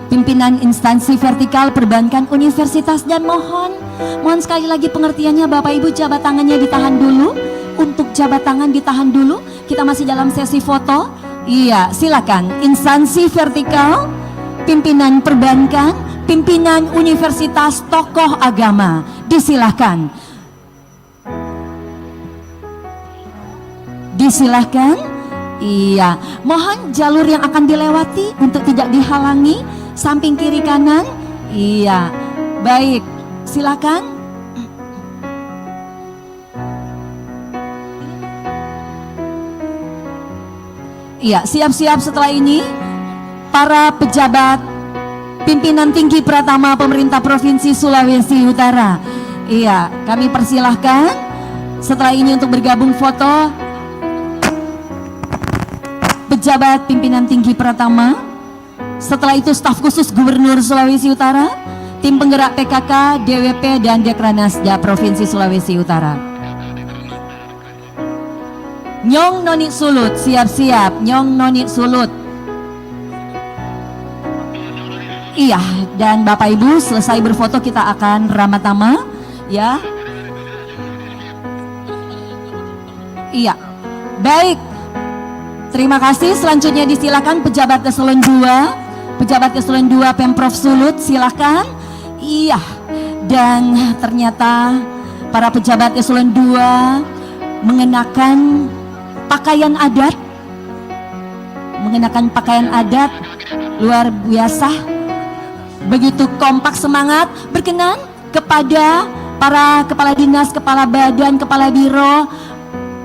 pimpinan instansi vertikal, perbankan, universitas, dan mohon sekali lagi pengertiannya Bapak Ibu, jabat tangannya ditahan dulu. Untuk jabat tangan ditahan dulu, kita masih dalam sesi foto. Iya, silakan instansi vertikal, pimpinan perbankan, pimpinan universitas, tokoh agama, disilahkan. Disilahkan. Iya, mohon jalur yang akan dilewati untuk tidak dihalangi, samping kiri kanan. Iya, baik, silakan. Iya, siap-siap setelah ini para pejabat pimpinan tinggi Pratama pemerintah Provinsi Sulawesi Utara. Iya, kami persilahkan setelah ini untuk bergabung foto pejabat pimpinan tinggi Pratama. Setelah itu staf khusus Gubernur Sulawesi Utara, tim penggerak PKK, DWP, dan Dekranasda Provinsi Sulawesi Utara. Nyong Noni Sulut, siap-siap. Nyong Noni Sulut. Iya, dan Bapak Ibu selesai berfoto kita akan ramatama, ya. Iya, baik. Terima kasih. Selanjutnya disilakan pejabat eselon 2, pejabat eselon 2 Pemprov Sulut, silakan. Iya, dan ternyata para pejabat eselon 2 mengenakan pakaian adat, luar biasa. begitu kompak semangat. Berkenan kepada para kepala dinas, kepala badan, kepala biro,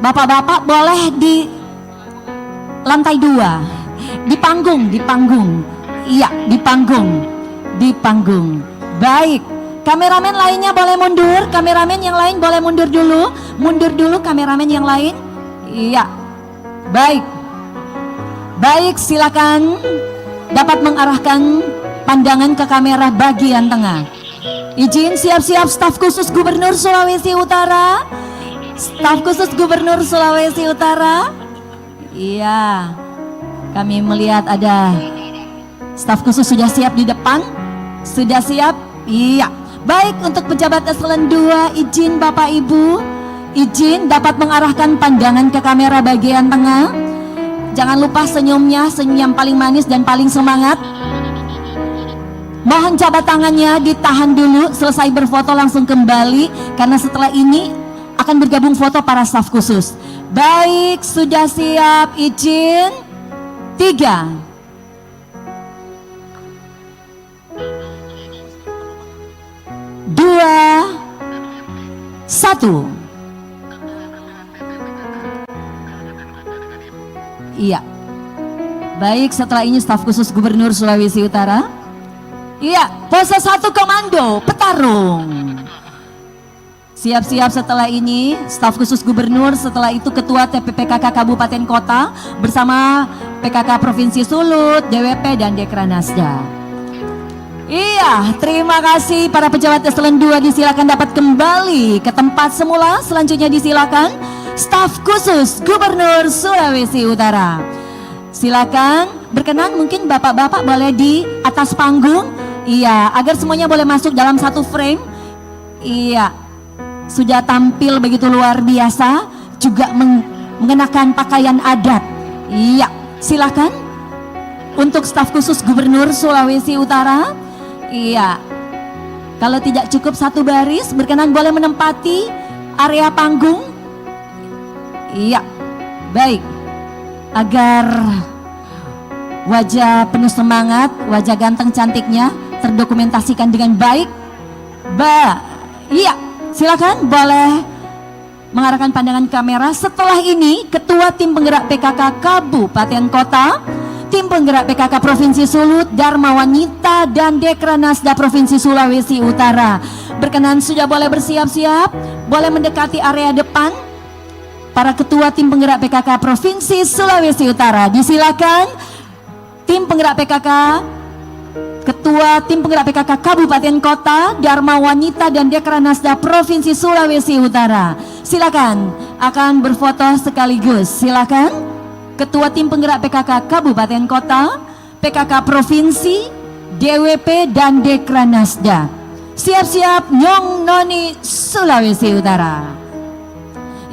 bapak-bapak boleh di lantai 2, di panggung, iya di panggung. Baik, kameramen lainnya boleh mundur, kameramen yang lain boleh mundur dulu kameramen yang lain. Iya, baik, silakan dapat mengarahkan pandangan ke kamera bagian tengah. Izin siap-siap staf khusus Gubernur Sulawesi Utara. Iya, kami melihat ada staf khusus sudah siap di depan. Sudah siap? Iya. Baik, untuk pejabat eselon 2, izin Bapak Ibu, izin dapat mengarahkan pandangan ke kamera bagian tengah. Jangan lupa senyumnya, senyum yang paling manis dan paling semangat. Mohon jabat tangannya ditahan dulu, selesai berfoto langsung kembali, karena setelah ini akan bergabung foto para staf khusus. Baik, sudah siap, izin 3, 2, 1. Iya. Baik, setelah ini staf khusus Gubernur Sulawesi Utara. Iya, pose 1 komando, petarung. Siap-siap setelah ini staf khusus gubernur, setelah itu ketua TPPKK Kabupaten Kota bersama PKK Provinsi Sulut, DWP dan Dekranasda. Iya, terima kasih para pejabat eselon 2, disilakan dapat kembali ke tempat semula. Selanjutnya disilakan staf khusus Gubernur Sulawesi Utara. Silakan, berkenan mungkin bapak-bapak boleh di atas panggung. Iya, agar semuanya boleh masuk dalam satu frame. Iya, sudah tampil begitu luar biasa, juga mengenakan pakaian adat. Iya, silakan untuk staf khusus Gubernur Sulawesi Utara. Iya, kalau tidak cukup satu baris, berkenan boleh menempati area panggung. Iya, baik, agar wajah penuh semangat, wajah ganteng cantiknya terdokumentasikan dengan baik. Iya, silakan boleh mengarahkan pandangan kamera. Setelah ini ketua tim penggerak PKK Kabupaten Kota, tim penggerak PKK Provinsi Sulut, Dharma Wanita dan Dekranasda Provinsi Sulawesi Utara berkenan sudah boleh bersiap-siap, boleh mendekati area depan. Para ketua tim penggerak PKK Provinsi Sulawesi Utara, disilakan tim penggerak PKK, ketua tim penggerak PKK Kabupaten Kota, Dharma Wanita dan Dekranasda Provinsi Sulawesi Utara. Silakan akan berfoto sekaligus. Silakan ketua tim penggerak PKK Kabupaten Kota, PKK Provinsi, DWP dan Dekranasda. Siap-siap Nyong Noni Sulawesi Utara.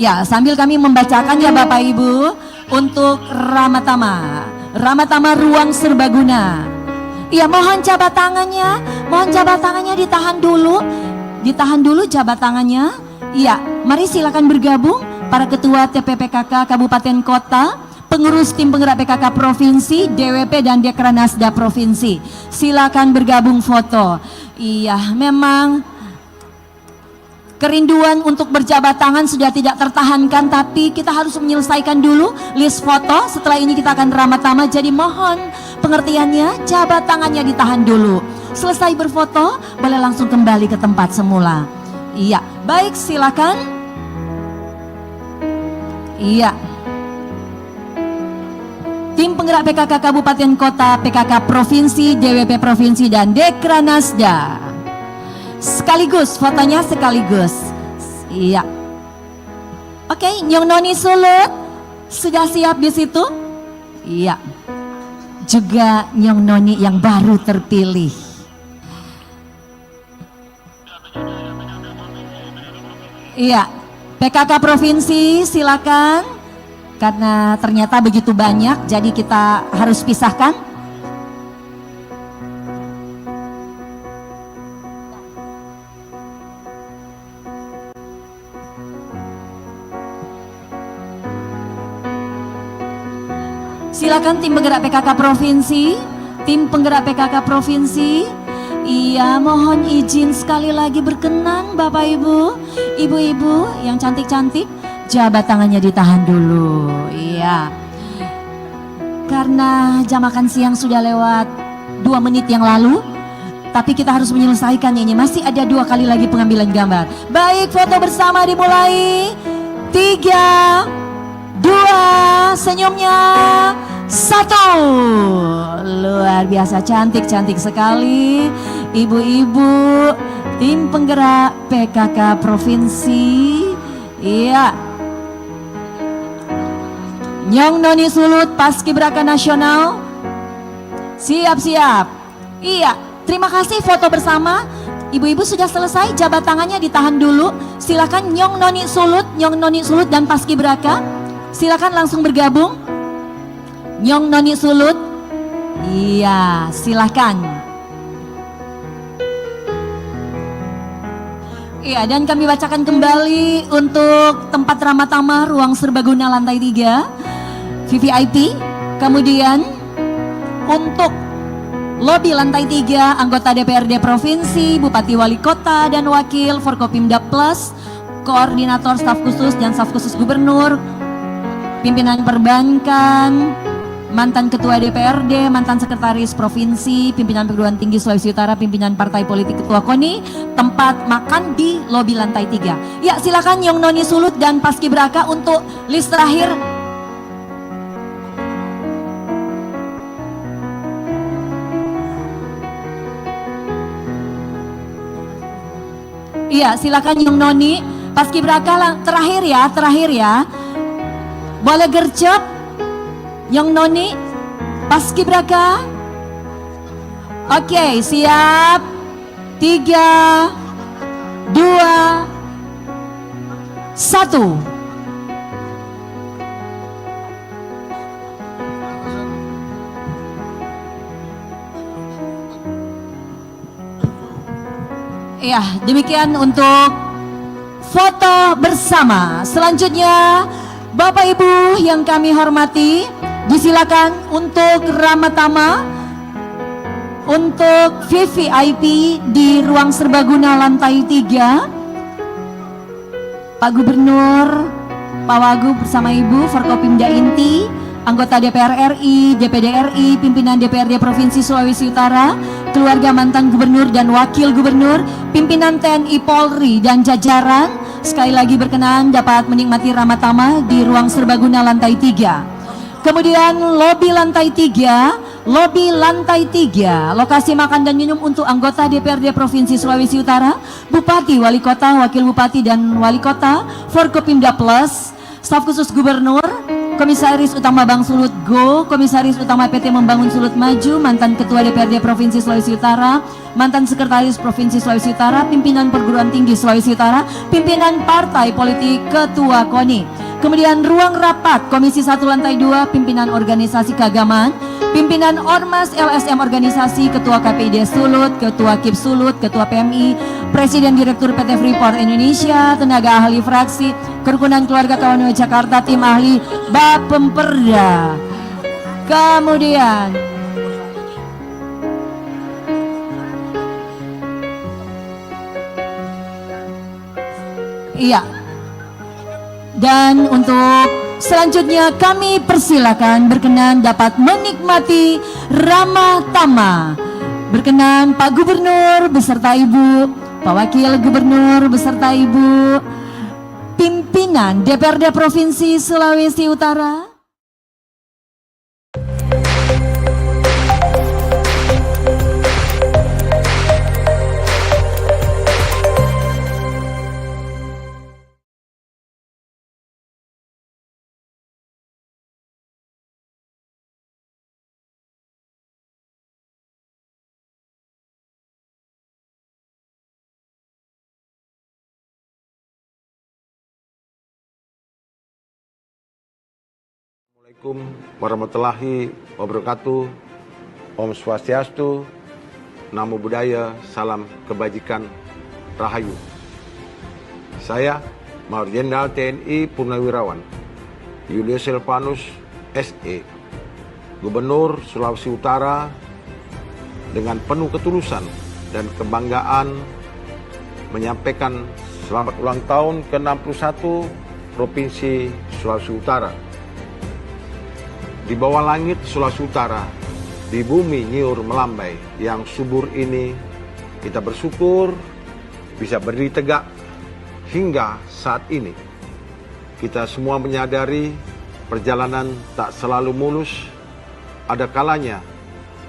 Ya, sambil kami membacakan ya Bapak Ibu, untuk Ramatama Ruang Serbaguna. Iya, mohon jabat tangannya ditahan dulu jabat tangannya. Iya, mari silakan bergabung para ketua TPPKK Kabupaten Kota, pengurus tim penggerak PKK Provinsi, DWP dan Dekranasda Provinsi. Silakan bergabung foto. Iya, memang kerinduan untuk berjabat tangan sudah tidak tertahankan, tapi kita harus menyelesaikan dulu list foto. Setelah ini kita akan ramatama, jadi mohon pengertiannya, jabat tangannya ditahan dulu. Selesai berfoto, boleh langsung kembali ke tempat semula. Iya, baik, silakan. Iya. Tim penggerak PKK Kabupaten Kota, PKK Provinsi, DWP Provinsi dan Dekranasda. Sekaligus, fotonya sekaligus. Iya. Oke, Nyong Noni Sulut sudah siap di situ? Iya. Juga Nyong Noni yang baru terpilih. Iya. PKK Provinsi silakan. Karena ternyata begitu banyak, jadi kita harus pisahkan. Silakan tim penggerak PKK Provinsi, tim penggerak PKK Provinsi. Iya, mohon izin sekali lagi berkenan Bapak Ibu, Ibu-ibu yang cantik-cantik, jabat tangannya ditahan dulu. Iya. Karena jam makan siang sudah lewat 2 menit yang lalu, tapi kita harus menyelesaikan ini. Masih ada 2 kali lagi pengambilan gambar. Baik, foto bersama dimulai. 3, 2, senyumnya 1. Luar biasa, cantik-cantik sekali. Ibu-ibu tim penggerak PKK Provinsi. Iya. Nyong Noni Sulut Paskibraka Nasional. Siap-siap. Iya, terima kasih foto bersama. Ibu-ibu sudah selesai, jabat tangannya ditahan dulu. Silakan Nyong Noni Sulut dan Paskibraka. Silakan langsung bergabung. Nyong Noni Sulut. Iya, silakan. Iya, dan kami bacakan kembali untuk tempat ramah tamah ruang serbaguna lantai 3 VVIP. Kemudian untuk lobi lantai 3 anggota DPRD Provinsi, Bupati Wali Kota dan Wakil Forkopimda Plus, Koordinator Staf Khusus dan Staf Khusus Gubernur, Pimpinan Perbankan, mantan Ketua DPRD, mantan Sekretaris Provinsi, Pimpinan Perguruan Tinggi Sulawesi Utara, Pimpinan Partai Politik, Ketua KONI, tempat makan di lobi lantai 3. Ya, silakan Nyong Noni Sulut dan Paskibraka untuk list terakhir. Iya, silakan Nyong Noni, Paskibraka terakhir ya. Boleh gercep, Nyong Noni, Paskibraka. Oke, siap. 3, 2, 1. Ya, demikian untuk foto bersama. Selanjutnya, Bapak Ibu yang kami hormati, disilakan untuk ramah tamah untuk VVIP di ruang serbaguna lantai 3. Pak Gubernur, Pak Wagub bersama Ibu, Forkopimda Inti, anggota DPR RI, DPD RI, pimpinan DPRD Provinsi Sulawesi Utara, keluarga mantan gubernur dan wakil gubernur, pimpinan TNI Polri dan jajaran, sekali lagi berkenan dapat menikmati ramah tamah di ruang serbaguna lantai 3. Kemudian lobi lantai 3, lokasi makan dan minum untuk anggota DPRD Provinsi Sulawesi Utara, Bupati, Wali Kota, Wakil Bupati dan Wali Kota, Forkopimda Plus, Staf Khusus Gubernur, Komisaris Utama Bank Sulut Go, Komisaris Utama PT Membangun Sulut Maju, mantan Ketua DPRD Provinsi Sulawesi Utara, mantan Sekretaris Provinsi Sulawesi Utara, Pimpinan Perguruan Tinggi Sulawesi Utara, Pimpinan Partai Politik, Ketua KONI. Kemudian ruang rapat Komisi 1 lantai 2, pimpinan organisasi keagamaan, pimpinan Ormas LSM organisasi, Ketua KPID Sulut, Ketua KIP Sulut, Ketua PMI, Presiden Direktur PT Freeport Indonesia, tenaga ahli fraksi, Kerukunan Keluarga Kawan Jakarta, tim ahli Bapemperda. Kemudian iya. Dan untuk selanjutnya kami persilakan berkenan dapat menikmati ramah tamah. Berkenan Pak Gubernur beserta Ibu, Pak Wakil Gubernur beserta Ibu, pimpinan DPRD Provinsi Sulawesi Utara. Assalamualaikum warahmatullahi wabarakatuh. Om Swastiastu, Namo Buddhaya, salam kebajikan, Rahayu. Saya Mayor Jenderal TNI Purnawirawan Julius Silvanus SE, Gubernur Sulawesi Utara, dengan penuh ketulusan dan kebanggaan menyampaikan selamat ulang tahun ke-61 Provinsi Sulawesi Utara. Di bawah langit Sulawesi Utara, di bumi nyiur melambai yang subur ini, kita bersyukur bisa berdiri tegak hingga saat ini. Kita semua menyadari perjalanan tak selalu mulus, ada kalanya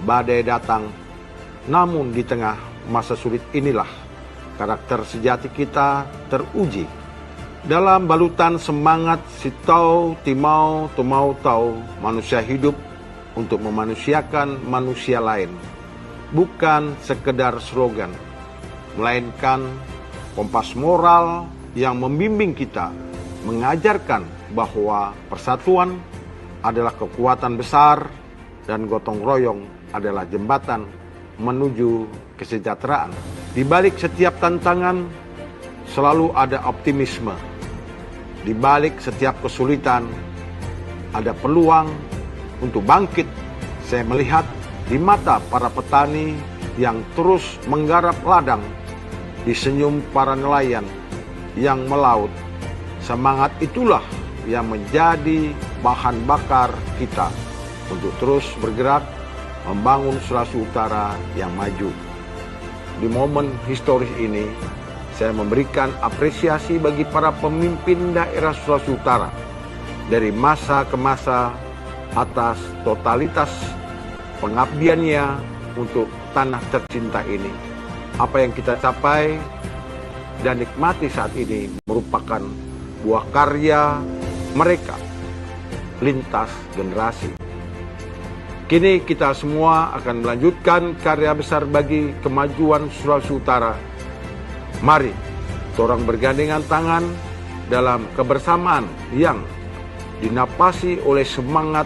badai datang, namun di tengah masa sulit inilah karakter sejati kita teruji. Dalam balutan semangat si tau, timau, tumau tau, manusia hidup untuk memanusiakan manusia lain. Bukan sekedar slogan, melainkan kompas moral yang membimbing kita, mengajarkan bahwa persatuan adalah kekuatan besar dan gotong royong adalah jembatan menuju kesejahteraan. Di balik setiap tantangan selalu ada optimisme. Di balik setiap kesulitan ada peluang untuk bangkit. Saya melihat di mata para petani yang terus menggarap ladang, di senyum para nelayan yang melaut. Semangat itulah yang menjadi bahan bakar kita untuk terus bergerak membangun Sulawesi Utara yang maju. Di momen historis ini, saya memberikan apresiasi bagi para pemimpin daerah Sulawesi Utara dari masa ke masa atas totalitas pengabdiannya untuk tanah tercinta ini. Apa yang kita capai dan nikmati saat ini merupakan buah karya mereka lintas generasi. Kini kita semua akan melanjutkan karya besar bagi kemajuan Sulawesi Utara. Mari, orang bergandengan tangan dalam kebersamaan yang dinapasi oleh semangat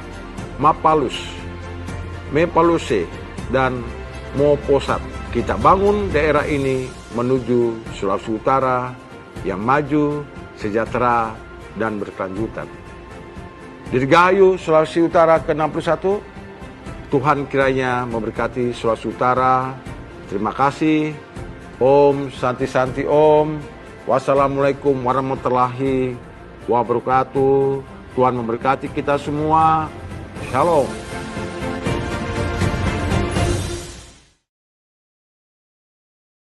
Mapalus, Mepaluse, dan Moposat. Kita bangun daerah ini menuju Sulawesi Utara yang maju, sejahtera, dan berkelanjutan. Dirgahayu Sulawesi Utara ke-61, Tuhan kiranya memberkati Sulawesi Utara. Terima kasih. Om Santi Santi Om. Wassalamualaikum warahmatullahi wabarakatuh. Tuhan memberkati kita semua. Shalom.